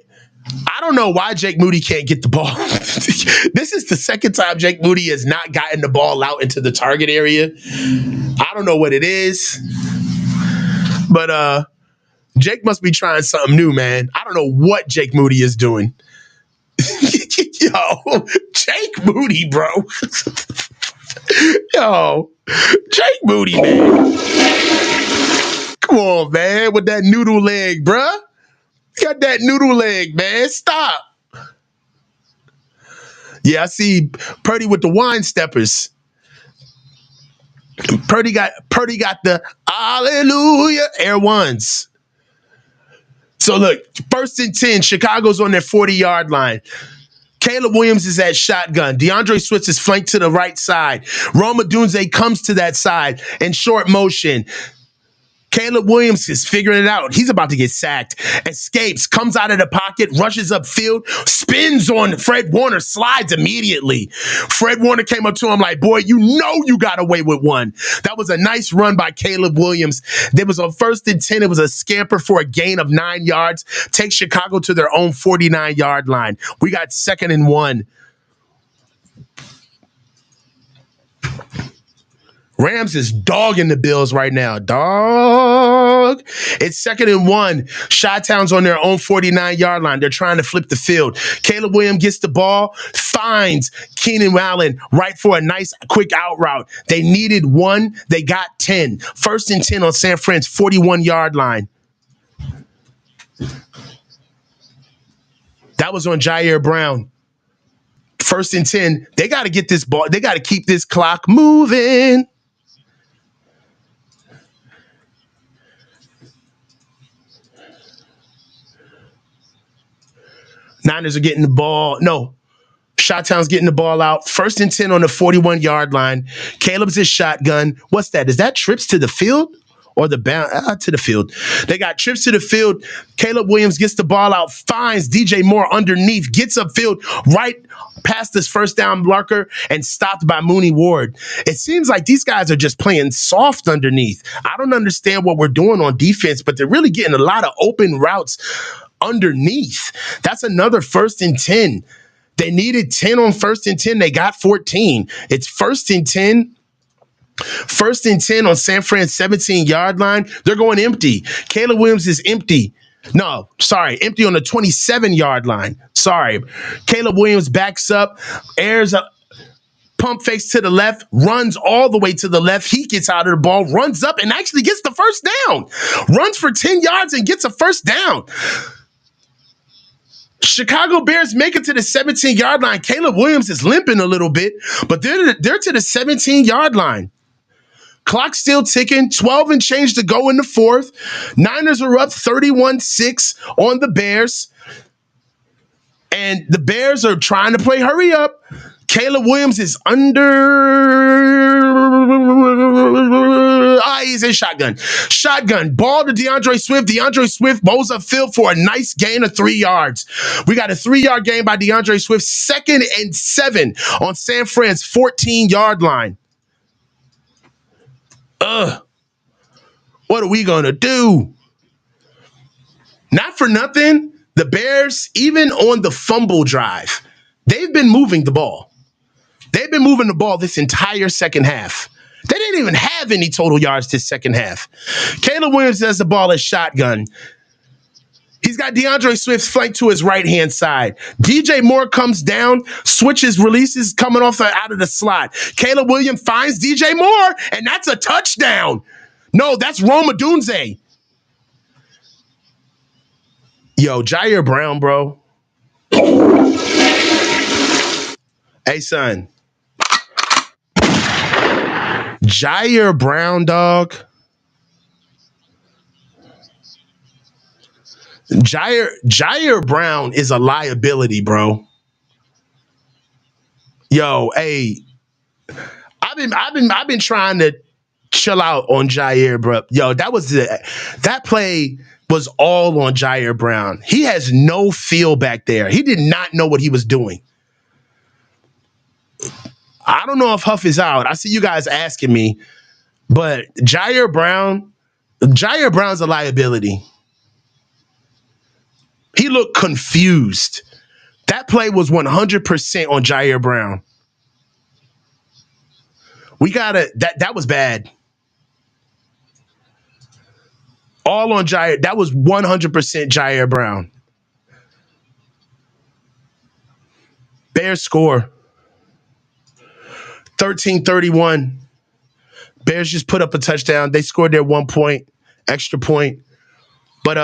I don't know why Jake Moody can't get the ball. This is the second time Jake Moody has not gotten the ball out into the target area. I don't know what it is. But Jake must be trying something new, man. I don't know what Jake Moody is doing. Yo, Jake Moody, bro. Yo, Jake Moody, man. Come on, man, with that noodle leg, bruh. You got that noodle leg, man. Stop. Yeah, I see Purdy with the wine steppers. Purdy got the hallelujah air ones. So look, 1st and 10, Chicago's on their 40-yard line. Caleb Williams is at shotgun. DeAndre Swift is flanked to the right side. Rome Odunze comes to that side in short motion. Caleb Williams is figuring it out. He's about to get sacked. Escapes, comes out of the pocket, rushes upfield, spins on Fred Warner, slides immediately. Fred Warner came up to him like, boy, you know you got away with one. That was a nice run by Caleb Williams. There was a 1st and 10. It was a scamper for a gain of 9 yards. Take Chicago to their own 49-yard line. We got 2nd and 1. Rams is dogging the Bills right now. Dog. It's 2nd and 1. Chi-Town's on their own 49-yard line. They're trying to flip the field. Caleb Williams gets the ball, finds Keenan Allen right for a nice quick out route. They needed 1. They got 10. 1st and 10 on San Fran's 41-yard line. That was on Jair Brown. 1st and 10. They got to get this ball. They got to keep this clock moving. Niners are getting the ball. No. Chi-Town's getting the ball out. 1st and 10 on the 41-yard line. Caleb's his shotgun. What's that? Is that trips to the field or the bound to the field? They got trips to the field. Caleb Williams gets the ball out, finds DJ Moore underneath, gets upfield right past this first down marker and stopped by Mooney Ward. It seems like these guys are just playing soft underneath. I don't understand what we're doing on defense, but they're really getting a lot of open routes underneath. That's another 1st and 10. They needed 10 on 1st and 10. They got 14. It's 1st and 10. 1st and 10 on San Fran's 17-yard line. They're going empty. Caleb Williams is empty. No, sorry, empty on the 27-yard line. Sorry. Caleb Williams backs up, airs up, pump fakes to the left, runs all the way to the left. He gets out of the ball, runs up, and actually gets the first down. Runs for 10 yards and gets a first down. Chicago Bears make it to the 17-yard line. Caleb Williams is limping a little bit, but they're to the 17-yard line. Clock still ticking, 12 and change to go in the 4th. Niners are up 31-6 on the Bears. And the Bears are trying to play hurry up. Caleb Williams is he's in shotgun. Shotgun. Ball to DeAndre Swift. DeAndre Swift bowls upfield for a nice gain of 3 yards. We got a 3-yard gain by DeAndre Swift. 2nd and 7 on San Fran's 14-yard line. What are we going to do? Not for nothing, the Bears, even on the fumble drive, they've been moving the ball. They've been moving the ball this entire second half. They didn't even have any total yards this second half. Caleb Williams has the ball as shotgun. He's got DeAndre Swift flanked to his right-hand side. DJ Moore comes down, switches, releases coming off out of the slot. Caleb Williams finds DJ Moore, and that's a touchdown. No, that's Rome Odunze. Yo, Jair Brown, bro. Hey, son. Jair Brown, dog. Jair Brown is a liability, bro. Yo, hey, I've been trying to chill out on Jair, bro. Yo, that play was all on Jair Brown. He has no feel back there. He did not know what he was doing. I don't know if Huff is out. I see you guys asking me, but Jair Brown's a liability. He looked confused. That play was 100% on Jair Brown. That was bad. All on Jair. That was 100% Jair Brown. Bears score. 13-31. Bears just put up a touchdown. They scored their 1 point, extra point. But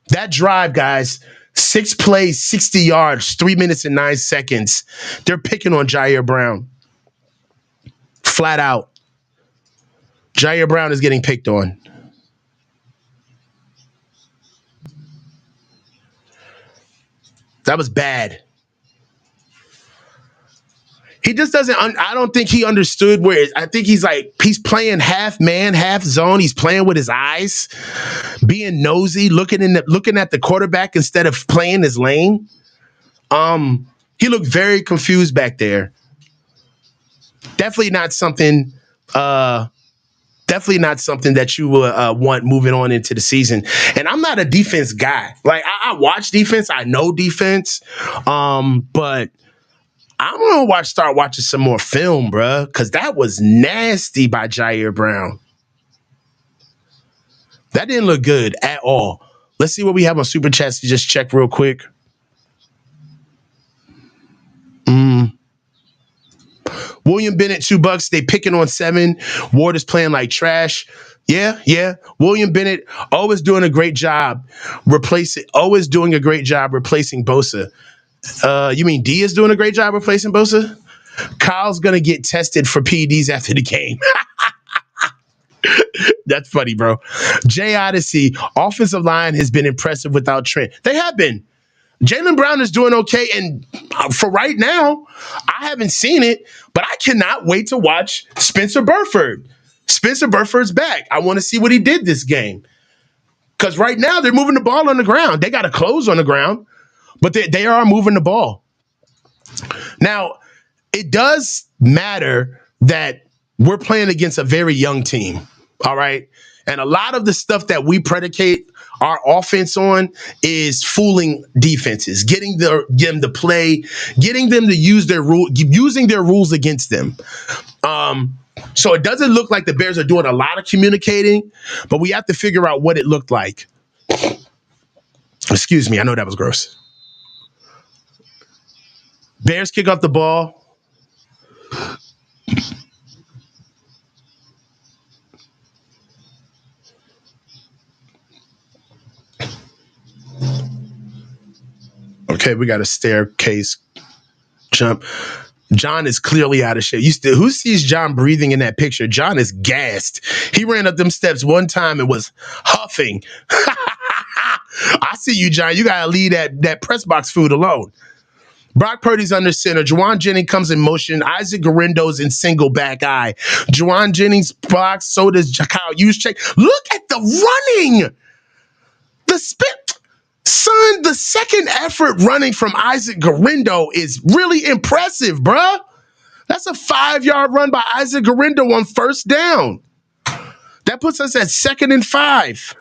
that drive, guys, 6 plays, 60 yards, 3 minutes and 9 seconds. They're picking on Jair Brown. Flat out. Jair Brown is getting picked on. That was bad. He just doesn't. I don't think he understood where. I think he's playing half man, half zone. He's playing with his eyes, being nosy, looking at the quarterback instead of playing his lane. He looked very confused back there. Definitely not something. Definitely not something that you will want moving on into the season. And I'm not a defense guy. Like I watch defense, I know defense, but I'm gonna start watching some more film, bruh, because that was nasty by Jair Brown. That didn't look good at all. Let's see what we have on Super Chats to just check real quick. William Bennett, $2. They picking on 7. Ward is playing like trash. Yeah. William Bennett always doing a great job replacing Bosa. You mean D is doing a great job replacing Bosa? Kyle's gonna get tested for PEDs after the game. That's funny, bro. Jay Odyssey, offensive line has been impressive without Trent. They have been. Jaylen Brown is doing okay, and for right now, I haven't seen it, but I cannot wait to watch Spencer Burford. Spencer Burford's back. I want to see what he did this game. Because right now, they're moving the ball on the ground. They got to close on the ground, but they are moving the ball. Now, it does matter that we're playing against a very young team, all right? And a lot of the stuff that we predicate our offense on is fooling defenses, getting them to play, getting them to use using their rules against them. So it doesn't look like the Bears are doing a lot of communicating, but we have to figure out what it looked like. Excuse me, I know that was gross. Bears kick off the ball. Okay, we got a staircase jump. John is clearly out of shape. Who sees John breathing in that picture? John is gassed. He ran up them steps one time and was huffing. I see you, John. You got to leave that press box food alone. Brock Purdy's under center. Juwan Jennings comes in motion. Isaac Guerendo's in single back eye. Juwan Jennings blocks. So does Kyle Juszczyk. Look at the running. The spin. Son, the second effort running from Isaac Guerendo is really impressive, bruh. That's a 5-yard run by Isaac Guerendo on first down. That puts us at 2nd and 5.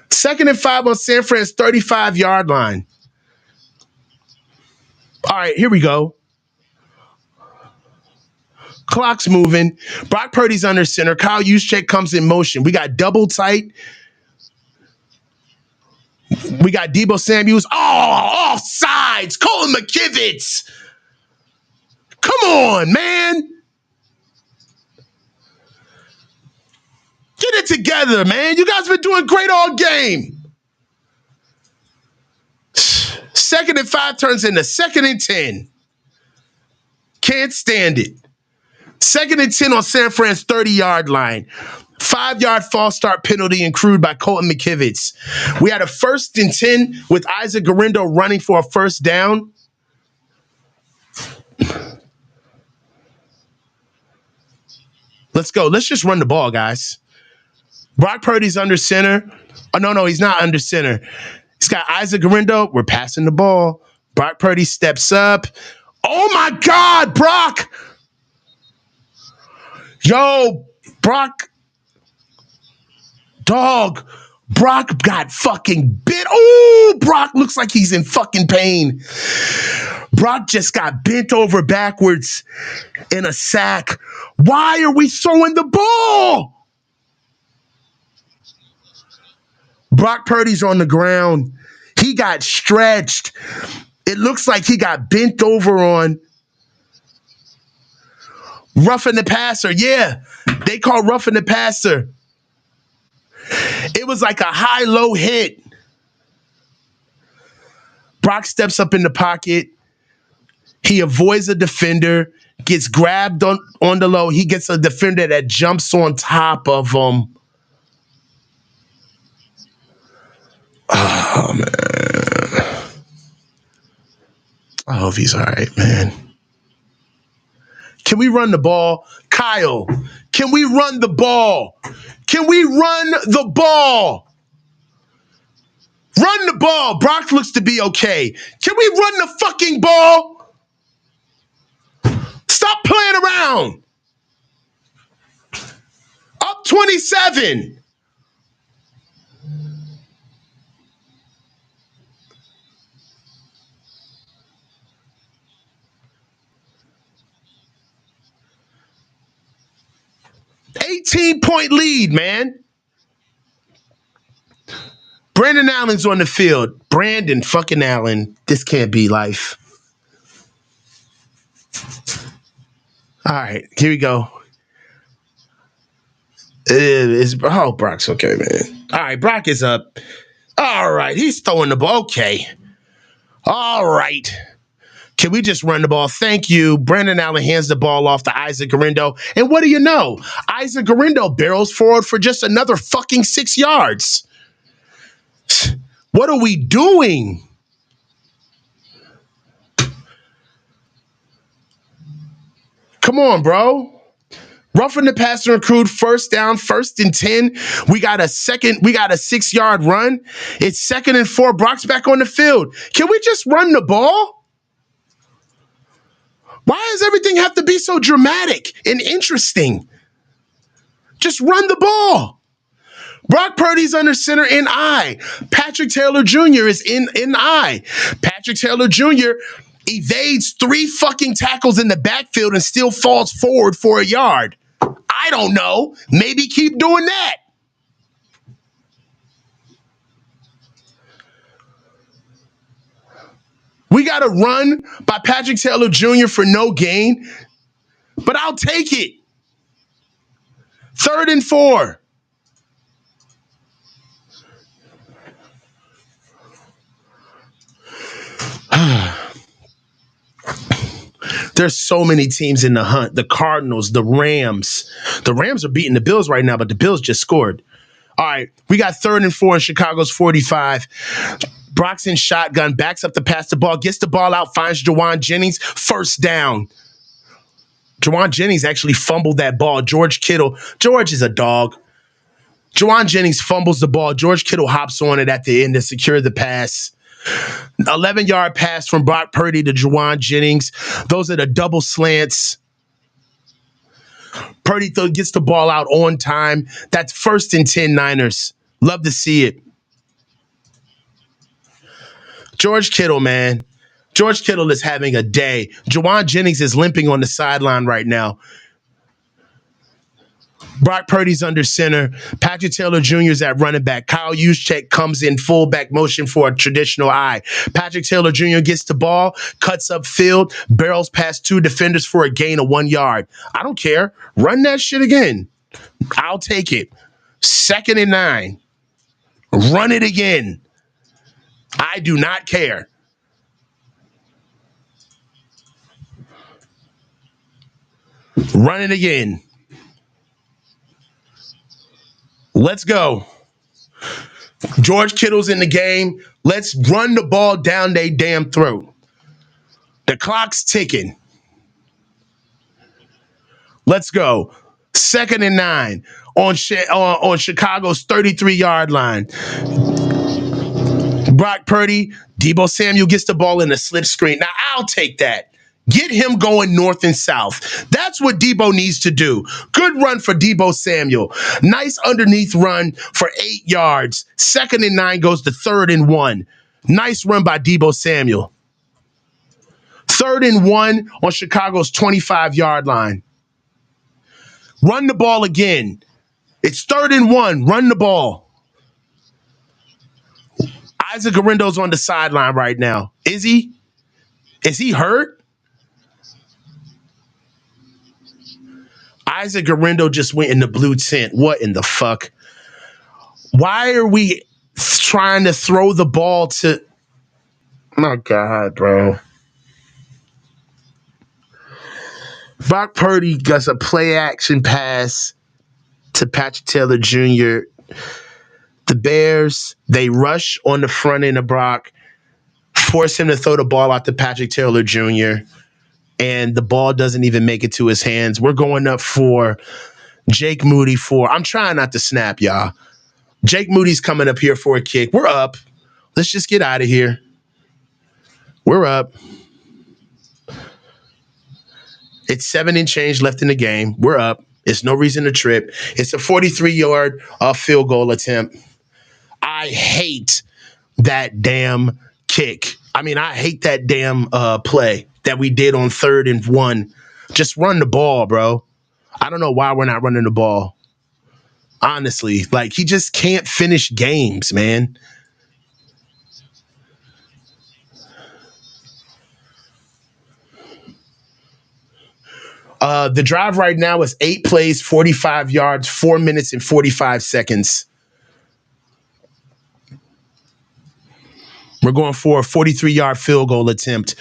2nd and 5 on San Fran's 35-yard line. All right, here we go. Clock's moving. Brock Purdy's under center. Kyle Juszczyk comes in motion. We got double tight. We got Deebo Samuels. Oh, offsides. Colin McKivitz. Come on, man. Get it together, man. You guys been doing great all game. 2nd and 5 turns into 2nd and 10. Can't stand it. 2nd and 10 on San Fran's 30-yard line. 5-yard false start penalty accrued by Colton McKivitz. We had a 1st and 10 with Isaac Guerendo running for a first down. Let's go. Let's just run the ball, guys. Brock Purdy's under center. Oh, no, he's not under center. He's got Isaac Guerendo. We're passing the ball. Brock Purdy steps up. Oh, my God, Brock. Yo, Brock. Dog. Brock got fucking bit. Oh, Brock looks like he's in fucking pain. Brock just got bent over backwards in a sack. Why are we throwing the ball? Brock Purdy's on the ground. He got stretched. It looks like he got bent over on. Roughing the passer. Yeah, they call roughing the passer. It was like a high-low hit. Brock steps up in the pocket. He avoids a defender, gets grabbed on the low. He gets a defender that jumps on top of him. Oh, man. I hope he's all right, man. Can we run the ball? Kyle, can we run the ball? Can we run the ball? Run the ball. Brock looks to be okay. Can we run the fucking ball? Stop playing around. Up 27. $18-point lead, man. Brandon Allen's on the field. Brandon fucking Allen. This can't be life. All right, here we go. Brock's okay, man. All right, Brock is up. All right, he's throwing the ball. Okay. All right. Can we just run the ball? Thank you. Brandon Allen hands the ball off to Isaac Garindo. And what do you know? Isaac Garindo barrels forward for just another fucking 6 yards. What are we doing? Come on, bro. Roughing the passer and crude, first down, 1st and 10. We got a 6-yard run. It's 2nd and 4. Brock's back on the field. Can we just run the ball? Why does everything have to be so dramatic and interesting? Just run the ball. Brock Purdy's under center in I. Patrick Taylor Jr. is in I. Patrick Taylor Jr. evades 3 fucking tackles in the backfield and still falls forward for a yard. I don't know. Maybe keep doing that. We got a run by Patrick Taylor Jr. for no gain, but I'll take it. 3rd and 4. There's so many teams in the hunt. The Cardinals, the Rams. The Rams are beating the Bills right now, but the Bills just scored. All right, we got 3rd and 4 in Chicago's 45. Brock's in shotgun, backs up to pass the ball, gets the ball out, finds Jawan Jennings, 1st down. Jawan Jennings actually fumbled that ball. George is a dog. Jawan Jennings fumbles the ball. George Kittle hops on it at the end to secure the pass. 11-yard pass from Brock Purdy to Jawan Jennings. Those are the double slants. Purdy gets the ball out on time. That's 1st and 10 Niners. Love to see it. George Kittle, man. George Kittle is having a day. Jawan Jennings is limping on the sideline right now. Brock Purdy's under center. Patrick Taylor Jr. is at running back. Kyle Juszczyk comes in fullback motion for a traditional I. Patrick Taylor Jr. gets the ball, cuts upfield, barrels past 2 defenders for a gain of 1 yard. I don't care. Run that shit again. I'll take it. 2nd and 9. Run it again. I do not care. Run it again. Let's go. George Kittle's in the game. Let's run the ball down they damn throat. The clock's ticking. Let's go. 2nd and 9 on Chicago's 33-yard line. Brock Purdy, Deebo Samuel gets the ball in a slip screen. Now, I'll take that. Get him going north and south. That's what Deebo needs to do. Good run for Deebo Samuel. Nice underneath run for 8 yards. 2nd and 9 goes to 3rd and 1. Nice run by Deebo Samuel. 3rd and 1 on Chicago's 25-yard line. Run the ball again. It's 3rd and 1. Run the ball. Isaac Garindo's on the sideline right now. Is he? Is he hurt? Isaac Garindo just went in the blue tent. What in the fuck? Why are we trying to throw the ball to... My God, bro. Brock Purdy gets a play-action pass to Patrick Taylor Jr. The Bears, they rush on the front end of Brock. force him to throw the ball out to Patrick Taylor Jr., and the ball doesn't even make it to his hands. We're going up for Jake Moody for, I'm trying not to snap, y'all. Jake Moody's coming up here for a kick. We're up. Let's just get out of here. We're up. It's 7 and change left in the game. We're up. It's no reason to trip. It's a 43-yard field goal attempt. I hate that damn kick. I mean, I hate that damn play that we did on 3rd and 1. Just run the ball, bro. I don't know why we're not running the ball. Honestly, like, he just can't finish games, man. The drive right now is 8 plays, 45 yards, 4 minutes and 45 seconds. We're going for a 43-yard field goal attempt.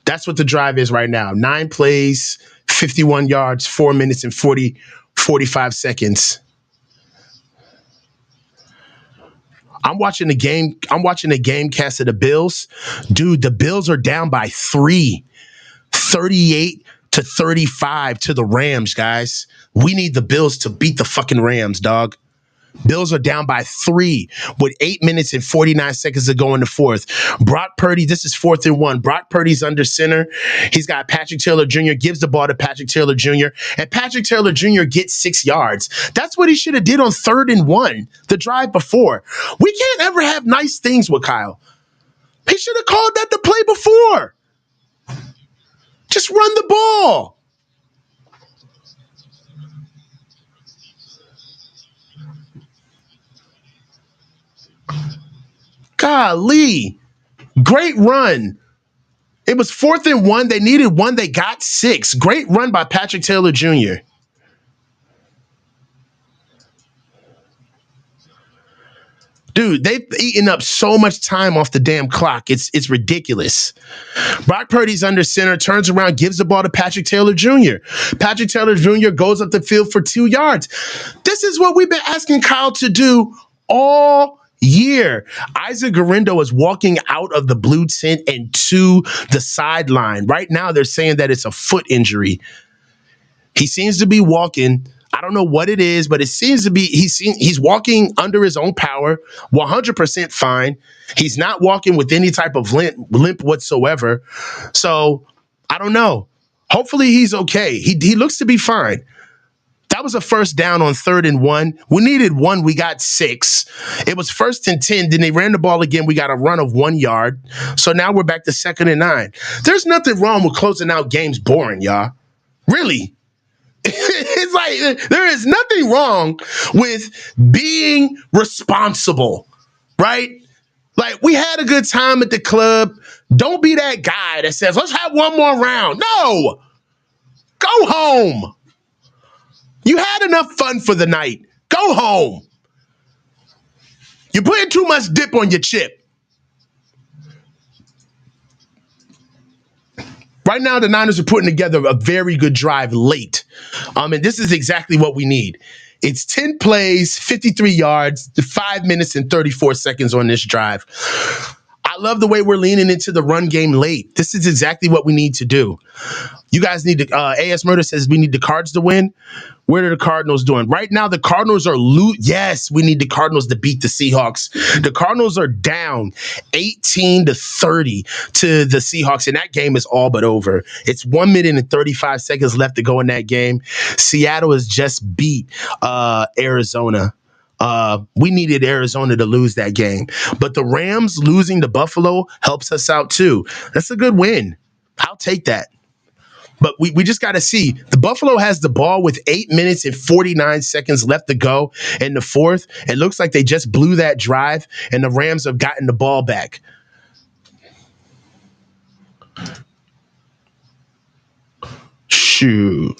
That's what the drive is right now. 9 plays, 51 yards, 4 minutes and 45 seconds. I'm watching the game. I'm watching the game cast of the Bills. Dude, the Bills are down by 3. 38-35 to the Rams, guys. We need the Bills to beat the fucking Rams, dog. Bills are down by 3 with 8 minutes and 49 seconds to go in the fourth. Brock Purdy, this is 4th and 1. Brock Purdy's under center. He's got Patrick Taylor Jr., gives the ball to Patrick Taylor Jr., and Patrick Taylor Jr. gets 6 yards. That's what he should have did on 3rd and 1, the drive before. We can't ever have nice things with Kyle. He should have called that the play before. Just run the ball. Golly. Great run. It was 4th and 1. They needed 1. They got 6. Great run by Patrick Taylor Jr. Dude, they've eaten up so much time off the damn clock. It's ridiculous. Brock Purdy's under center, turns around, gives the ball to Patrick Taylor Jr. Patrick Taylor Jr. goes up the field for 2 yards. This is what we've been asking Kyle to do all year. Isaac Guerrero is walking out of the blue tent and to the sideline. Right now, they're saying that it's a foot injury. He seems to be walking. I don't know what it is, but it seems to be he's walking under his own power, 100% fine. He's not walking with any type of limp whatsoever. So I don't know. Hopefully he's okay. He looks to be fine. That was a first down on 3rd and 1. We needed 1. We got 6. It was 1st and 10. Then they ran the ball again. We got a run of 1 yard. So now we're back to 2nd and 9. There's nothing wrong with closing out games boring, y'all. Really. It's like there is nothing wrong with being responsible, right? Like, we had a good time at the club. Don't be that guy that says, let's have one more round. No, go home. You had enough fun for the night. Go home. You're putting too much dip on your chip. Right now, the Niners are putting together a very good drive late. And this is exactly what we need. It's 10 plays, 53 yards, 5 minutes and 34 seconds on this drive. I love the way we're leaning into the run game late. This is exactly what we need to do. You guys need to, AS Murder says we need the Cards to win. What are the Cardinals doing? Right now, the Cardinals are yes, we need the Cardinals to beat the Seahawks. The Cardinals are down 18-30 to the Seahawks, and that game is all but over. It's 1 minute and 35 seconds left to go in that game. Seattle has just beat Arizona. We needed Arizona to lose that game. But the Rams losing to Buffalo helps us out too. That's a good win. I'll take that. But we just got to see. The Buffalo has the ball with 8 minutes and 49 seconds left to go in the fourth. It looks like they just blew that drive, and the Rams have gotten the ball back. Shoot.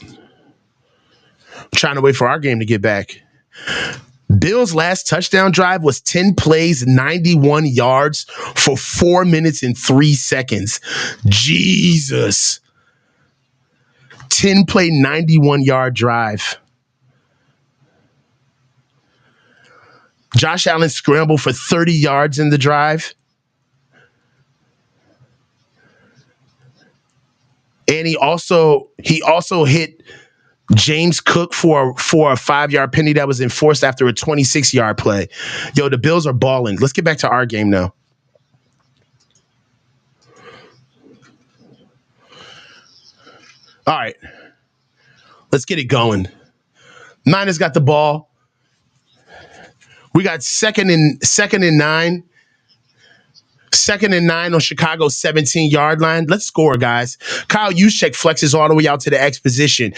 Trying to wait for our game to get back. Bill's last touchdown drive was 10 plays, 91 yards for 4 minutes and 3 seconds. Jesus. 10-play, 91-yard drive. Josh Allen scrambled for 30 yards in the drive. And he also hit James Cook for a 5-yard penalty that was enforced after a 26-yard play. Yo, the Bills are balling. Let's get back to our game now. All right. Let's get it going. Niners got the ball. We got second and 9. Second and 9 on Chicago's 17-yard line. Let's score, guys. Kyle Juszczyk flexes all the way out to the X position.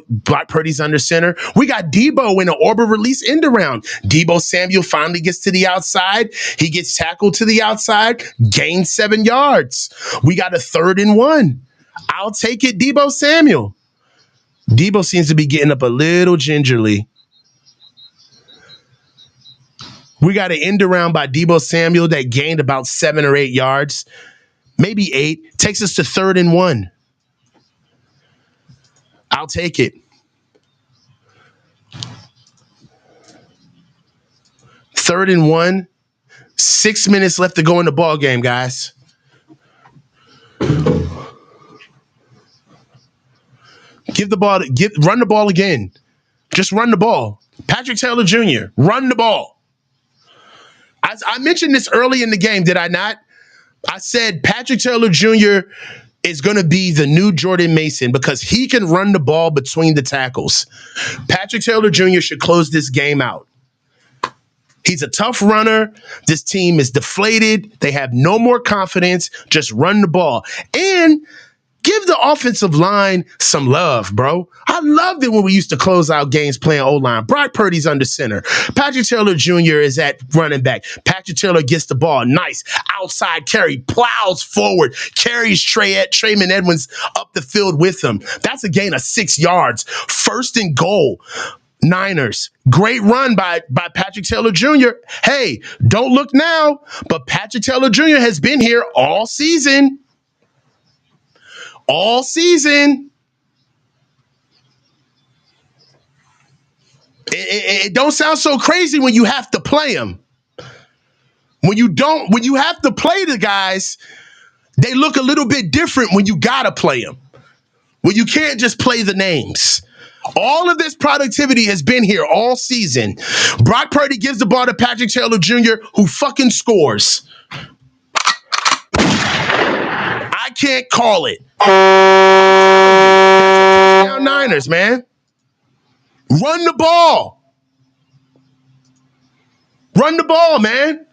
Brock Purdy's under center. We got Debo in an orbital release end around. Debo Samuel finally gets to the outside. He gets tackled to the outside, gains 7 yards. We got a 3rd and 1. I'll take it, Debo Samuel. Debo seems to be getting up a little gingerly. We got an end around by Debo Samuel that gained about 7 or 8 yards, maybe 8. Takes us to 3rd and 1. I'll take it. 3rd and 1. 6 minutes left to go in the ball game, guys. Run the ball again. Just run the ball. Patrick Taylor Jr., run the ball. I mentioned this early in the game, did I not? I said Patrick Taylor Jr. is going to be the new Jordan Mason because he can run the ball between the tackles. Patrick Taylor Jr. should close this game out. He's a tough runner. This team is deflated. They have no more confidence. Just run the ball. And give the offensive line some love, bro. I loved it when we used to close out games playing O-line. Brock Purdy's under center. Patrick Taylor Jr. is at running back. Patrick Taylor gets the ball. Nice. Outside carry. Plows forward. Carries Trayman Edmonds up the field with him. That's a gain of 6 yards. 1st and goal. Niners. Great run by Patrick Taylor Jr. Hey, don't look now, but Patrick Taylor Jr. has been here all season. All season. It don't sound so crazy when you have to play them. When you have to play the guys, they look a little bit different when you gotta play them. When you can't just play the names. All of this productivity has been here all season. Brock Purdy gives the ball to Patrick Taylor Jr., who fucking scores. I can't call it. Touchdown Niners, man. Run the ball. Run the ball, man.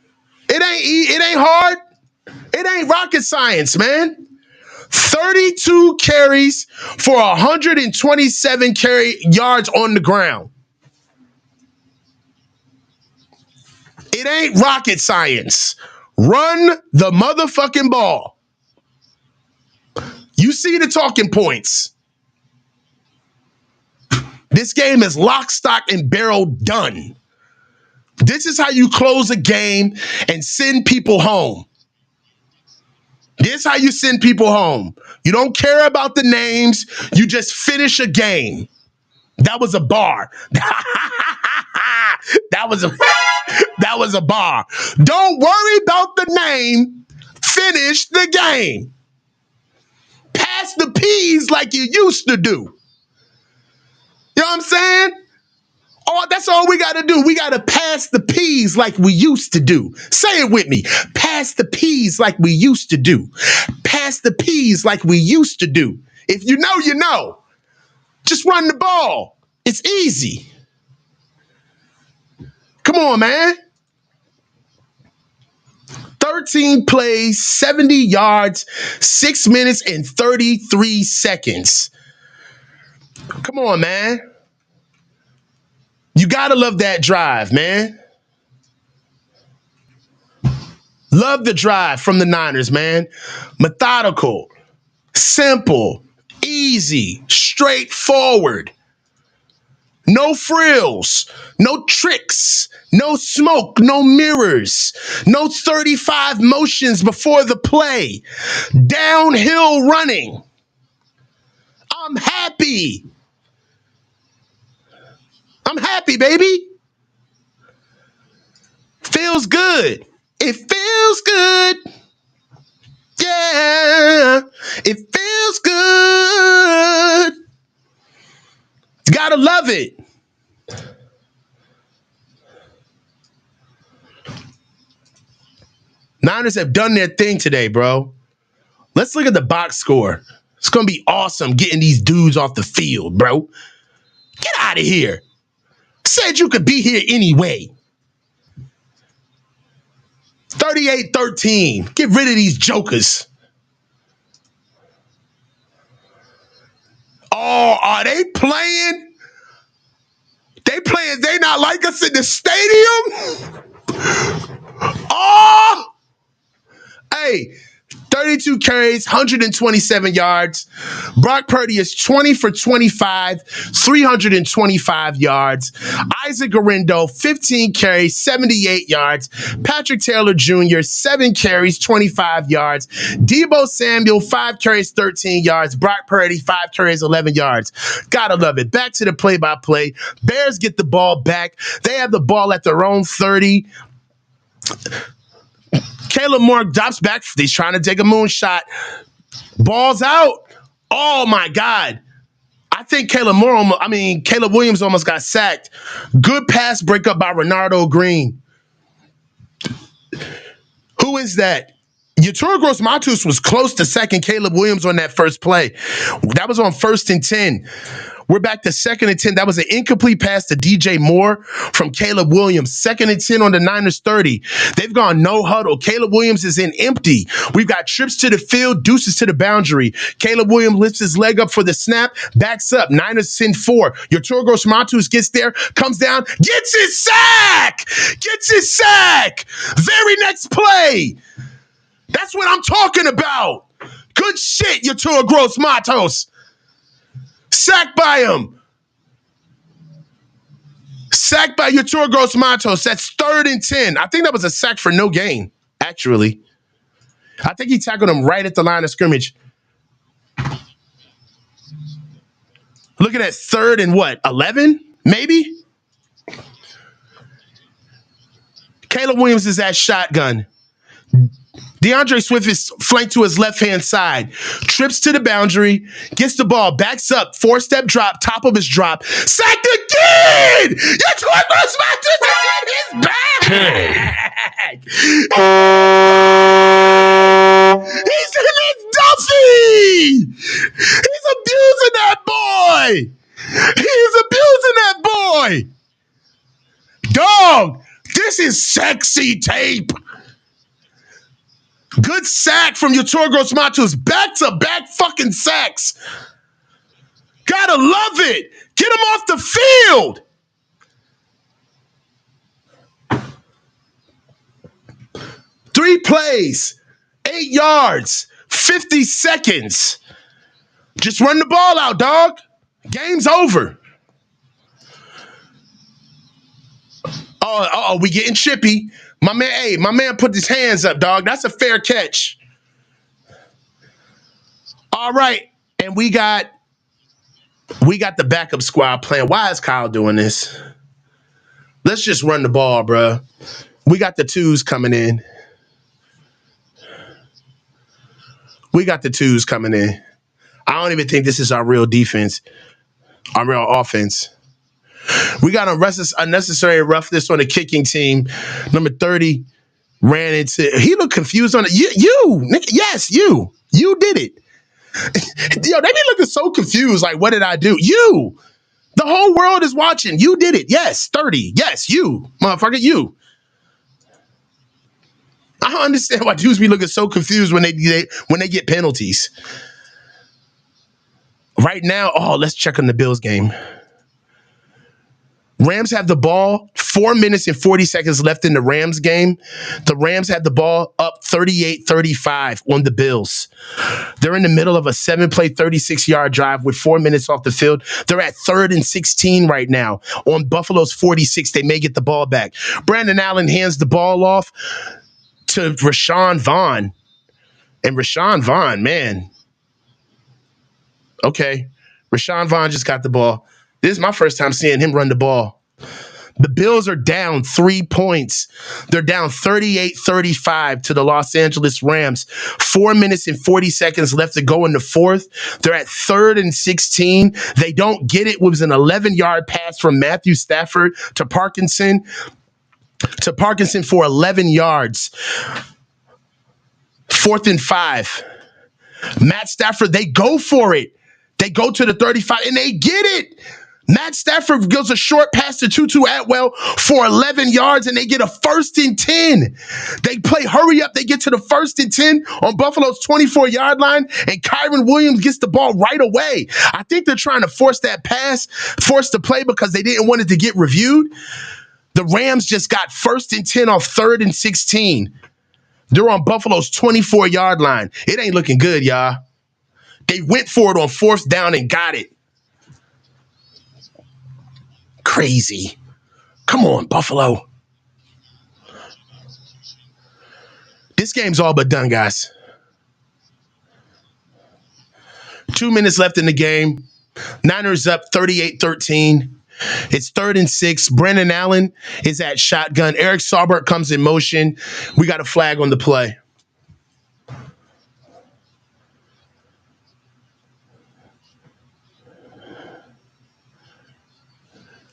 It ain't hard. It ain't rocket science, man. 32 carries for 127 yards on the ground. It ain't rocket science. Run the motherfucking ball. You see the talking points. This game is lock, stock, and barrel done. This is how you close a game and send people home. This is how you send people home. You don't care about the names. You just finish a game. That was a bar. That was a bar. Don't worry about the name. Finish the game. Pass the peas like you used to do. You know what I'm saying? Oh, that's all we got to do. We got to pass the peas like we used to do. Say it with me. Pass the peas like we used to do. Pass the peas like we used to do. If you know, you know. Just run the ball. It's easy. Come on, man. 13 plays, 70 yards, 6 minutes and 33 seconds. Come on, man. You got to love that drive, man. Love the drive from the Niners, man. Methodical, simple, easy, straightforward. No frills, no tricks, no smoke, no mirrors, no 35 motions before the play. Downhill running. I'm happy. I'm happy, baby. Feels good. It feels good. Yeah. It feels good. Gotta love it. Niners have done their thing today, bro. Let's look at the box score. It's going to be awesome getting these dudes off the field, bro. Get out of here. Said you could be here anyway. 38-13. Get rid of these jokers. Oh, are they playing? They not like us in the stadium? Oh! Hey, 32 carries, 127 yards. Brock Purdy is 20 for 25, 325 yards. Isaac Guerrero, 15 carries, 78 yards. Patrick Taylor Jr., 7 carries, 25 yards. Deebo Samuel, 5 carries, 13 yards. Brock Purdy, 5 carries, 11 yards. Gotta love it. Back to the play-by-play. Bears get the ball back. They have the ball at their own 30. Caleb Moore drops back. He's trying to take a moonshot. Ball's out. Oh, my God. I think Caleb Williams almost got sacked. Good pass breakup by Renardo Green. Who is that? Yatura Gross-Matos was close to sacking Caleb Williams on that first play. That was on 1st and 10. We're back to 2nd and 10. That was an incomplete pass to DJ Moore from Caleb Williams. 2nd and 10 on the Niners 30. They've gone no huddle. Caleb Williams is in empty. We've got trips to the field, deuces to the boundary. Caleb Williams lifts his leg up for the snap, backs up. Niners send 4. Yatura Gross-Matos gets there, comes down, gets his sack! Gets his sack! Very next play. That's what I'm talking about. Good shit, Yatura Gross-Matos. Sacked by him. Sacked by Yatura Gross-Matos. That's 3rd and 10. I think that was a sack for no gain, actually. I think he tackled him right at the line of scrimmage. Looking at 3rd and what, 11, maybe? Caleb Williams is at shotgun. DeAndre Swift is flanked to his left-hand side. Trips to the boundary, gets the ball, backs up, 4-step drop, top of his drop. Sacked again! Yatura Gross-Matos is in his bag! He's in his Duffy! He's abusing that boy! He's abusing that boy! Dog, this is sexy tape. Good sack from Yatura Gross-Matos. Back-to-back fucking sacks. Gotta love it. Get him off the field. 3 plays, 8 yards, 50 seconds. Just run the ball out, dog. Game's over. Oh, we getting chippy. My man put his hands up, dog. That's a fair catch. All right. And we got the backup squad playing. Why is Kyle doing this? Let's just run the ball, bro. We got the 2s coming in. I don't even think this is our real defense, our real offense. We got unnecessary roughness on the kicking team. Number 30 ran into. He looked confused on it. You did it. Yo, they be looking so confused. Like, what did I do? You. The whole world is watching. You did it. Yes, 30. Yes, you, motherfucker. You. I don't understand why dudes be looking so confused when they get penalties. Right now, let's check on the Bills game. Rams have the ball, 4 minutes and 40 seconds left in the Rams game. The Rams have the ball up 38-35 on the Bills. They're in the middle of a 7-play, 36-yard drive with 4 minutes off the field. They're at 3rd and 16 right now. On Buffalo's 46, they may get the ball back. Brandon Allen hands the ball off to Rashawn Vaughn. And Rashawn Vaughn, man. Okay. Rashawn Vaughn just got the ball. This is my first time seeing him run the ball. The Bills are down 3 points. They're down 38-35 to the Los Angeles Rams. 4 minutes and 40 seconds left to go in the fourth. They're at 3rd and 16. They don't get it. It was an 11-yard pass from Matthew Stafford to Parkinson for 11 yards. 4th and 5. Matt Stafford, they go for it. They go to the 35 and they get it. Matt Stafford gives a short pass to Tutu Atwell for 11 yards and they get a 1st and 10. They play hurry up. They get to the 1st and 10 on Buffalo's 24-yard line and Kyron Williams gets the ball right away. I think they're trying to force the play because they didn't want it to get reviewed. The Rams just got 1st and 10 off 3rd and 16. They're on Buffalo's 24-yard line. It ain't looking good, y'all. They went for it on 4th down and got it. Crazy. Come on, Buffalo. This game's all but done, guys. 2 minutes left in the game. Niners up 38-13. It's 3rd and 6. Brandon Allen is at shotgun. Eric Saubert comes in motion. We got a flag on the play.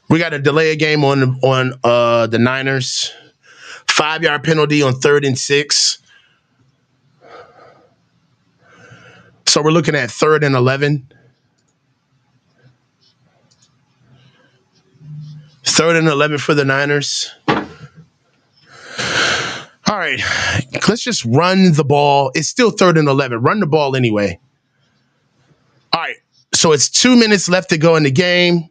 We got a delay a game on the Niners. 5-yard penalty on 3rd and 6. So we're looking at 3rd and 11. 3rd and 11 for the Niners. All right, let's just run the ball. It's still 3rd and 11. Run the ball anyway. All right, so it's 2 minutes left to go in the game.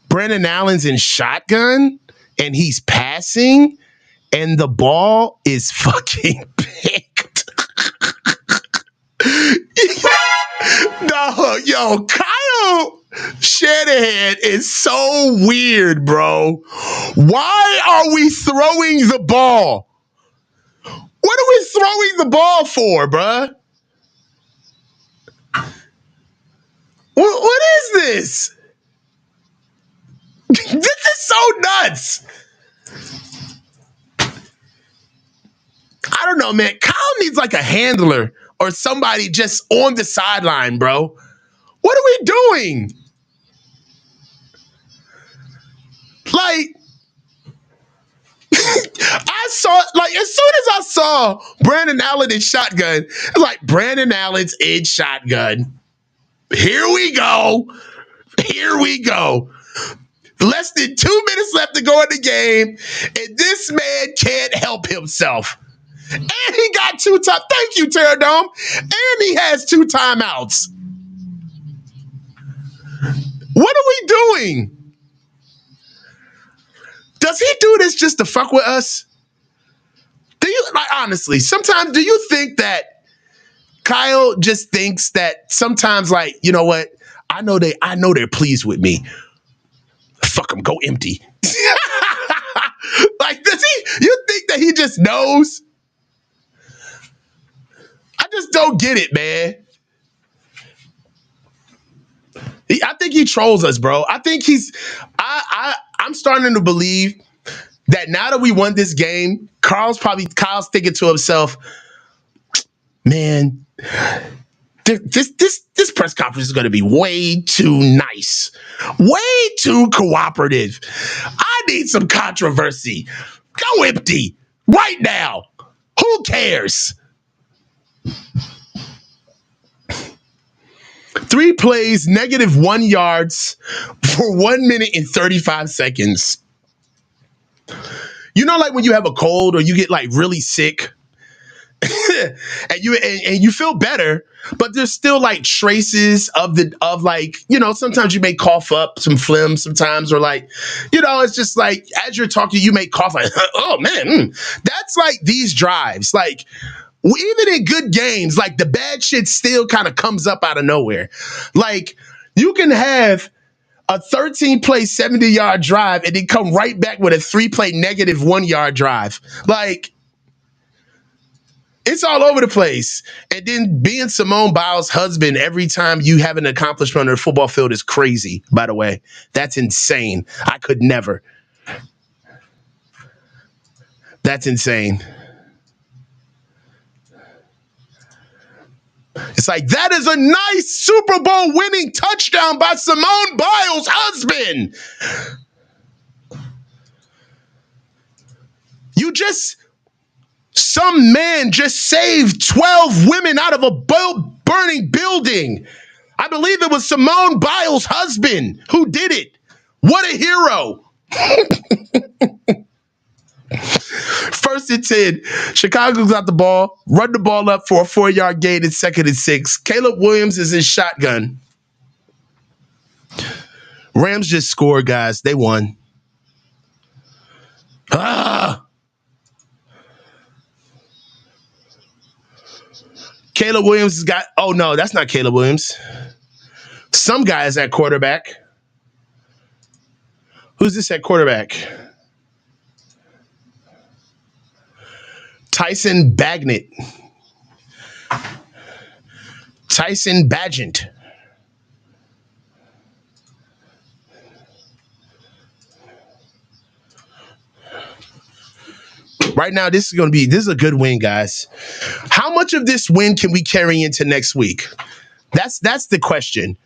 Brandon Allen's in shotgun, and he's passing, and the ball is fucking picked. No, yo, Kyle Shanahan is so weird, bro. Why are we throwing the ball? What are we throwing the ball for, bruh? What is this? This is so nuts. I don't know, man. Kyle needs like a handler or somebody just on the sideline, bro. What are we doing? Like, I saw, like, as soon as I saw Brandon Allen in shotgun, it's like, Brandon Allen's in shotgun. Here we go. Here we go. Less than 2 minutes left to go in the game, and this man can't help himself. And he got 2 timeouts. Thank you, Terradome. And he has 2 timeouts. What are we doing? Does he do this just to fuck with us? Do you, like, honestly, sometimes do you think that Kyle just thinks that sometimes, like, you know what? I know they're pleased with me. Fuck him, go empty. Like, does he? You think that he just knows? I just don't get it, man. I think he trolls us, bro. I think I'm starting to believe that now that we won this game, Kyle's thinking to himself, man, this press conference is going to be way too nice, way too cooperative. I need some controversy. Go empty right now. Who cares? 3 plays, -1 yards for 1 minute and 35 seconds. You know, like when you have a cold or you get like really sick and you feel better, but there's still like traces of like, you know, sometimes you may cough up some phlegm sometimes, or like, you know, it's just like as you're talking, you may cough like, oh man, that's like these drives. Like, even in good games, like the bad shit still kind of comes up out of nowhere. Like, you can have a 13-play, 70-yard drive and then come right back with a 3-play -1 yard drive. Like, It's all over the place. And then being Simone Biles' husband every time you have an accomplishment on the football field is crazy, by the way. That's insane. I could never. That's insane. It's like, that is a nice Super Bowl winning touchdown by Simone Biles' husband. Some man just saved 12 women out of a burning building. I believe it was Simone Biles' husband who did it. What a hero. First and 10. Chicago got the ball. Run the ball up for a 4-yard gain in 2nd and 6. Caleb Williams is in shotgun. Rams just scored, guys. They won. Caleb Williams has got... Oh, no, that's not Caleb Williams. Some guy is at quarterback. Who's this at quarterback? Tyson Bagent. Right now, this is a good win, guys. How much of this win can we carry into next week? That's the question.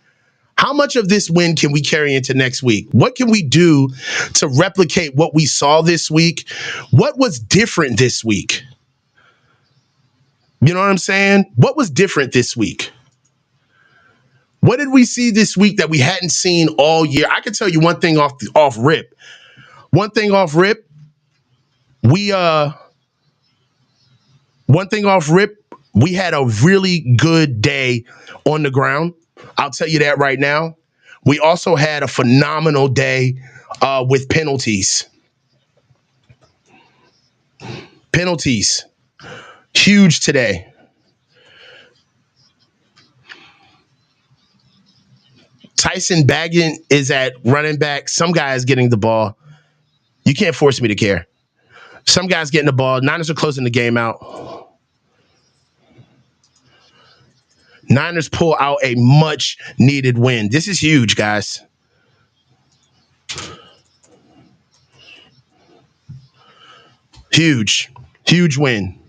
How much of this win can we carry into next week? What can we do to replicate what we saw this week? What was different this week? You know what I'm saying? What was different this week? What did we see this week that we hadn't seen all year? I can tell you one thing off rip. One thing off rip, we had a really good day on the ground. I'll tell you that right now. We also had a phenomenal day with penalties. Penalties. Huge today. Tyson Bagent is at running back. Some guy is getting the ball. You can't force me to care. Some guy's getting the ball. Niners are closing the game out. Niners pull out a much needed win. This is huge, guys. Huge win.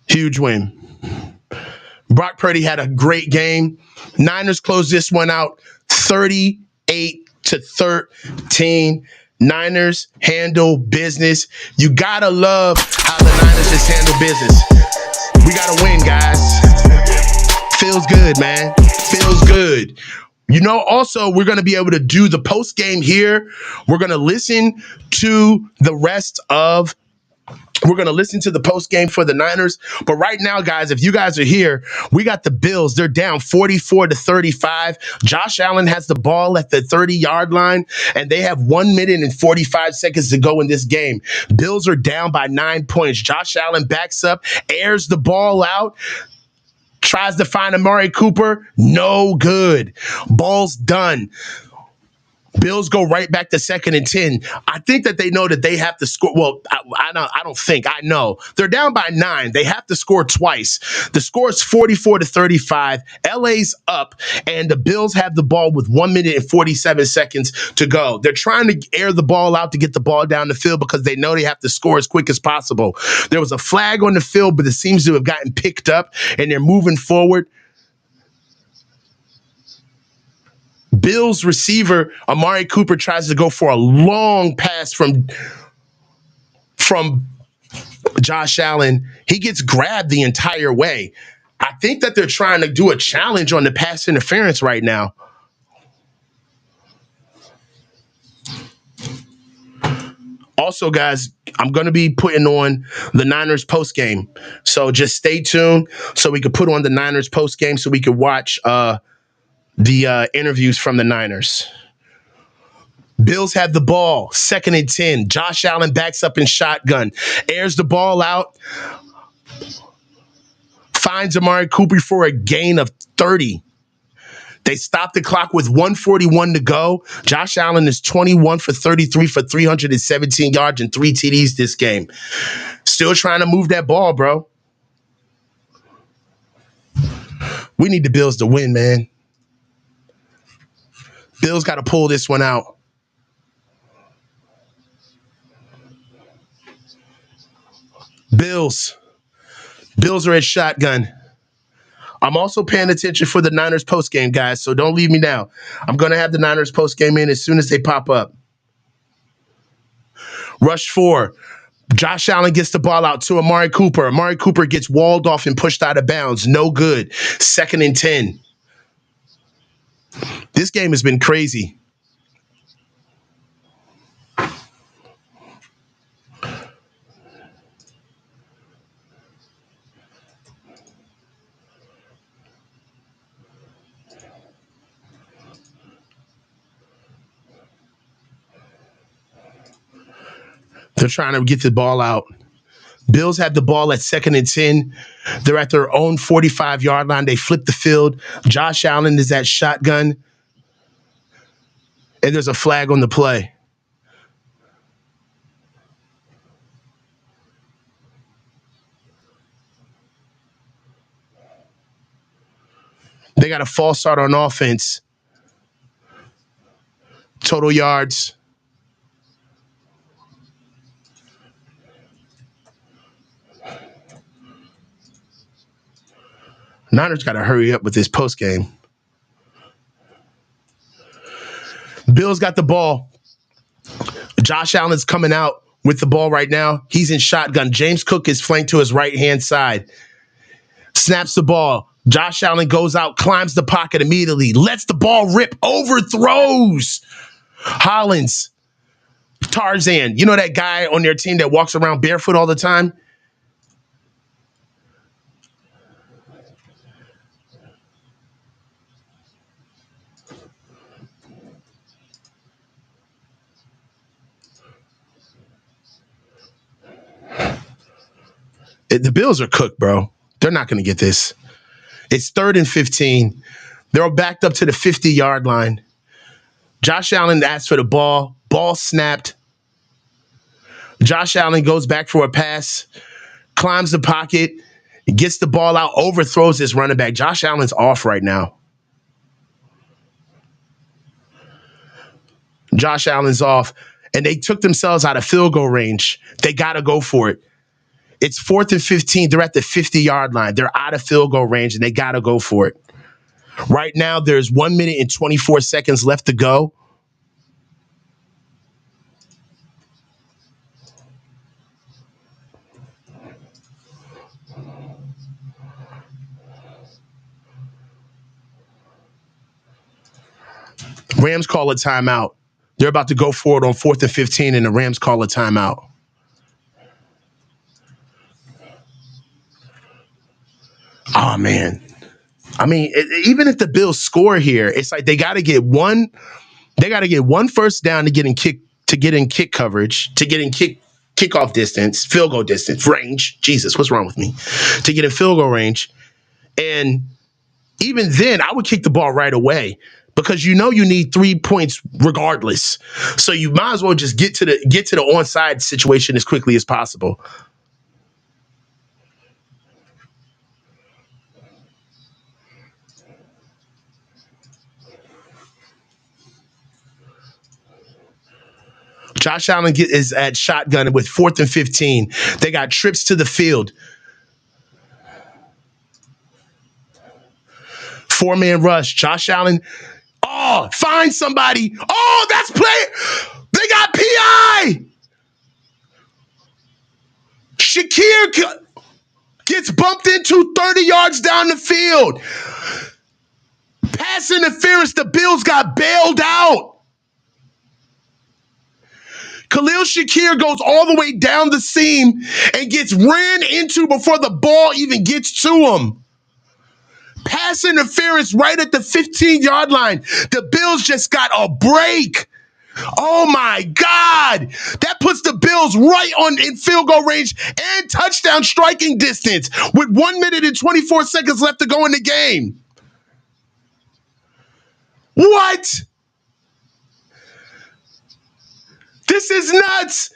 Huge win. Brock Purdy had a great game. Niners closed this one out 38-13. Niners handle business. You gotta love how the Niners just handle business. We gotta win, guys. Feels good, man. Feels good. You know, also, we're going to be able to do the post game here. We're going to listen to the post game for the Niners. But right now, guys, if you guys are here, we got the Bills. They're down 44-35. Josh Allen has the ball at the 30-yard line, and they have 1 minute and 45 seconds to go in this game. Bills are down by 9 points. Josh Allen backs up, airs the ball out, tries to find Amari Cooper. No good. Ball's done. Bills go right back to 2nd and 10. I think that they know that they have to score. Well, I know. They're down by 9. They have to score twice. The score is 44-35. LA's up, and the Bills have the ball with 1 minute and 47 seconds to go. They're trying to air the ball out to get the ball down the field because they know they have to score as quick as possible. There was a flag on the field, but it seems to have gotten picked up, and they're moving forward. Bills receiver Amari Cooper tries to go for a long pass from Josh Allen. He gets grabbed the entire way. I think that they're trying to do a challenge on the pass interference right now. Also, guys, I'm going to be putting on the Niners post game. So just stay tuned so we can put on the Niners post game so we can watch the interviews from the Niners. Bills have the ball, 2nd and 10. Josh Allen backs up in shotgun, airs the ball out, finds Amari Cooper for a gain of 30. They stopped the clock with 1:41 to go. Josh Allen is 21 for 33 for 317 yards and 3 TDs this game. Still trying to move that ball, bro. We need the Bills to win, man. Bills got to pull this one out. Bills are at shotgun. I'm also paying attention for the Niners postgame, guys, so don't leave me now. I'm going to have the Niners postgame in as soon as they pop up. Rush 4. Josh Allen gets the ball out to Amari Cooper. Amari Cooper gets walled off and pushed out of bounds. No good. 2nd and 10. This game has been crazy. They're trying to get the ball out. Bills have the ball at 2nd and 10. They're at their own 45-yard line. They flip the field. Josh Allen is at shotgun. And there's a flag on the play. They got a false start on offense. Total yards. Niners got to hurry up with this post game. Bills got the ball. Josh Allen's coming out with the ball right now. He's in shotgun. James Cook is flanked to his right-hand side. Snaps the ball. Josh Allen goes out, climbs the pocket immediately, lets the ball rip, overthrows Hollins. Tarzan, you know that guy on their team that walks around barefoot all the time? The Bills are cooked, bro. They're not going to get this. It's 3rd and 15. They're backed up to the 50-yard line. Josh Allen asked for the ball. Ball snapped. Josh Allen goes back for a pass, climbs the pocket, gets the ball out, overthrows his running back. Josh Allen's off right now. Josh Allen's off, and they took themselves out of field goal range. They got to go for it. It's 4th and 15. They're at the 50-yard line. They're out of field goal range, and they got to go for it. Right now, there's 1 minute and 24 seconds left to go. Rams call a timeout. They're about to go forward on 4th and 15, and the Rams call a timeout. Oh, man. I mean, even if the Bills score here, it's like they got to get one. They got to get one first down to get in kick coverage, to get in kickoff distance, field goal distance, range. Jesus, what's wrong with me? To get in field goal range, and even then, I would kick the ball right away because you need 3 points regardless. So you might as well just get to the onside situation as quickly as possible. Josh Allen is at shotgun with 4th and 15. They got trips to the field. 4-man rush. Josh Allen. Oh, find somebody. Oh, that's play. They got PI. Shakir gets bumped into 30 yards down the field. Pass interference. The Bills got bailed out. Khalil Shakir goes all the way down the seam and gets ran into before the ball even gets to him. Pass interference right at the 15-yard line. The Bills just got a break. Oh, my God. That puts the Bills right in field goal range and touchdown striking distance with 1 minute and 24 seconds left to go in the game. What? This is nuts.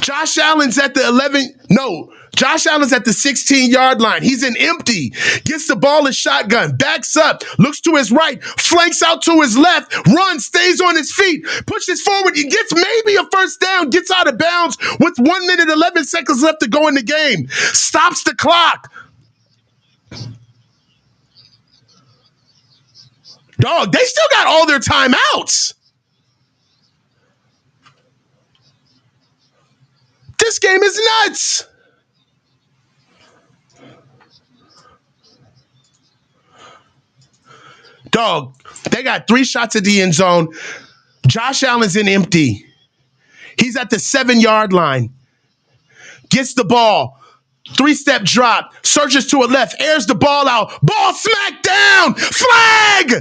Josh Allen's at the 11. No, Josh Allen's at the 16-yard line. He's in empty. Gets the ball in shotgun. Backs up. Looks to his right. Flanks out to his left. Runs. Stays on his feet. Pushes forward. He gets maybe a first down. Gets out of bounds with 1 minute, 11 seconds left to go in the game. Stops the clock. Dog, they still got all their timeouts. This game is nuts. Dog, they got 3 shots at the end zone. Josh Allen's in empty. He's at the 7-yard line. Gets the ball. 3-step drop. Surges to a left. Airs the ball out. Ball smacked down. Flag!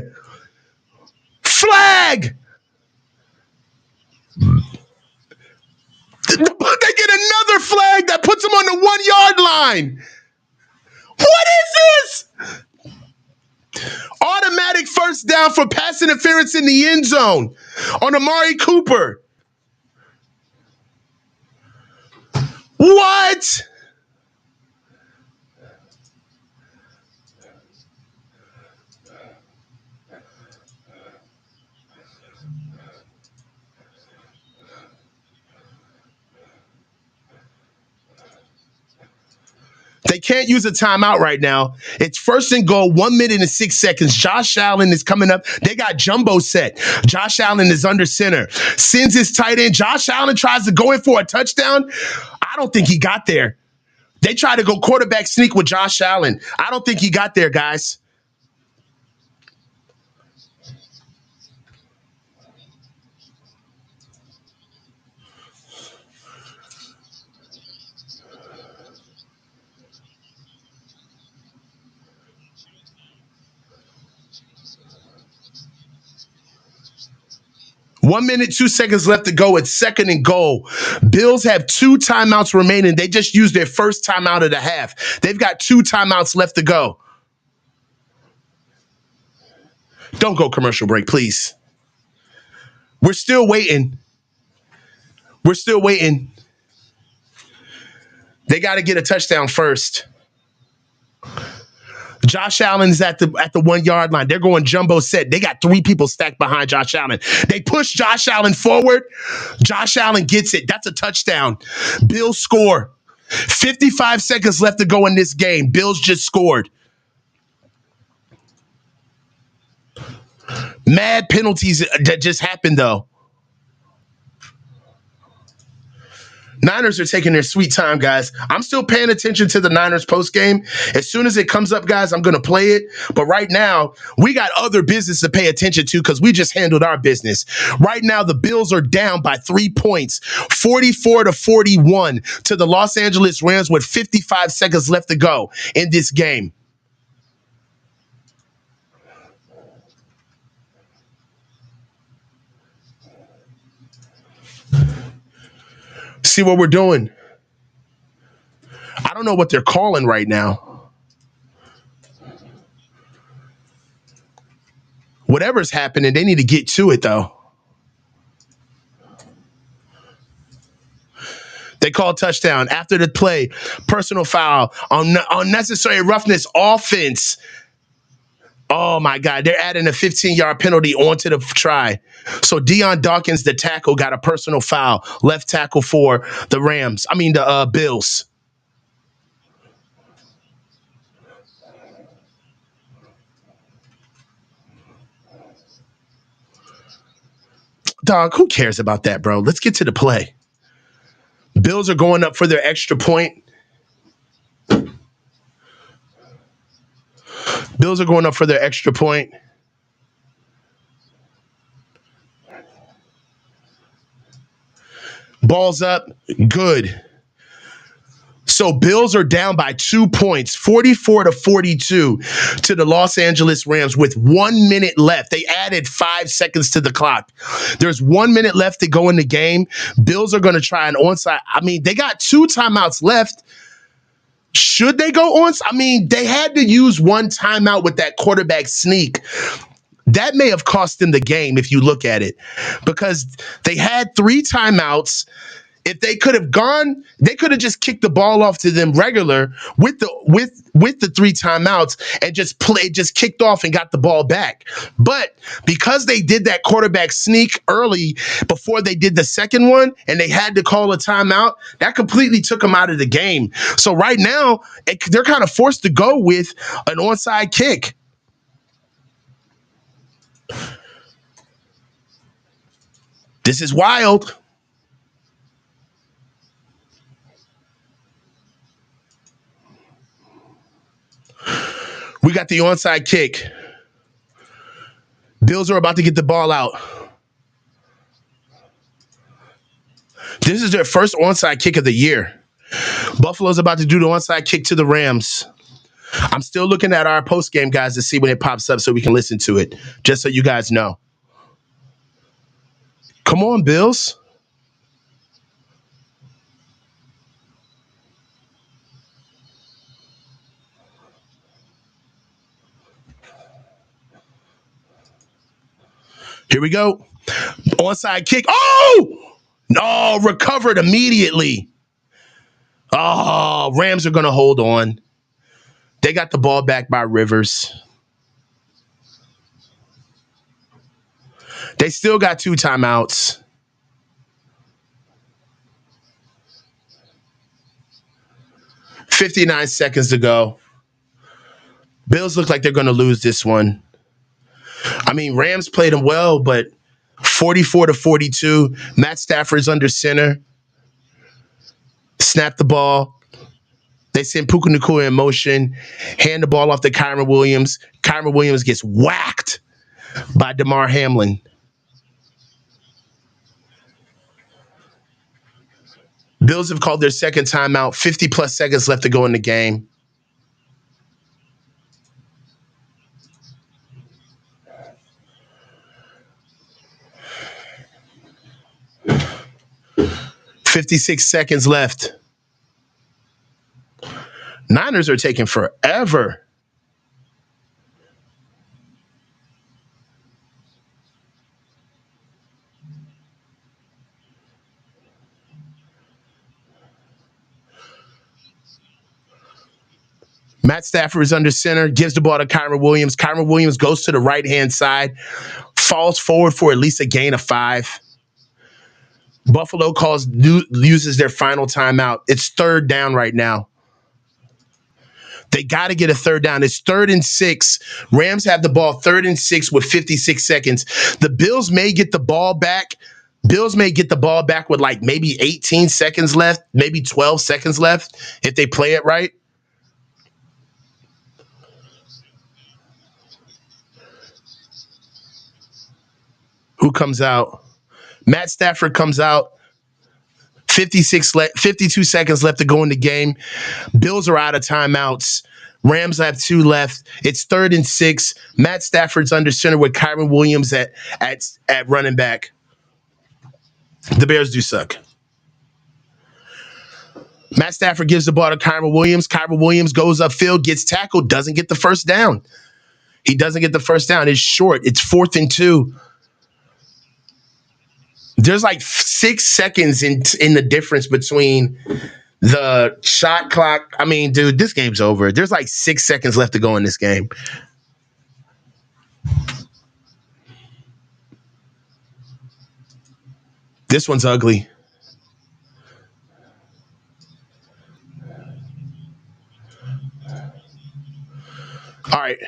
Flag! They get another flag that puts them on the 1-yard line. What is this? Automatic first down for pass interference in the end zone on Amari Cooper. What? They can't use a timeout right now. It's first and goal, 1 minute and 6 seconds. Josh Allen is coming up. They got jumbo set. Josh Allen is under center. Sends his tight end. Josh Allen tries to go in for a touchdown. I don't think he got there. They try to go quarterback sneak with Josh Allen. I don't think he got there, guys. One minute, 2 seconds left to go. It's second and goal. Bills have 2 timeouts remaining. They just used their first timeout of the half. They've got 2 timeouts left to go. Don't go commercial break, please. We're still waiting. We're still waiting. They got to get a touchdown first. Josh Allen's at the 1-yard line. They're going jumbo set. They got 3 people stacked behind Josh Allen. They push Josh Allen forward. Josh Allen gets it. That's a touchdown. Bills score. 55 seconds left to go in this game. Bills just scored. Mad penalties that just happened, though. Niners are taking their sweet time, guys. I'm still paying attention to the Niners post game. As soon as it comes up, guys, I'm going to play it. But right now, we got other business to pay attention to because we just handled our business. Right now, the Bills are down by 3 points, 44-41 to the Los Angeles Rams with 55 seconds left to go in this game. See what we're doing. I don't know what they're calling right now. Whatever's happening, they need to get to it, though. They call touchdown after the play. Personal foul on unnecessary roughness offense. Oh, my God. They're adding a 15-yard penalty onto the try. So Deion Dawkins, the tackle, got a personal foul. Left tackle for the Rams. I mean, the Bills. Dog, who cares about that, bro? Let's get to the play. Bills are going up for their extra point. Bills are going up for their extra point. Ball's up. Good. So Bills are down by 2 points, 44-42 to the Los Angeles Rams with 1 minute left. They added 5 seconds to the clock. There's 1 minute left to go in the game. Bills are going to try an onside. I mean, they got 2 timeouts left. Should they go on? I mean, they had to use one timeout with that quarterback sneak. That may have cost them the game if you look at it, because they had 3 timeouts. If they could have gone, they could have just kicked the ball off to them regular with the 3 timeouts and just kicked off and got the ball back. But because they did that quarterback sneak early before they did the second one and they had to call a timeout, that completely took them out of the game. So right now, they're kind of forced to go with an onside kick. This is wild. We got the onside kick. Bills are about to get the ball out. This is their first onside kick of the year. Buffalo's about to do the onside kick to the Rams. I'm still looking at our post game, guys, to see when it pops up so we can listen to it, just so you guys know. Come on, Bills. Here we go. Onside kick. Oh! No, recovered immediately. Oh, Rams are going to hold on. They got the ball back by Rivers. They still got 2 timeouts. $59 seconds to go. Bills look like they're going to lose this one. I mean, Rams played them well, but 44-42. Matt Stafford's under center. Snap the ball. They send Puka Nacua in motion. Hand the ball off to Kyren Williams. Kyren Williams gets whacked by Damar Hamlin. Bills have called their second timeout. 50-plus seconds left to go in the game. $56 seconds left. Niners are taking forever. Matt Stafford is under center, gives the ball to Kyren Williams. Kyren Williams goes to the right-hand side, falls forward for at least a gain of 5. Buffalo uses their final timeout. It's 3rd down right now. They got to get a 3rd down. It's 3rd and 6. Rams have the ball 3rd and 6 with 56 seconds. The Bills may get the ball back. Bills may get the ball back with like maybe 18 seconds left, maybe 12 seconds left if they play it right. Who comes out? Matt Stafford comes out. 52 seconds left to go in the game. Bills are out of timeouts. Rams have 2 left. It's 3rd and 6. Matt Stafford's under center with Kyren Williams at running back. The Bears do suck. Matt Stafford gives the ball to Kyren Williams. Kyren Williams goes upfield, gets tackled, doesn't get the first down. He doesn't get the first down. It's short. It's 4th and 2. There's like 6 seconds in the difference between the shot clock. I mean, dude, this game's over. There's like 6 seconds left to go in this game. This one's ugly. All right.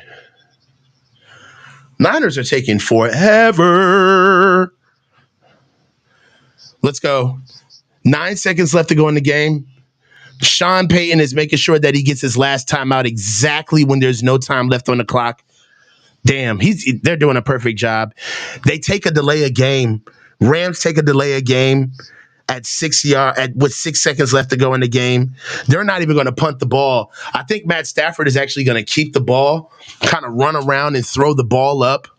Niners are taking forever. Let's go. 9 seconds left to go in the game. Sean Payton is making sure that he gets his last timeout exactly when there's no time left on the clock. Damn, they're doing a perfect job. They take a delay of game. Rams take a delay of game at 6 yards with 6 seconds left to go in the game. They're not even going to punt the ball. I think Matt Stafford is actually going to keep the ball, kind of run around and throw the ball up,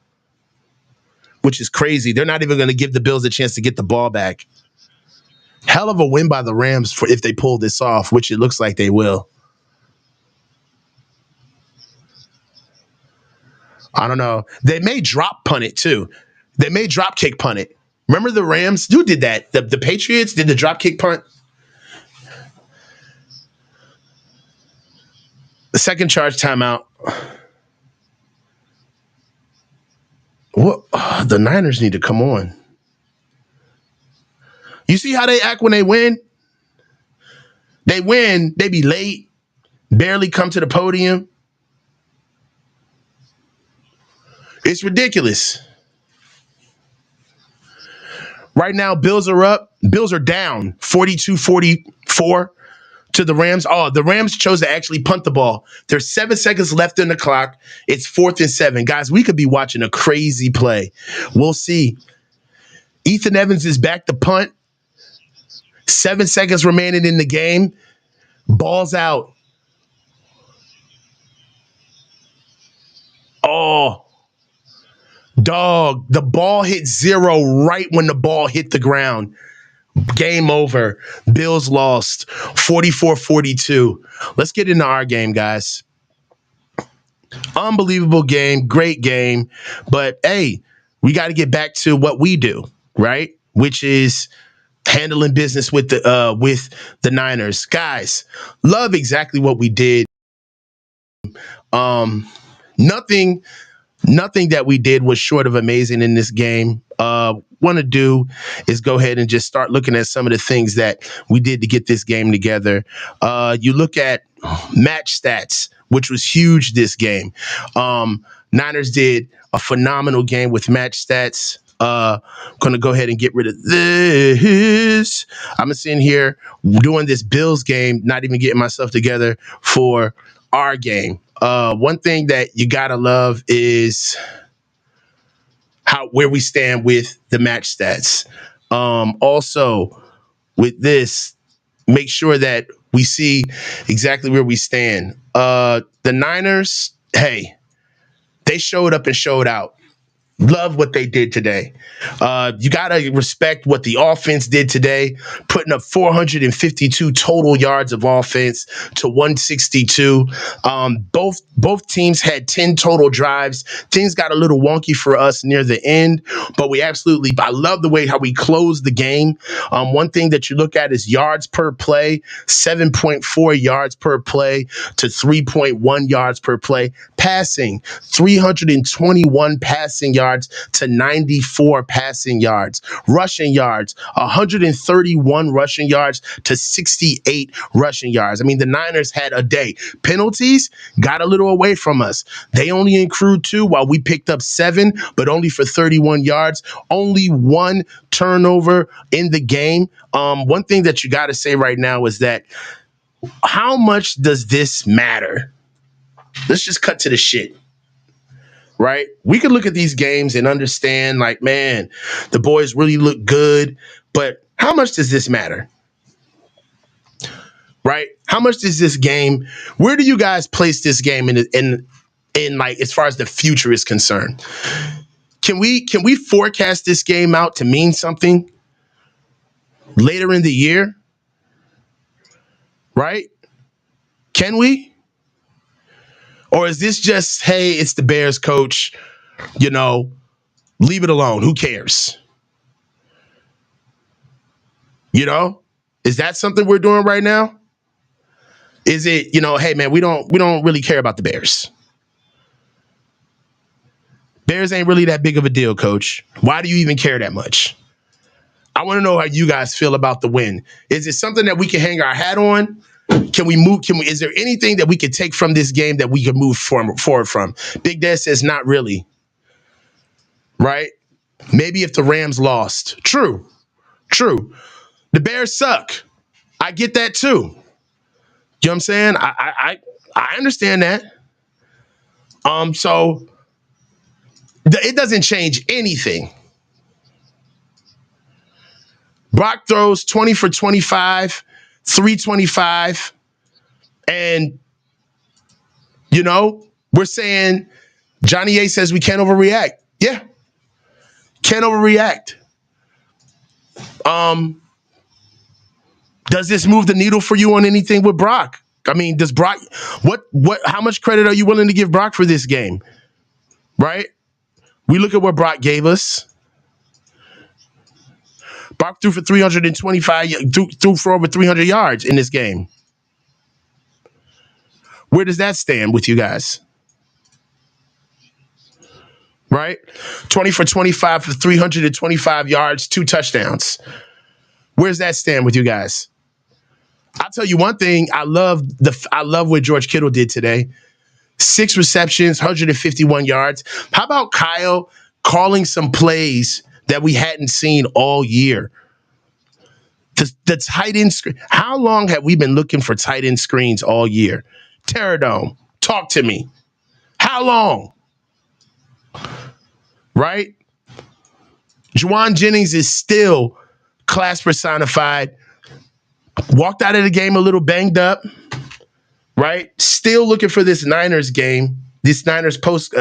which is crazy. They're not even going to give the Bills a chance to get the ball back. Hell of a win by the Rams if they pull this off, which it looks like they will. I don't know. They may drop punt it too. They may drop kick punt it. Remember the Rams? Who did that? The Patriots did the drop kick punt. The second charge timeout. What? Oh, the Niners need to come on. You see how they act when they win? They win, they be late, barely come to the podium. It's ridiculous. Right now, Bills are up. Bills are down 42-44 to the Rams. Oh, the Rams chose to actually punt the ball. There's 7 seconds left in the clock. It's 4th and 7. Guys, we could be watching a crazy play. We'll see. Ethan Evans is back to punt. 7 seconds remaining in the game. Ball's out. Oh, dog. The ball hit 0 right when the ball hit the ground. Game over. Bills lost 44-42. Let's get into our game, guys. Unbelievable game. Great game. But, hey, we got to get back to what we do, right? Which is handling business with the Niners. Guys, love exactly what we did. Nothing that we did was short of amazing in this game. Want to do is go ahead and just start looking at some of the things that we did to get this game together. You look at match stats, which was huge this game. Niners did a phenomenal game with match stats. Going to go ahead and get rid of this. I'm sitting here doing this Bills game, not even getting myself together for our game. One thing that you gotta love is where we stand with the match stats. Also, with this, make sure that we see exactly where we stand. The Niners, hey, they showed up and showed out. Love what they did today. You got to respect what the offense did today, putting up 452 total yards of offense to 162. Both teams had 10 total drives. Things got a little wonky for us near the end, but I love the way how we closed the game. One thing that you look at is yards per play, 7.4 yards per play to 3.1 yards per play. Passing, 321 passing yards to 94 passing yards. Rushing yards, 131 rushing yards to 68 rushing yards. I mean, the Niners had a day. Penalties got a little away from us. They only accrued 2 while we picked up 7, but only for 31 yards. Only 1 turnover in the game. One thing that you got to say right now is that how much does this matter? Let's just cut to the shit. Right? We can look at these games and understand, like, man, the boys really look good, but how much does this matter? Right? How much does this game? Where do you guys place this game in like as far as the future is concerned? Can we forecast this game out to mean something later in the year? Right? Can we? Or is this just, hey, it's the Bears, coach, leave it alone. Who cares? Is that something we're doing right now? Is it, hey, man, we don't really care about the Bears. Bears ain't really that big of a deal, coach. Why do you even care that much? I want to know how you guys feel about the win. Is it something that we can hang our hat on? Is there anything that we could take from this game that we could move forward from? Big Dad says not really. Right? Maybe if the Rams lost. True. The Bears suck. I get that too. You know what I'm saying? I understand that. So it doesn't change anything. Brock throws 20 for 25, 325, and we're saying Johnny A says we can't overreact. Yeah. Can't overreact. Does this move the needle for you on anything with Brock? I mean, does Brock how much credit are you willing to give Brock for this game? right? We look at what Brock gave us. Brock threw for 325, threw for over 300 yards in this game. Where does that stand with you guys? Right? 20 for 25 for 325 yards, 2 touchdowns. Where's that stand with you guys? I'll tell you one thing. I love what George Kittle did today. 6 receptions, 151 yards. How about Kyle calling some plays that we hadn't seen all year? The tight end screen. How long have we been looking for tight end screens all year? Terradome, talk to me. How long? Right? Juwan Jennings is still class personified. Walked out of the game a little banged up. Right? Still looking for this Niners game, this Niners post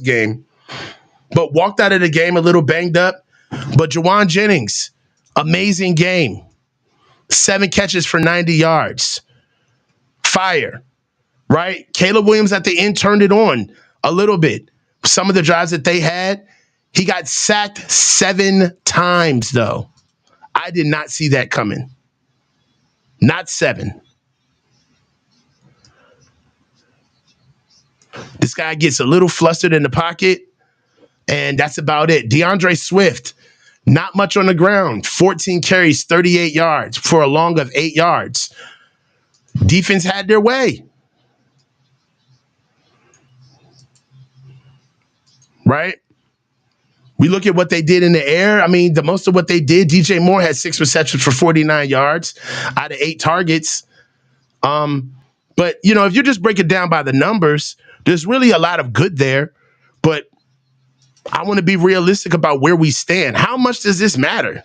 game. But walked out of the game a little banged up. But Juwan Jennings, amazing game. 7 catches for 90 yards. Fire. Right? Caleb Williams at the end turned it on a little bit. Some of the drives that they had, he got sacked 7 times, though. I did not see that coming. Not 7. This guy gets a little flustered in the pocket, and that's about it. DeAndre Swift, not much on the ground. 14 carries, 38 yards for a long of 8 yards. Defense had their way. Right? We look at what they did in the air. I mean, the most of what they did, DJ Moore had 6 receptions for 49 yards out of 8 targets. But, you know, if you just break it down by the numbers, there's really a lot of good there. But I want to be realistic about where we stand. How much does this matter?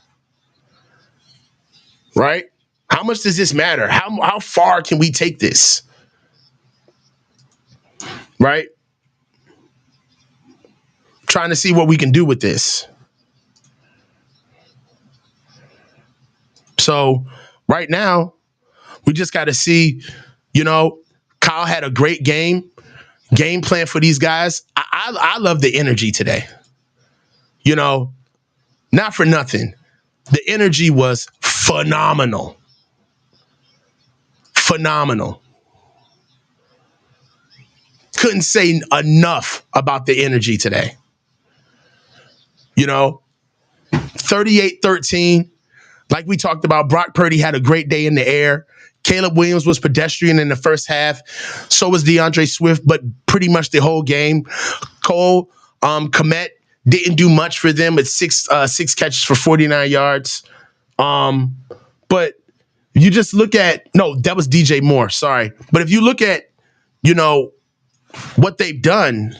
Right? How much does this matter? How far can we take this? Right? Trying to see what we can do with this. So right now, we just got to see, you know, Kyle had a great game plan for these guys. I love the energy today. You know, not for nothing. The energy was phenomenal. Phenomenal. Couldn't say enough about the energy today. You know, 38-13. Like we talked about, Brock Purdy had a great day in the air. Caleb Williams was pedestrian in the first half. So was DeAndre Swift, but pretty much the whole game. Cole Kmet didn't do much for them with six catches for 49 yards. But you just look at, no, that was DJ Moore, sorry. But if you look at, you know, what they've done,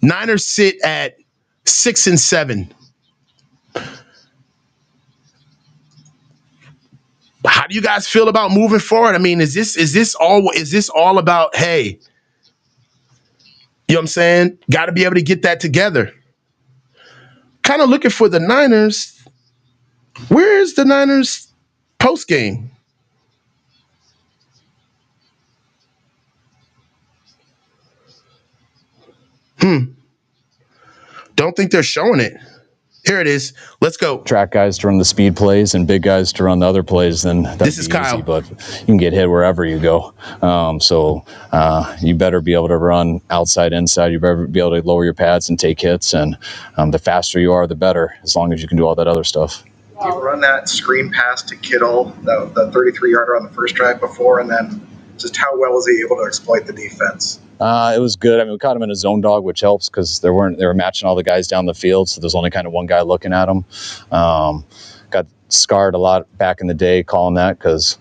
Niners sit at 6-7. How do you guys feel about moving forward? I mean, is this all about, hey, you know what I'm saying? Got to be able to get that together. Kind of looking for the Niners. Where is the Niners post game? Don't think they're showing it. Here it is. Let's go. Track guys to run the speed plays and big guys to run the other plays, then This is Kyle. easy, but you can get hit wherever you go. So you better be able to run outside, inside. You better be able to lower your pads and take hits. And the faster you are, the better, as long as you can do all that other stuff. You run that screen pass to Kittle, the 33-yarder on the first drive before, and then just how well was he able to exploit the defense? It was good. I mean, we caught him in a zone dog, which helps because they were matching all the guys down the field, so there's only kind of one guy looking at him. Got scarred a lot back in the day calling that because,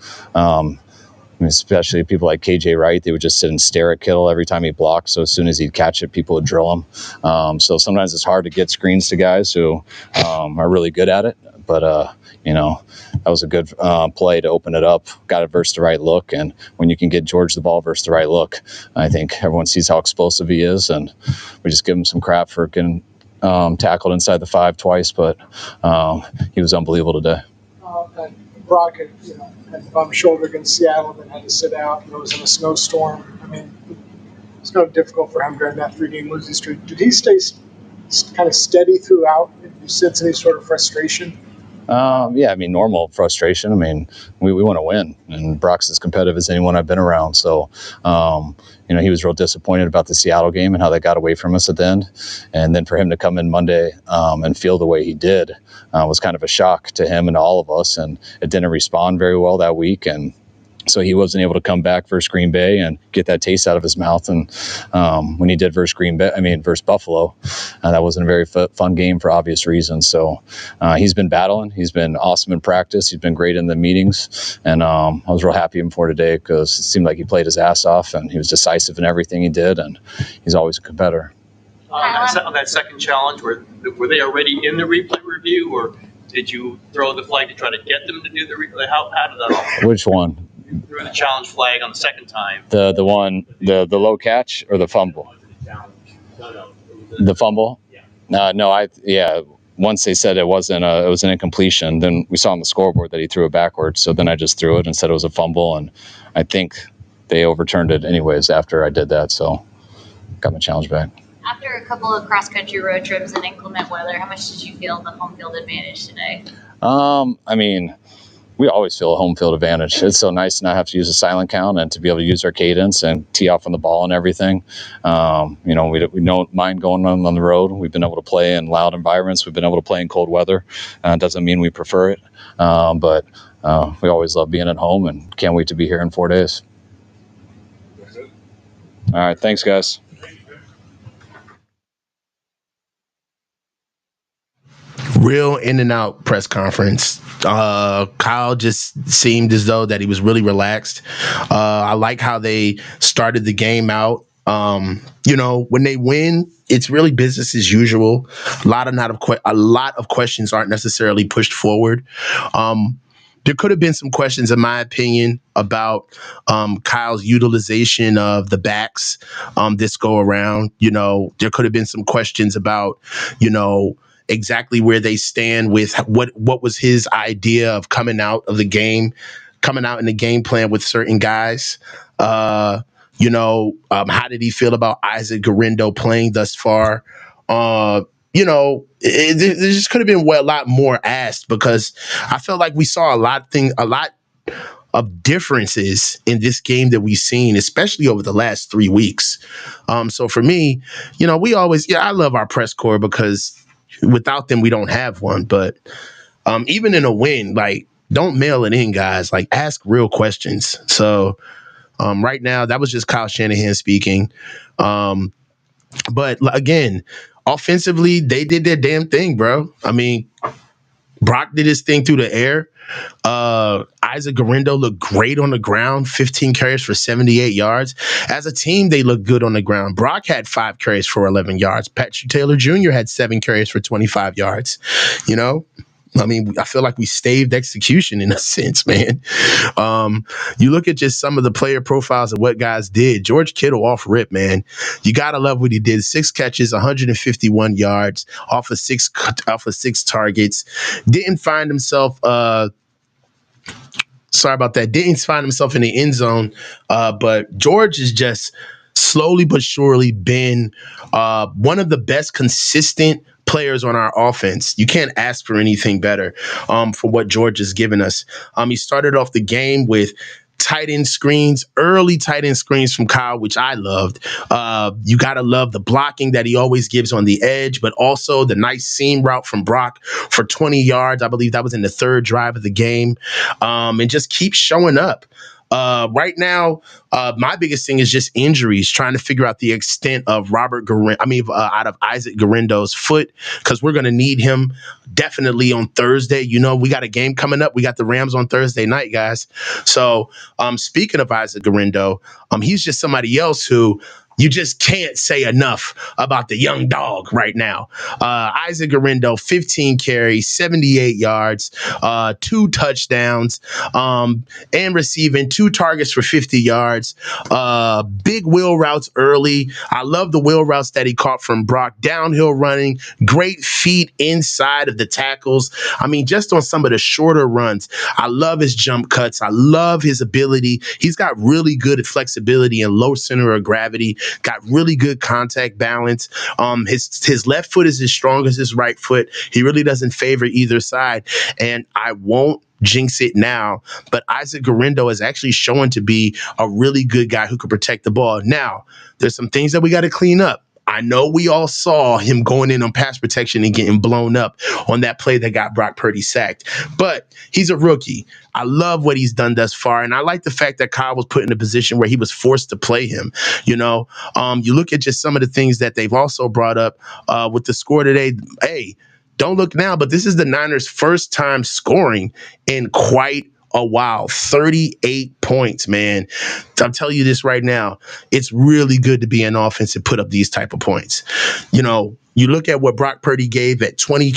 especially people like KJ Wright, they would just sit and stare at Kittle every time he blocked. So as soon as he'd catch it, people would drill him. So sometimes it's hard to get screens to guys who are really good at it. But, that was a good play to open it up. Got it versus the right look. And when you can get George the ball versus the right look, I think everyone sees how explosive he is. And we just give him some crap for getting tackled inside the 5 twice. But he was unbelievable today. Brock had a bum shoulder against Seattle, then had to sit out. It was in a snowstorm. I mean, It's no difficult for him during that 3-game losing streak. Did he stay kind of steady throughout? Did you sense any sort of frustration? Yeah, I mean, normal frustration. I mean, we want to win, and Brock's as competitive as anyone I've been around. So, he was real disappointed about the Seattle game and how they got away from us at the end. And then for him to come in Monday and feel the way he did was kind of a shock to him and all of us. And it didn't respond very well that week. And so he wasn't able to come back versus Green Bay and get that taste out of his mouth. And when he did versus versus Buffalo, that wasn't a very fun game for obvious reasons. So he's been battling. He's been awesome in practice. He's been great in the meetings. And I was real happy for today because it seemed like he played his ass off and he was decisive in everything he did. And he's always a competitor. On that second challenge, were they already in the replay review, or did you throw the flag to try to get them to do the replay? How did that all work? Which one? Threw the challenge flag on the second time. The one, the low catch or the fumble? The fumble? Once they said it was an incompletion, then we saw on the scoreboard that he threw it backwards. So then I just threw it and said it was a fumble, and I think they overturned it anyways after I did that. So got my challenge back. After a couple of cross-country road trips and inclement weather, how much did you feel the home field advantage today? We always feel a home field advantage. It's so nice to not have to use a silent count and to be able to use our cadence and tee off on the ball and everything. We don't mind going on the road. We've been able to play in loud environments. We've been able to play in cold weather. Doesn't mean we prefer it, but we always love being at home and can't wait to be here in 4 days. All right, thanks, guys. Real in and out press conference. Kyle just seemed as though that he was really relaxed. I like how they started the game out. When they win, it's really business as usual. A lot of questions aren't necessarily pushed forward. There could have been some questions, in my opinion, about Kyle's utilization of the backs this go around. There could have been some questions about, exactly where they stand with what was his idea of coming out in the game plan with certain guys. How did he feel about Isaac Garrindo playing thus far? There just could have been a lot more asked, because I felt like we saw a lot of differences in this game that we've seen, especially over the last 3 weeks. So for me, I love our press corps, because without them, we don't have one. But even in a win, don't mail it in, guys. Ask real questions. So right now, that was just Kyle Shanahan speaking. But again, offensively, they did their damn thing, bro. I mean, Brock did his thing through the air. Isaac Garrindo looked great on the ground, 15 carries for 78 yards. As a team, they looked good on the ground. Brock had 5 carries for 11 yards. Patrick Taylor Jr. had 7 carries for 25 yards. I feel like we staved execution in a sense, man. You look at just some of the player profiles of what guys did. George Kittle off rip, man. You gotta love what he did. 6 catches, 151 yards off of six targets. Didn't find himself. Sorry about that. Didn't find himself in the end zone. But George has just slowly but surely been one of the best consistent players on our offense. You can't ask for anything better for what George has given us. He started off the game with early tight end screens from Kyle, which I loved. You got to love the blocking that he always gives on the edge, but also the nice seam route from Brock for 20 yards. I believe that was in the 3rd drive of the game. And just keep showing up. Right now, my biggest thing is just injuries, trying to figure out the extent of out of Isaac Garrindo's foot, because we're going to need him definitely on Thursday. We got a game coming up. We got the Rams on Thursday night, guys. So speaking of Isaac Garrindo, he's just somebody else who you just can't say enough about the young dog right now. Isaac Garrindo, 15 carries, 78 yards, 2 touchdowns, and receiving 2 targets for 50 yards. Big wheel routes early. I love the wheel routes that he caught from Brock. Downhill running, great feet inside of the tackles. Just on some of the shorter runs. I love his jump cuts. I love his ability. He's got really good flexibility and low center of gravity. got really good contact balance. His left foot is as strong as his right foot. He really doesn't favor either side. And I won't jinx it now, but Isaac Garindo is actually showing to be a really good guy who can protect the ball. Now, there's some things that we got to clean up. I know we all saw him going in on pass protection and getting blown up on that play that got Brock Purdy sacked, but he's a rookie. I love what he's done thus far, and I like the fact that Kyle was put in a position where he was forced to play him. You look at just some of the things that they've also brought up with the score today. Hey, don't look now, but this is the Niners' first time scoring in quite a while. 38 points, man. I'm telling you this right now. It's really good to be an offense and put up these type of points. You look at what Brock Purdy gave at 20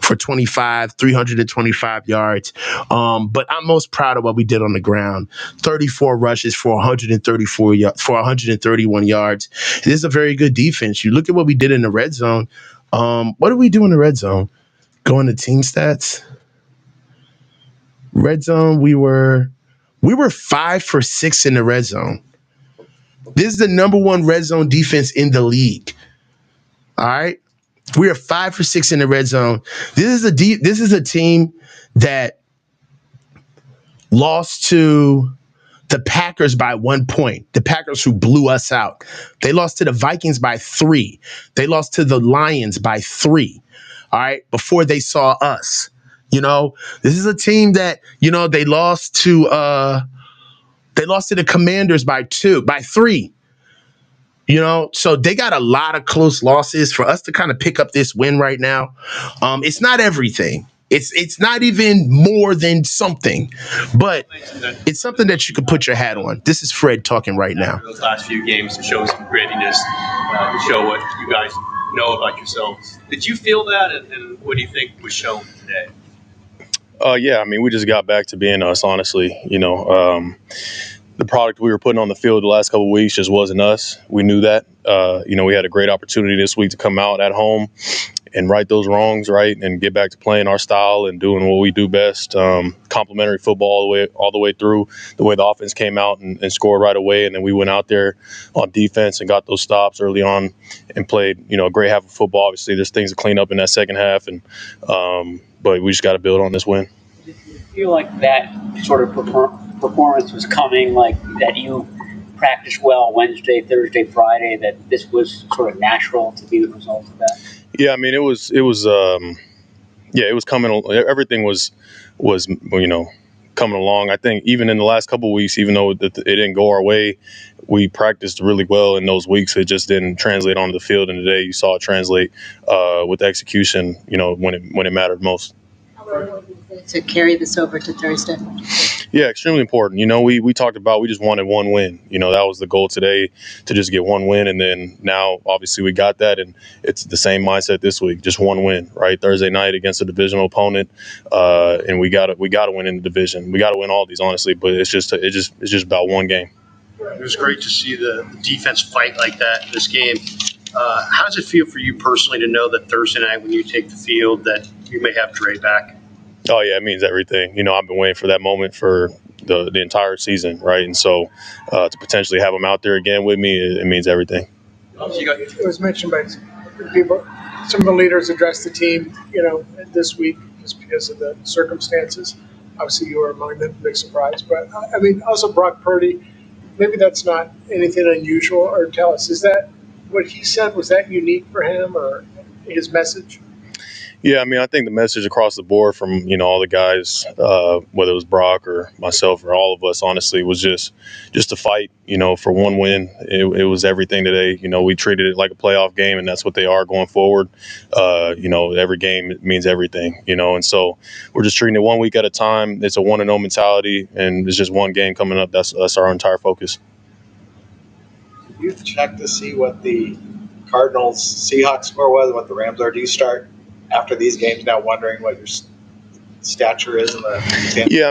for 25, 325 yards. But I'm most proud of what we did on the ground. 34 rushes for 131 yards. This is a very good defense. You look at what we did in the red zone. What did we do in the red zone? Going to team stats. Red zone, we were 5 for 6 in the red zone. This is the number one red zone defense in the league. All right, we are 5 for 6 in the red zone. This is a team that lost to the Packers by 1 point. The Packers who blew us out. They lost to the Vikings by 3. They lost to the Lions by 3. All right, before they saw us. This is a team that, they lost to the Commanders by 3. So they got a lot of close losses. For us to kind of pick up this win right now, it's not everything. It's not even more than something, but it's something that you can put your hat on. This is Fred talking right now. Those last few games to show some grittiness, to show what you guys know about yourselves. Did you feel that, and what do you think was shown today? Yeah, I mean, we just got back to being us, honestly. The product we were putting on the field the last couple of weeks just wasn't us. We knew that. We had a great opportunity this week to come out at home and right those wrongs, right, and get back to playing our style and doing what we do best. Complimentary football all the way through. The way the offense came out and scored right away, and then we went out there on defense and got those stops early on and played, a great half of football. Obviously, there's things to clean up in that second half, and but we just got to build on this win. Did you feel like that sort of performance was coming, like that you practiced well Wednesday, Thursday, Friday, that this was sort of natural to be the result of that? Yeah, I mean, it was coming. Everything was coming along. I think even in the last couple of weeks, even though it didn't go our way, we practiced really well in those weeks. It just didn't translate onto the field. And today you saw it translate with execution, when it mattered most. To carry this over to Thursday? Yeah, extremely important. We talked about we just wanted one win. That was the goal today, to just get one win. And then now, obviously, we got that. And it's the same mindset this week, just one win, right? Thursday night against a divisional opponent. And we got to win in the division. We got to win all these, honestly. But it's just about one game. It was great to see the defense fight like that in this game. How does it feel for you personally to know that Thursday night when you take the field that you may have Dre back? Oh, yeah, it means everything. I've been waiting for that moment for the entire season, right? And so to potentially have him out there again with me, it means everything. It was mentioned by people. Some of the leaders addressed the team, this week just because of the circumstances. Obviously, you were among them, big surprise. But, also Brock Purdy, maybe that's not anything unusual. Or tell us, is that what he said, was that unique for him or his message? Yeah, I think the message across the board from, all the guys, whether it was Brock or myself or all of us, honestly, was just to fight, for one win. It was everything today. We treated it like a playoff game, and that's what they are going forward. Every game means everything, and so we're just treating it 1 week at a time. It's a 1-0 mentality, and it's just one game coming up. That's our entire focus. Did you check to see what the Cardinals-Seahawks score was and what the Rams are? Do you start after these games now wondering what your stature is in the game? Yeah,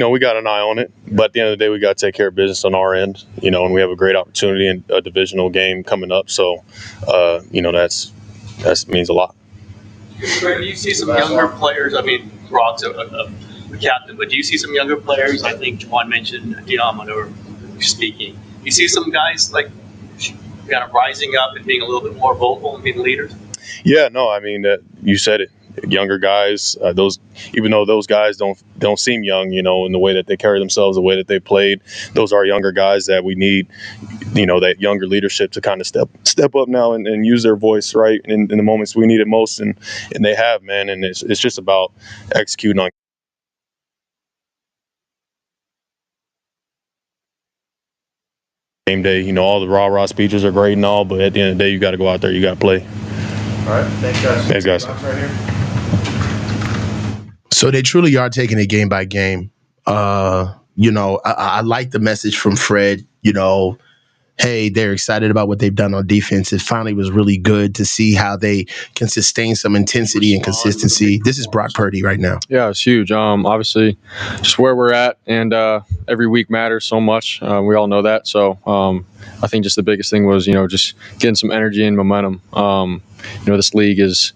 we got an eye on it, but at the end of the day, we got to take care of business on our end, and we have a great opportunity in a divisional game coming up. So, that means a lot. Do you see some younger players? Brock's a captain, but do you see some younger players? I think Juwan mentioned Dion whenever you're speaking. You see some guys like kind of rising up and being a little bit more vocal and being leaders? Yeah, no, I mean, you said it. Younger guys, those, even though those guys don't seem young, you know, in the way that they carry themselves, the way that they played, those are younger guys that we need, you know, that younger leadership to kind of step up now and use their voice, right, in the moments we need it most, and they have, man, and it's just about executing on game day. You know, all the rah-rah speeches are great and all, but at the end of the day, you got to go out there, you got to play. All right, thanks, guys. Thanks, guys. Right here. So they truly are taking it game by game. You know, I like the message from Fred, you know, hey, they're excited about what they've done on defense. It finally was really good to see how they can sustain some intensity and consistency. This is Brock Purdy right now. Yeah, it's huge. Obviously, just where we're at, and every week matters so much. We all know that. So I think just the biggest thing was, you know, just getting some energy and momentum. You know, this league is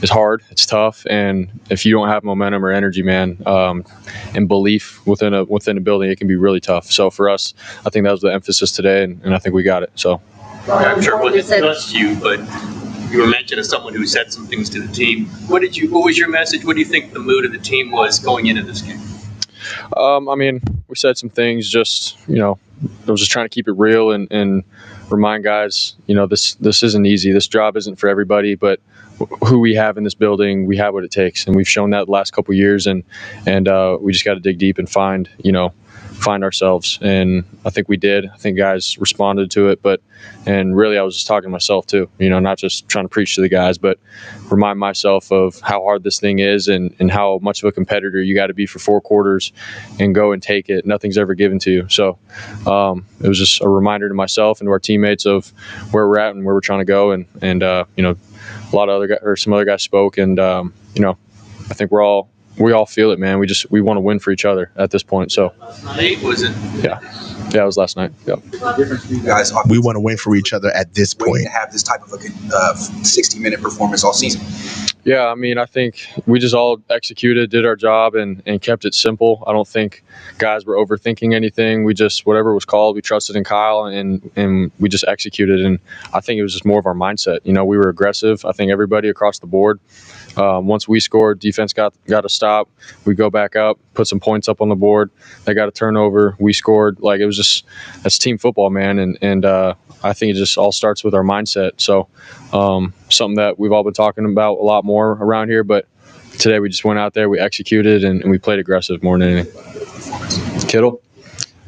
hard. It's tough, and if you don't have momentum or energy, man, and belief within a building, it can be really tough. So for us, I think that was the emphasis today, and I think we got it. So I'm sure it wasn't just you, but you were mentioned as someone who said some things to the team. What was your message? What do you think the mood of the team was going into this game? I mean, we said some things. Just, you know, I was just trying to keep it real and remind guys, you know, this isn't easy. This job isn't for everybody, but who we have in this building, we have what it takes, and we've shown that the last couple of years. And we just got to dig deep and find ourselves, and I think we did. I think guys responded to it, and really I was just talking to myself too, you know, not just trying to preach to the guys, but remind myself of how hard this thing is and how much of a competitor you got to be for 4 quarters and go and take it. Nothing's ever given to you. So it was just a reminder to myself and to our teammates of where we're at and where we're trying to go, and you know, a lot of other guys, or some other guys spoke, and you know, I think we all feel it, man. We want to win for each other at this point. So last night, was it? Yeah, it was last night. Yeah. You guys, We want to win for each other at this point. to have this type of a 60-minute performance all season. Yeah, I mean, I think we just all executed, did our job, and kept it simple. I don't think guys were overthinking anything. We just, whatever was called, we trusted in Kyle, and we just executed. And I think it was just more of our mindset. You know, we were aggressive. I think everybody across the board. Once we scored, defense got a stop. We go back up, put some points up on the board. They got a turnover. We scored. Like, it was just, that's team football, man. And I think it just all starts with our mindset. So something that we've all been talking about a lot more around here. But today we just went out there, we executed, and we played aggressive more than anything. Kittle.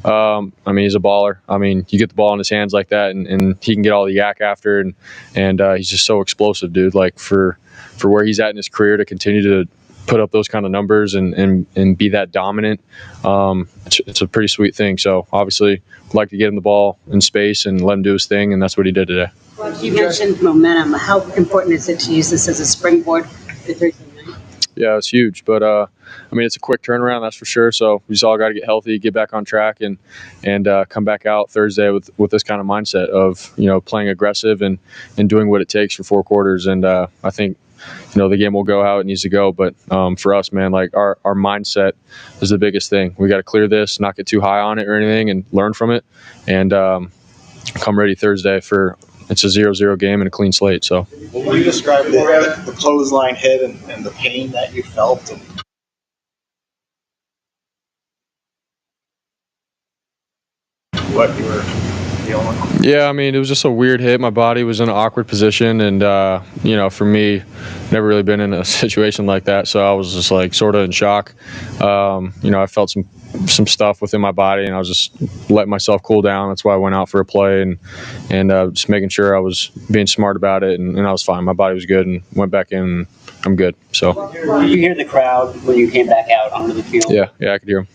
I mean, he's a baller. I mean, you get the ball in his hands like that, and he can get all the yak after, and he's just so explosive, dude. Like, for where he's at in his career, to continue to put up those kind of numbers and be that dominant, it's a pretty sweet thing. So obviously, I'd like to get him the ball in space and let him do his thing, and that's what he did today. You mentioned momentum. How important is it to use this as a springboard for Thursday night? Yeah, it's huge, but I mean, it's a quick turnaround, that's for sure. So we just all got to get healthy, get back on track, and come back out Thursday with this kind of mindset of, you know, playing aggressive and doing what it takes for 4 quarters. And I think, you know, the game will go how it needs to go. But for us, man, like, our mindset is the biggest thing. We got to clear this, not get too high on it or anything, and learn from it, and come ready Thursday for. It's a 0-0 game and a clean slate. So, Will you describe the clothesline hit and the pain that you felt? And what you were dealing with? yeah, I mean, it was just a weird hit. My body was in an awkward position, and you know, for me, never really been in a situation like that, so I was just like sort of in shock. You know, I felt some stuff within my body, and I was just letting myself cool down. That's why I went out for a play and just making sure I was being smart about it, and I was fine. My body was good, and went back in, and I'm good. So. Did you hear the crowd when you came back out onto the field? Yeah, I could hear them.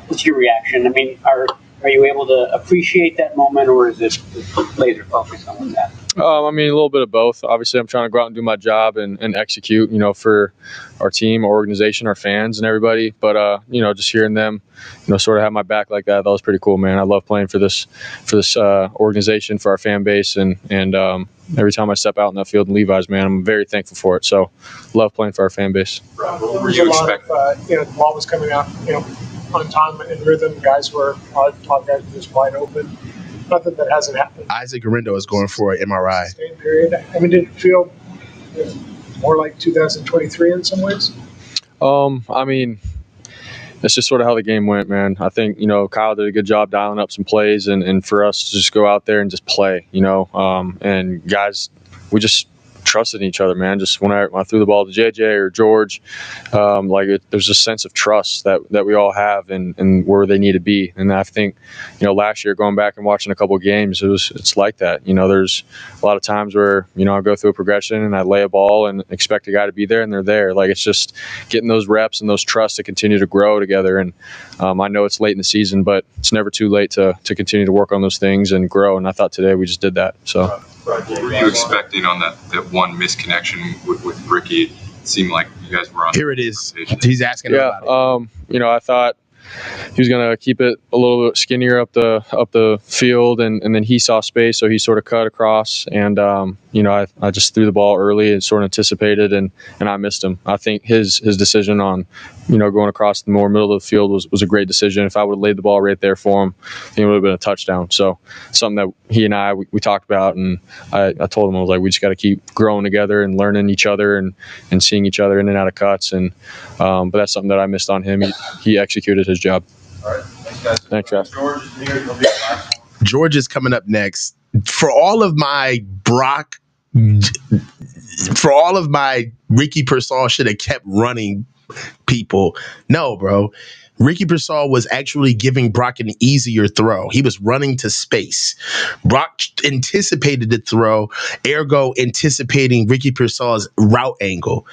What's your reaction? I mean, are you able to appreciate that moment, or is it laser focused on that? I mean, a little bit of both. Obviously, I'm trying to go out and do my job and execute, you know, for our team, our organization, our fans, and everybody. But you know, just hearing them, you know, sort of have my back like that was pretty cool, man. I love playing for this organization, for our fan base, and every time I step out in that field in Levi's, man, I'm very thankful for it. So, love playing for our fan base. What were you expecting? You know, the ball was coming out, you know, on time and rhythm. Guys were, top guys were just wide open. nothing that hasn't happened. Isaac Garendo is going for an MRI. Same period. I mean, did it feel more like 2023 in some ways? I mean, it's just sort of how the game went, man. I think, Kyle did a good job dialing up some plays and for us to just go out there and just play, and guys, we just trusted in each other, man. Just when I threw the ball to JJ or George, there's a sense of trust that we all have and where they need to be. And I think, last year going back and watching a couple of games, it's like that. There's a lot of times where, I go through a progression and I lay a ball and expect a guy to be there and they're there. Like, it's just getting those reps and those trusts to continue to grow together. And I know it's late in the season, but it's never too late to continue to work on those things and grow. And I thought today we just did that. So. What were you expecting on that one misconnection with Ricky? It seemed like you guys were on. Here it is. He's asking about it. I thought he was going to keep it a little bit skinnier up the field, and then he saw space, so he sort of cut across. And I just threw the ball early and sort of anticipated, and I missed him. I think his decision on going across the more middle of the field was a great decision. If I would have laid the ball right there for him, I think it would have been a touchdown. So something that he and I we talked about, and I told him, I was like, we just got to keep growing together and learning each other and seeing each other in and out of cuts. And but that's something that I missed on him. He executed his job. All right, thanks, guys. Thanks, Jeff. George is here. He'll be last. George is coming up next. For all of my Ricky Pearsall should have kept running people. No, bro. Ricky Pearsall was actually giving Brock an easier throw. He was running to space. Brock anticipated the throw, ergo anticipating Ricky Pearsall's route angle.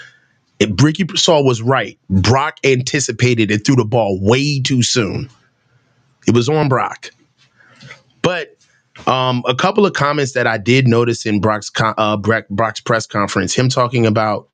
If Ricky Pearsall was right, Brock anticipated and threw the ball way too soon. It was on Brock. But a couple of comments that I did notice in Brock's press conference, him talking about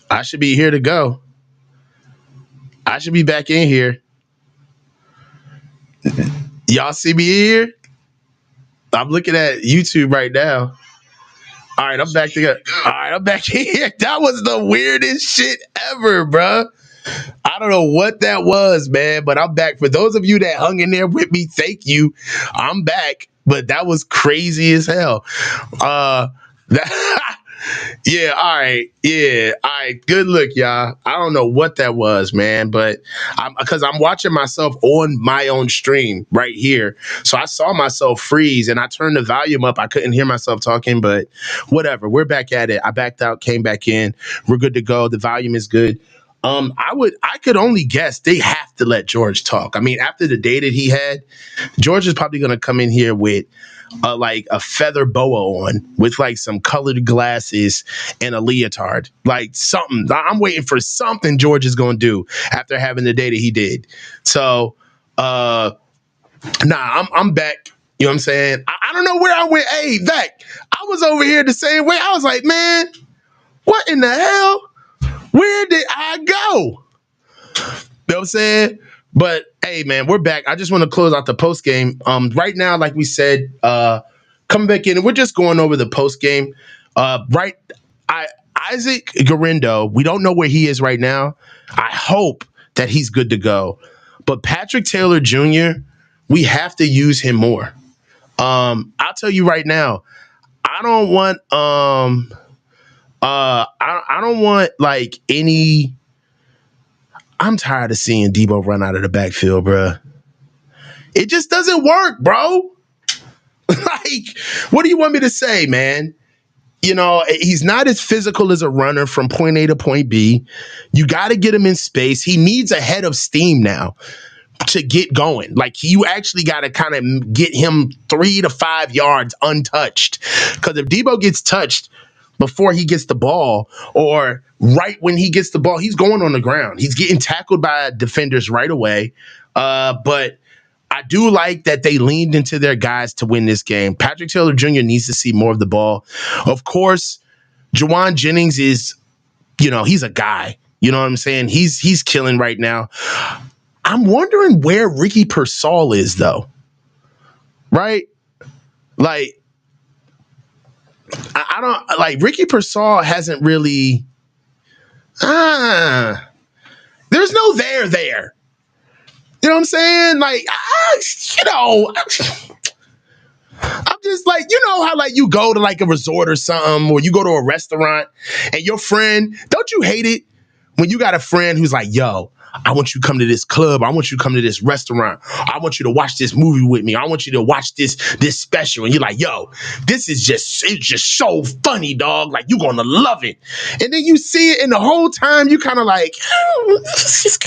I should be here to go. I should be back in here. Y'all see me here? I'm looking at YouTube right now. All right, I'm back together. All right, I'm back here. That was the weirdest shit ever, bruh. I don't know what that was, man, but I'm back. For those of you that hung in there with me, thank you. I'm back, but that was crazy as hell. That Yeah, all right. Yeah, all right. Good look, y'all. I don't know what that was, man, but I'm watching myself on my own stream right here. So I saw myself freeze and I turned the volume up. I couldn't hear myself talking, but whatever. We're back at it. I backed out, came back in. We're good to go. The volume is good. I could only guess they have to let George talk. I mean, after the day that he had, George is probably going to come in here with like a feather boa on with like some colored glasses and a leotard, like something. I'm waiting for something George is going to do after having the day that he did. So, I'm back. You know what I'm saying? I don't know where I went. Hey, Vec, I was over here the same way. I was like, man, what in the hell? Where did I go? You know what I'm saying? But hey, man, we're back. I just want to close out the post game. Right now, like we said, coming back in, and we're just going over the post game. Isaac Garindo, we don't know where he is right now. I hope that he's good to go. But Patrick Taylor Jr., we have to use him more. I'll tell you right now, I don't want I don't want like any. I'm tired of seeing Debo run out of the backfield, bruh. It just doesn't work, bro. Like, what do you want me to say, man? You know, he's not as physical as a runner from point A to point B. You got to get him in space. He needs a head of steam now to get going. Like, you actually got to kind of get him 3 to 5 yards untouched. Because if Debo gets touched before he gets the ball, or right when he gets the ball, he's going on the ground. He's getting tackled by defenders right away. But I do like that they leaned into their guys to win this game. Patrick Taylor Jr. needs to see more of the ball. Of course, Juwan Jennings is, he's a guy. You know what I'm saying? He's killing right now. I'm wondering where Ricky Pearsall is, though. Right? Like, I don't like Ricky Pearsall hasn't really. There's no there. You know what I'm saying? Like, I'm just like, how like you go to like a resort or something, or you go to a restaurant and your friend, don't you hate it when you got a friend who's like, yo, I want you to come to this club. I want you to come to this restaurant. I want you to watch this movie with me. I want you to watch this special. And you're like, yo, it's just so funny, dog. Like, you're going to love it. And then you see it, and the whole time you kind of like, it's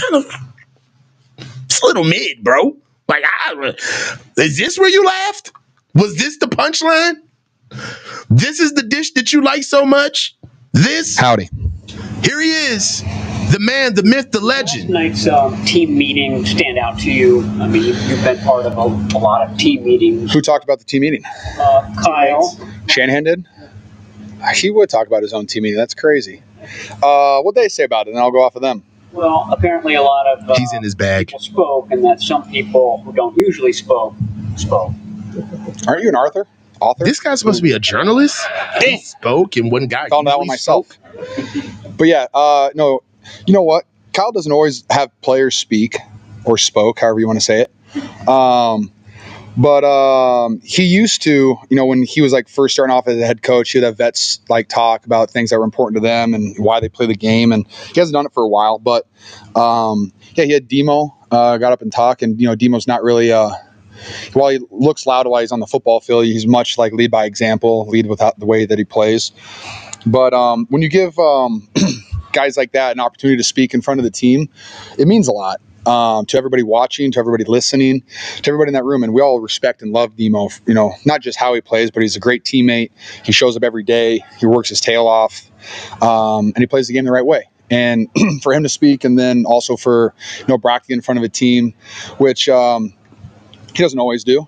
a little mid, bro. Like, is this where you laughed? Was this the punchline? This is the dish that you like so much? This? Howdy. Here he is. The man, the myth, the legend. Last night's team meeting stand out to you? I mean, you've been part of a lot of team meetings. Who talked about the team meeting? Kyle. Shanahan did? He would talk about his own team meeting. That's crazy. What'd they say about it? And I'll go off of them. Well, apparently a lot of he's in his bag. People spoke, and that some people who don't usually spoke. Aren't you an author? This guy's supposed to be a journalist. He spoke, and one guy found that one myself. But yeah, no. You know what? Kyle doesn't always have players speak or spoke, however you want to say it. But he used to, when he was like first starting off as a head coach, he'd have vets like talk about things that were important to them and why they play the game. And he hasn't done it for a while, but he had Demo got up and talk, and Demo's not really while he looks loud while he's on the football field, he's much like lead by example, lead without the way that he plays. But when you give guys like that an opportunity to speak in front of the team, it means a lot to everybody watching, to everybody listening, to everybody in that room. And we all respect and love Demo, not just how he plays, but he's a great teammate. He shows up every day. He works his tail off, and he plays the game the right way. And for him to speak, and then also for Brocky in front of a team, which he doesn't always do.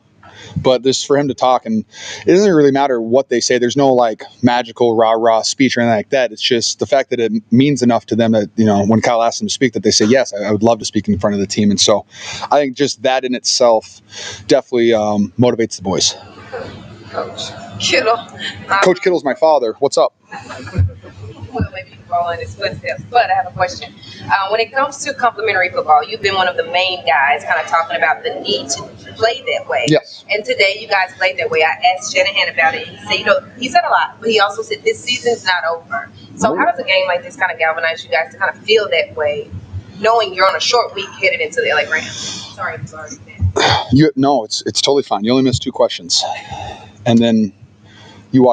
But this for him to talk, and it doesn't really matter what they say. There's no like magical rah-rah speech or anything like that. It's just the fact that it means enough to them that, you know, when Kyle asks them to speak, that they say, yes, I would love to speak in front of the team. And so I think just that in itself definitely motivates the boys. Coach Kittle. Coach Kittle's my father. What's up? Well, maybe you can follow in his footsteps, but I have a question. When it comes to complementary football, you've been one of the main guys kind of talking about the need to play that way. Yes. And today you guys played that way. I asked Shanahan about it. He said, you know, he said a lot, but he also said this season's not over. So how does a game like this kind of galvanize you guys to kind of feel that way, knowing you're on a short week headed into the LA Rams? Sorry. No, it's totally fine. You only missed 2 questions. And then you're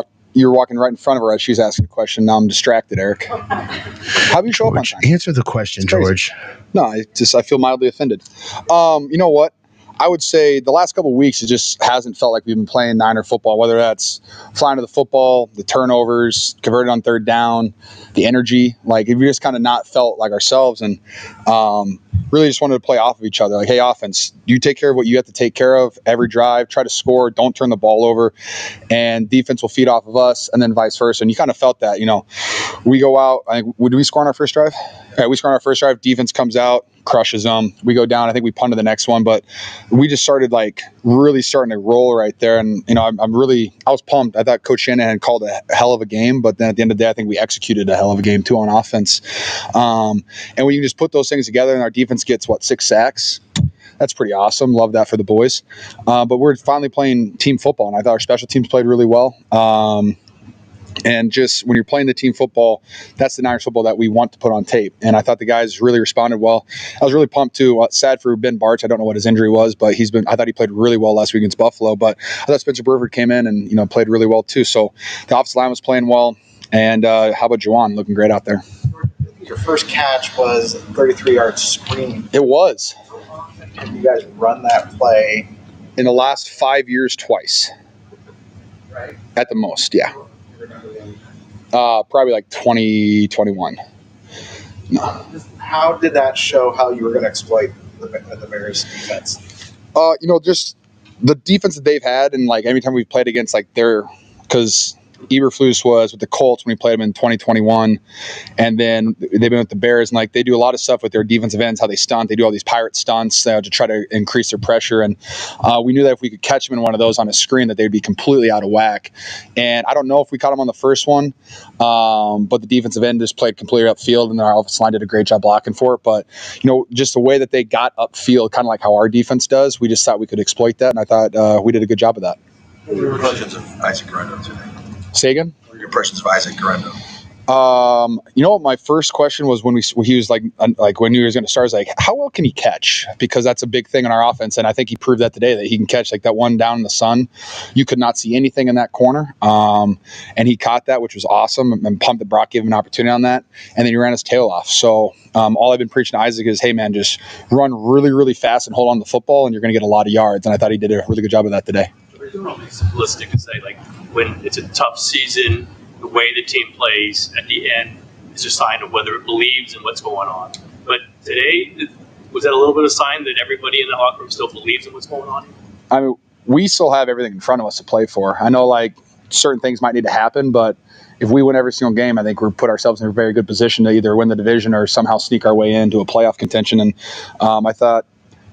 walking right in front of her as she's asking a question. Now I'm distracted, Eric. How do you show up on time? Answer the question, George. No, I feel mildly offended. You know what? I would say the last couple of weeks, it just hasn't felt like we've been playing Niner football, whether that's flying to the football, the turnovers, converted on 3rd down, the energy. Like, we just kind of not felt like ourselves, and really just wanted to play off of each other. Like, hey, offense, you take care of what you have to take care of every drive, try to score, don't turn the ball over, and defense will feed off of us, and then vice versa. And you kind of felt that, you know, we go out, did we score on our first drive? Yeah, we score on our first drive, defense comes out, crushes them. We go down. I think we punted the next one, but we just started like really starting to roll right there. And, you know, I was pumped. I thought Coach Shanahan called a hell of a game, but then at the end of the day, I think we executed a hell of a game too on offense. And when you just put those things together and our defense gets 6 sacks, that's pretty awesome. Love that for the boys. But we're finally playing team football, and I thought our special teams played really well. And just when you're playing the team football, that's the Niners football that we want to put on tape. And I thought the guys really responded well. I was really pumped too. Sad for Ben Barch. I don't know what his injury was, but I thought he played really well last week against Buffalo. But I thought Spencer Burford came in and, you know, played really well too. So the offensive line was playing well. And how about Juwan looking great out there? Your first catch was a 33-yard screen. It was. Have you guys run that play? In the last 5 years, twice. Right. At the most, yeah. Probably like 2021. No. How did that show how you were going to exploit the Bears defense? You know, just the defense that they've had, and like every time we've played against like because Eberflus was with the Colts when we played them in 2021, and then they've been with the Bears, and like they do a lot of stuff with their defensive ends, how they stunt. They do all these pirate stunts to try to increase their pressure, and we knew that if we could catch them in one of those on a screen, that they'd be completely out of whack. And I don't know if we caught them on the first one, but the defensive end just played completely upfield, and our offensive line did a great job blocking for it. But you know, just the way that they got upfield, kind of like how our defense does, we just thought we could exploit that, and I thought we did a good job of that. What were your impressions of Isaac Guerrero today? Say again? What were your impressions of Isaac Guerrero? You know what? My first question was when he was like when he was going to start, I was like, how well can he catch? Because that's a big thing in our offense, and I think he proved that today, that he can catch like that one down in the sun. You could not see anything in that corner, and he caught that, which was awesome. And pumped that Brock gave him an opportunity on that, and then he ran his tail off. So all I've been preaching to Isaac is, hey man, just run really, really fast and hold on to the football, and you're going to get a lot of yards. And I thought he did a really good job of that today. It's probably simplistic to say, like, when it's a tough season, the way the team plays at the end is a sign of whether it believes in what's going on. But today, was that a little bit of a sign that everybody in the locker room still believes in what's going on? I mean, we still have everything in front of us to play for. I know, like, certain things might need to happen, but if we win every single game, I think we've put ourselves in a very good position to either win the division or somehow sneak our way into a playoff contention. And I thought,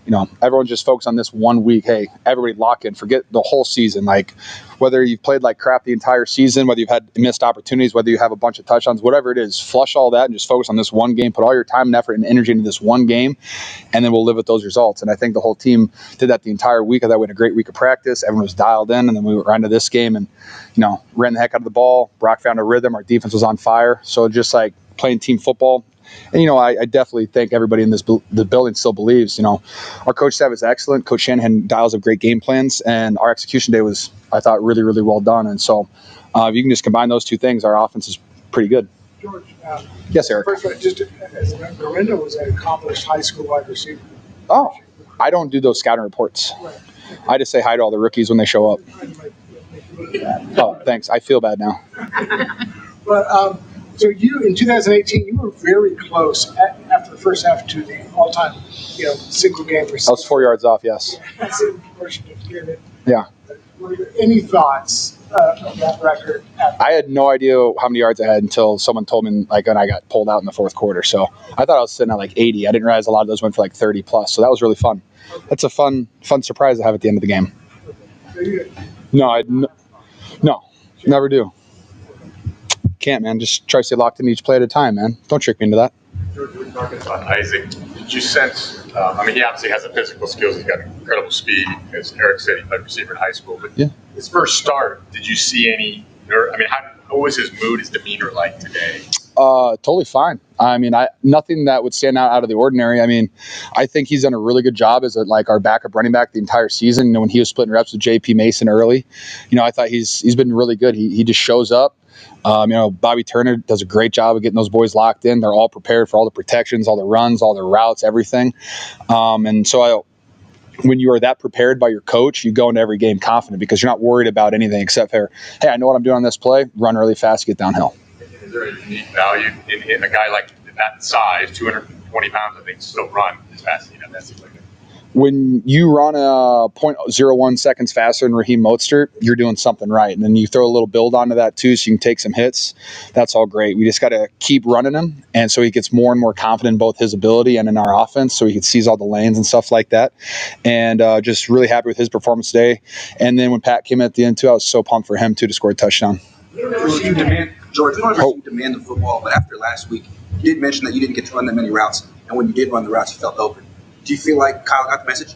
you know, everyone just focus on this 1 week. Hey, everybody lock in. Forget the whole season. Like, whether you've played like crap the entire season, whether you've had missed opportunities, whether you have a bunch of touchdowns, whatever it is, flush all that and just focus on this one game. Put all your time and effort and energy into this one game, and then we'll live with those results. And I think the whole team did that the entire week. I thought we had a great week of practice. Everyone was dialed in, and then we ran to this game and, you know, ran the heck out of the ball. Brock found a rhythm. Our defense was on fire. So just like playing team football. And, you know, I definitely think everybody in the building still believes, you know, our coach staff is excellent. Coach Shanahan dials up great game plans, and our execution day was, I thought, really, really well done. And so if you can just combine those two things, our offense is pretty good. George, yes, Eric. First of all, just as a member, Dorinda was an accomplished high school wide receiver. Oh, I don't do those scouting reports. Right. I just say hi to all the rookies when they show up. Oh, thanks. I feel bad now. But so you, in 2018, you were very close after the first half to the all-time, you know, single game receiver. I was 4 yards off, yes. That's unfortunate to hear that. Yeah. Any thoughts of that record? I had no idea how many yards I had until someone told me, like, when I got pulled out in the fourth quarter. So I thought I was sitting at like 80. I didn't realize a lot of those went for like 30 plus. So that was really fun. That's a fun surprise to have at the end of the game. No, no, never do. Can't, man. Just try to stay locked in each play at a time, man. Don't trick me into that. George, we're talking about Isaac. Did you sense? I mean, he obviously has the physical skills. He's got incredible speed. As Eric said, he played receiver in high school. But yeah. His first start, did you see any? I mean, how was his mood, his demeanor like today? Totally fine. I mean, nothing that would stand out of the ordinary. I mean, I think he's done a really good job as our backup running back the entire season. When he was splitting reps with JP Mason early, I thought he's been really good. He just shows up. Bobby Turner does a great job of getting those boys locked in. They're all prepared for all the protections, all the runs, all the routes, everything. And so when you are that prepared by your coach, you go into every game confident because you're not worried about anything except for, hey, I know what I'm doing on this play, run really fast, get downhill. Is there a unique value in a guy like that size, 220 pounds, I think, still run as fast as he does? That seems like it. When you run a 0.01 seconds faster than Raheem Mostert, you're doing something right. And then you throw a little build onto that too so you can take some hits. That's all great. We just got to keep running him. And so he gets more and more confident in both his ability and in our offense so he can seize all the lanes and stuff like that. And just really happy with his performance today. And then when Pat came in at the end too, I was so pumped for him too to score a touchdown. George, we don't ever see you demand the football, but after last week, you did mention that you didn't get to run that many routes. And when you did run the routes, you felt open. Do you feel like Kyle got the message?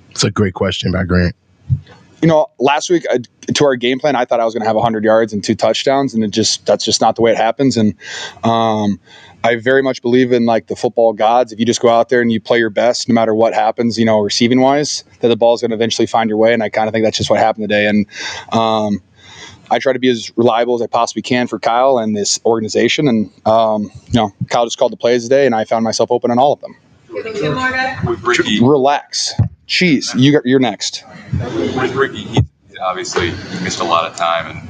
It's a great question by Grant. Last week to our game plan, I thought I was going to have 100 yards and 2 touchdowns, and that's just not the way it happens. And I very much believe in the football gods. If you just go out there and you play your best, no matter what happens, receiving wise, that the ball is going to eventually find your way. And I kind of think that's just what happened today. And I try to be as reliable as I possibly can for Kyle and this organization. And, Kyle just called the plays today, and I found myself open on all of them. With Ricky, relax. Jeez, you're next. With Ricky, he obviously missed a lot of time, and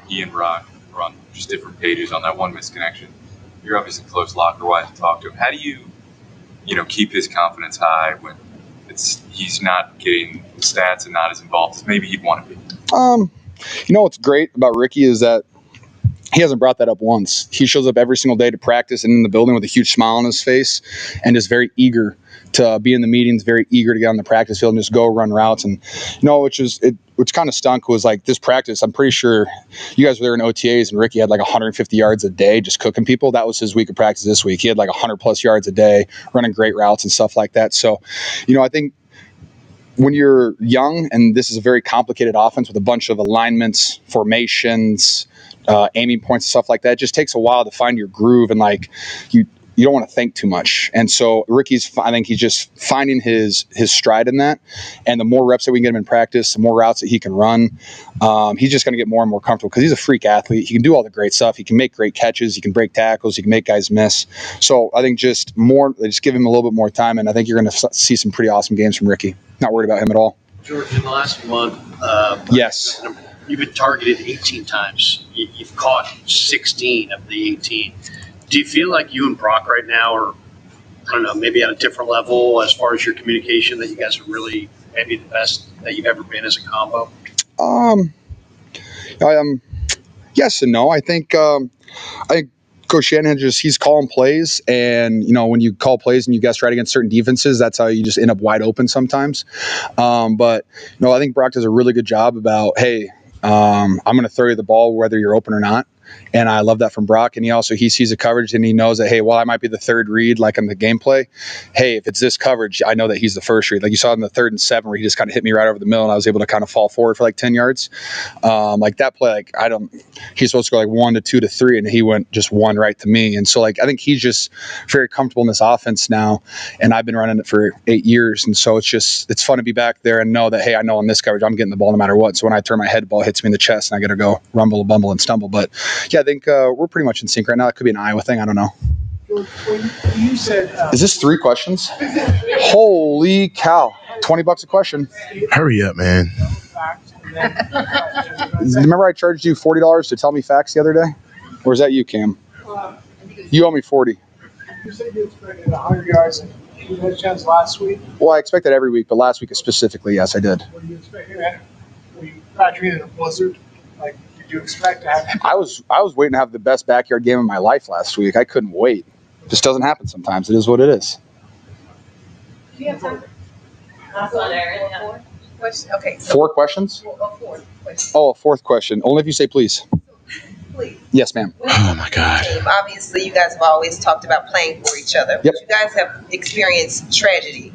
he and Brock were on just different pages on that one misconnection. You're obviously close locker-wise to talk to him. How do you, keep his confidence high when he's not getting the stats and not as involved as maybe he'd want to be? What's great about Ricky is that he hasn't brought that up once. He shows up every single day to practice and in the building with a huge smile on his face and is very eager to be in the meetings, very eager to get on the practice field and just go run routes. And, which kind of stunk was this practice. I'm pretty sure you guys were there in OTAs and Ricky had 150 yards a day just cooking people. That was his week of practice this week. He had 100 plus yards a day running great routes and stuff like that. So, I think when you're young and this is a very complicated offense with a bunch of alignments, formations, aiming points and stuff like that, it just takes a while to find your groove and you don't want to think too much. And so I think he's just finding his stride in that. And the more reps that we can get him in practice, the more routes that he can run, he's just going to get more and more comfortable because he's a freak athlete. He can do all the great stuff. He can make great catches. He can break tackles. He can make guys miss. So I think just give him a little bit more time. And I think you're going to see some pretty awesome games from Ricky. Not worried about him at all. George, in the last month, yes, you've been targeted 18 times. You've caught 16 of the 18. Do you feel like you and Brock right now are, I don't know, maybe at a different level as far as your communication, that you guys are really maybe the best that you've ever been as a combo? Yes and no. I think Coach Shanahan he's calling plays, and when you call plays and you guys right against certain defenses, that's how you just end up wide open sometimes. But I think Brock does a really good job about, hey, I'm going to throw you the ball whether you're open or not. And I love that from Brock. And he sees the coverage and he knows that, hey, while I might be the third read, in the gameplay, hey, if it's this coverage, I know that he's the first read. You saw in the 3rd and 7 where he just kind of hit me right over the middle and I was able to kind of fall forward for 10 yards. That play, he's supposed to go 1 to 2 to 3 and he went just 1 right to me. And so I think he's just very comfortable in this offense now. And I've been running it for 8 years. And so it's fun to be back there and know that, hey, I know on this coverage, I'm getting the ball no matter what. So when I turn my head, the ball hits me in the chest and I got to go rumble, bumble, and stumble. But yeah, I think we're pretty much in sync right now. It could be an Iowa thing. I don't know. When you said, is this 3 questions? Holy cow. $20 a question. Hurry up, man. Remember I charged you $40 to tell me facts the other day? Or is that you, Cam? You owe me $40. You said you expected 100 yards and You had a chance last week. Well, I expect that every week, but last week specifically, yes, I did. Were you expecting that? Were you factoring in a blizzard? Like, did you expect to have? I was waiting to have the best backyard game of my life last week. I couldn't wait. Just doesn't happen sometimes. It is what it is. Do you have time? Okay. Four questions? Fourth question. Oh, a fourth question. Only if you say please. Please. Yes, ma'am. Oh my God. Obviously, you guys have always talked about playing for each other. Yep. But you guys have experienced tragedy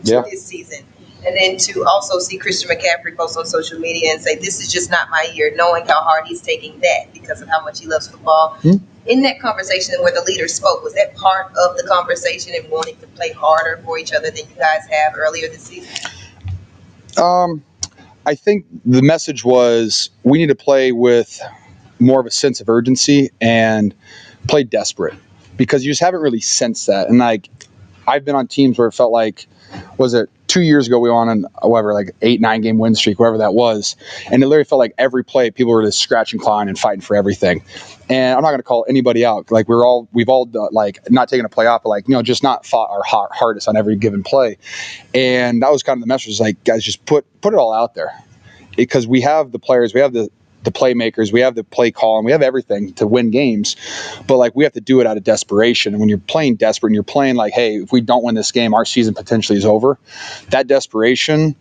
Yeah. this season. And then to also see Christian McCaffrey post on social media and say, this is just not my year, knowing how hard he's taking that because of how much he loves football. In that conversation where the leader spoke, was that part of the conversation and wanting to play harder for each other than you guys have earlier this season? I think the message was we need to play with more of a sense of urgency and play desperate because you just haven't really sensed that. And like, I've been on teams where it felt like, was it 2 years ago we were on whatever, like 8-9 game win streak, whatever that was. And it literally felt like every play people were just scratching, clawing and fighting for everything. And I'm not going to call anybody out. Like we've all like not taken a play off, but like, just not fought our hardest on every given play. And that was kind of the message, like, guys, just put it all out there because we have the players, we have the playmakers, we have the play call, and we have everything to win games. But like, we have to do it out of desperation. And when you're playing desperate and you're playing like, hey, if we don't win this game, our season potentially is over. That desperation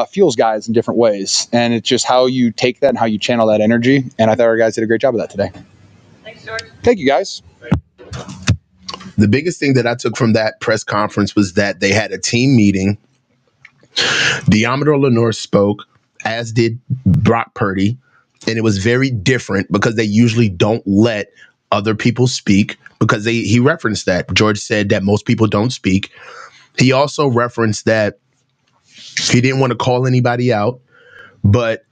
fuels guys in different ways. And it's just how you take that and how you channel that energy. And I thought our guys did a great job of that today. Thanks, George. Thank you, guys. The biggest thing that I took from that press conference was that they had a team meeting. Diamador Lenore spoke, as did Brock Purdy. And it was very different because they usually don't let other people speak because he referenced that. George said that most people don't speak. He also referenced that he didn't want to call anybody out, but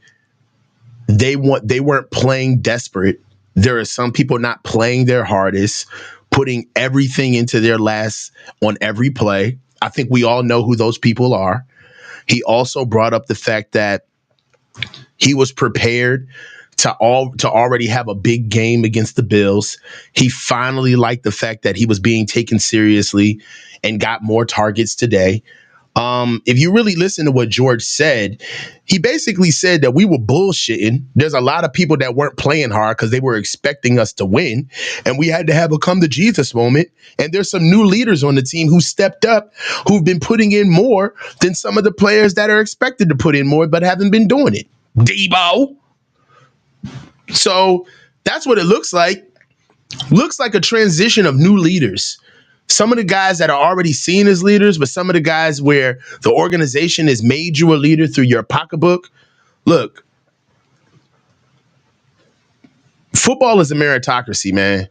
they weren't playing desperate. There are some people not playing their hardest, putting everything into their last on every play. I think we all know who those people are. He also brought up the fact that he was prepared to already have a big game against the Bills. He finally liked the fact that he was being taken seriously and got more targets today. If you really listen to what George said, he basically said that we were bullshitting. There's a lot of people that weren't playing hard because they were expecting us to win, and we had to have a come to Jesus moment. And there's some new leaders on the team who stepped up, who've been putting in more than some of the players that are expected to put in more but haven't been doing it. Debo. So that's what it looks like. Looks like a transition of new leaders. Some of the guys that are already seen as leaders, but some of the guys where the organization has made you a leader through your pocketbook. Look, football is a meritocracy, man.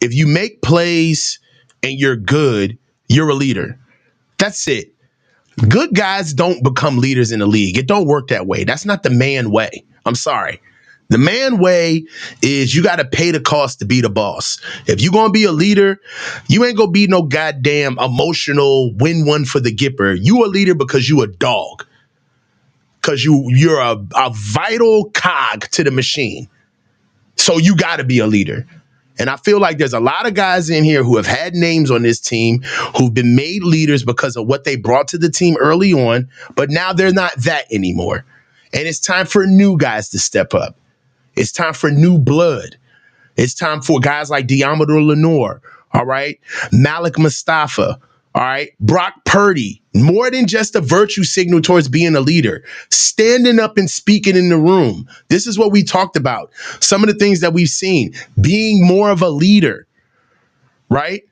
If you make plays and you're good, you're a leader. That's it. Good guys don't become leaders in the league. It don't work that way. That's not the man way. I'm sorry. The man way is you got to pay the cost to be the boss. If you're going to be a leader, you ain't going to be no goddamn emotional win one for the Gipper. You a leader because you a dog. Because you're a vital cog to the machine. So you got to be a leader. And I feel like there's a lot of guys in here who have had names on this team who've been made leaders because of what they brought to the team early on, but now they're not that anymore. And it's time for new guys to step up. It's time for new blood. It's time for guys like Diamador Lenore, all right? Malik Mustafa, all right? Brock Purdy, more than just a virtue signal towards being a leader. Standing up and speaking in the room. This is what we talked about. Some of the things that we've seen. Being more of a leader, right?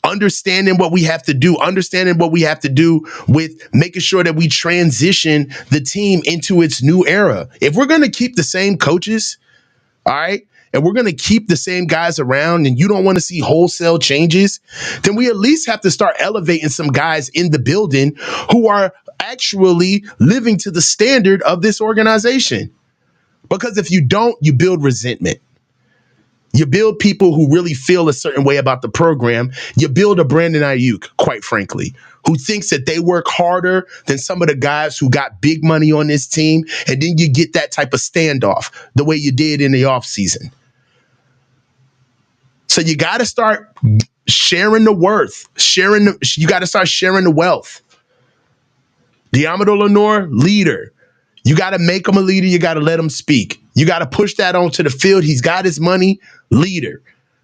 Understanding what we have to do. Understanding what we have to do with making sure that we transition the team into its new era. If we're going to keep the same coaches, all right, and we're going to keep the same guys around and you don't want to see wholesale changes, then we at least have to start elevating some guys in the building who are actually living to the standard of this organization. Because if you don't, you build resentment. You build people who really feel a certain way about the program. You build a Brandon Ayuk, quite frankly, who thinks that they work harder than some of the guys who got big money on this team. And then you get that type of standoff the way you did in the offseason. So you got to start Sharing the worth. You got to start sharing the wealth. Diamador Lenore, leader. You got to make him a leader. You got to let him speak. You got to push that onto the field. He's got his money, leader.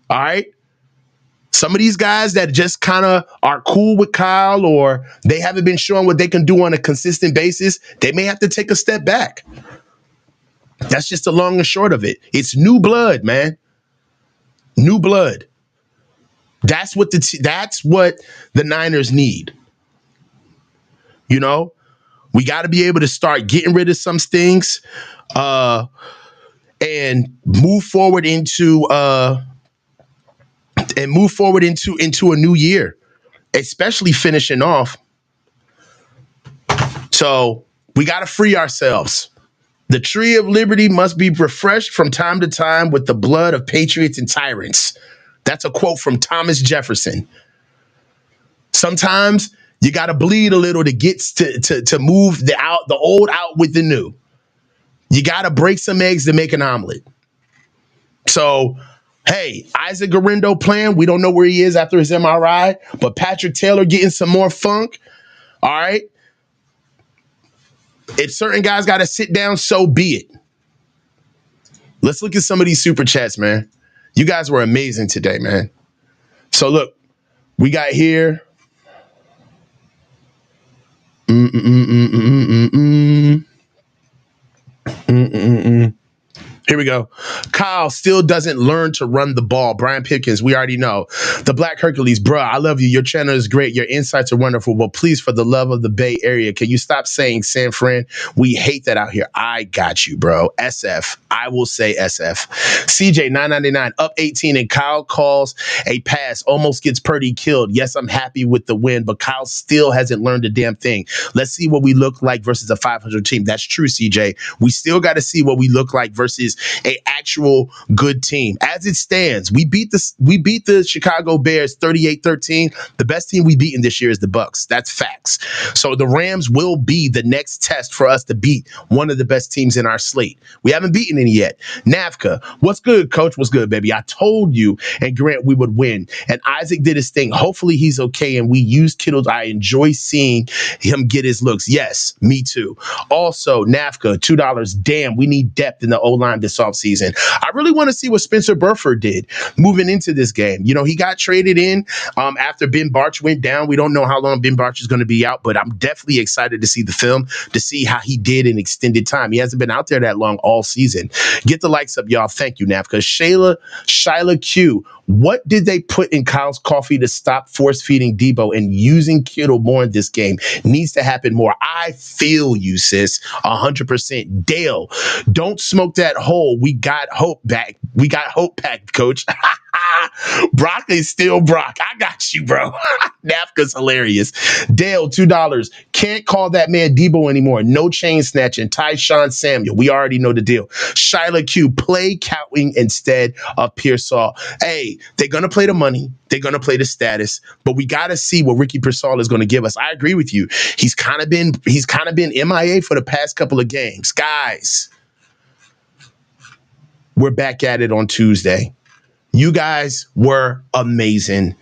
All right? Some of these guys that just kind of are cool with Kyle or they haven't been showing what they can do on a consistent basis, they may have to take a step back. That's just the long and short of it. It's new blood, man. New blood. That's what the Niners need. You know, we got to be able to start getting rid of some things and move forward into a new year, especially finishing off. So we got to free ourselves. The tree of liberty must be refreshed from time to time with the blood of patriots and tyrants. That's a quote from Thomas Jefferson. Sometimes you got to bleed a little to get to move the old out with the new. You got to break some eggs to make an omelet. So, hey, Isaac Garendo playing. We don't know where he is after his MRI, but Patrick Taylor getting some more funk. All right. If certain guys got to sit down, so be it. Let's look at some of these super chats, man. You guys were amazing today, man. So, look, we got here. Here we go. Kyle still doesn't learn to run the ball. Brian Pickens, we already know. The Black Hercules, bruh, I love you. Your channel is great. Your insights are wonderful. But please, for the love of the Bay Area, can you stop saying San Fran? We hate that out here. I got you, bro. SF. I will say SF. CJ, 999, up 18, and Kyle calls a pass, almost gets Purdy killed. Yes, I'm happy with the win, but Kyle still hasn't learned a damn thing. Let's see what we look like versus a 500 team. That's true, CJ. We still got to see what we look like versus a actual good team. As it stands, we beat the Chicago Bears 38-13. The best team we beaten this year is the Bucs. That's facts. So the Rams will be the next test for us to beat one of the best teams in our slate. We haven't beaten any yet. Navka, what's good, coach? What's good, baby? I told you and Grant we would win. And Isaac did his thing. Hopefully he's okay. And we use Kittle. I enjoy seeing him get his looks. Yes, me too. Also, Navka, $2. Damn, we need depth in the O-line this offseason. I really want to see what Spencer Burford did moving into this game. You know, he got traded in after Ben Barch went down. We don't know how long Ben Barch is going to be out, but I'm definitely excited to see the film to see how he did in extended time. He hasn't been out there that long all season. Get the likes up, y'all. Thank you, Navka. Shyla Q. What did they put in Kyle's coffee to stop force feeding Debo and using Kittle more in this game? Needs to happen more. I feel you, sis. 100%. Dale, don't smoke that hole. We got hope back. We got hope back, coach. Brock is still Brock. I got you, bro. Nafka's hilarious. Dale, $2. Can't call that man Debo anymore. No chain snatching. Tyshawn Samuel. We already know the deal. Shyla Q, play Cowing instead of Pearsall. Hey, they're going to play the money. They're going to play the status, but we got to see what Ricky Pearsall is going to give us. I agree with you. He's kind of been MIA for the past couple of games. Guys, we're back at it on Tuesday. You guys were amazing.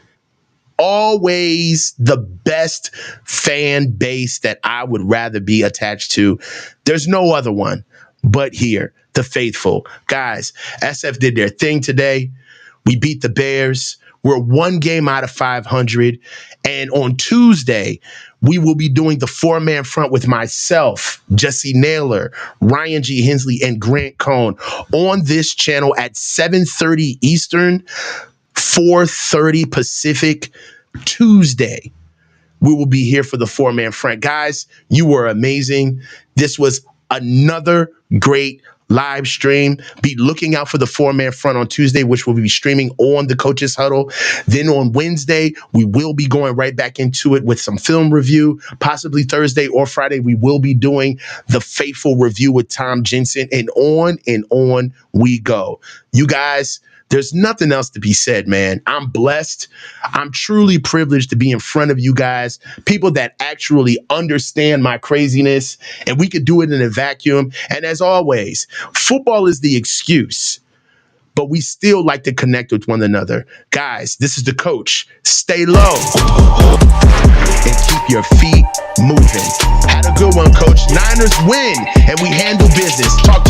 Always the best fan base that I would rather be attached to. There's no other one but here, the faithful. Guys, SF did their thing today. We beat the Bears. We're one game out of 500. And on Tuesday, we will be doing the four-man front with myself, Jesse Naylor, Ryan G. Hensley, and Grant Cohn on this channel at 7:30 Eastern, 4:30 Pacific, Tuesday. We will be here for the four-man front. Guys, you were amazing. This was another great live stream. Be looking out for the four-man front on Tuesday, which will be streaming on the Coaches Huddle. Then on Wednesday, we will be going right back into it with some film review. Possibly Thursday or Friday, we will be doing the Faithful review with Tom Jensen, and on we go. You guys, there's nothing else to be said, man. I'm blessed. I'm truly privileged to be in front of you guys, people that actually understand my craziness, and we could do it in a vacuum. And as always, football is the excuse, but we still like to connect with one another. Guys, this is the coach. Stay low and keep your feet moving. Had a good one, Coach. Niners win, and we handle business. Talk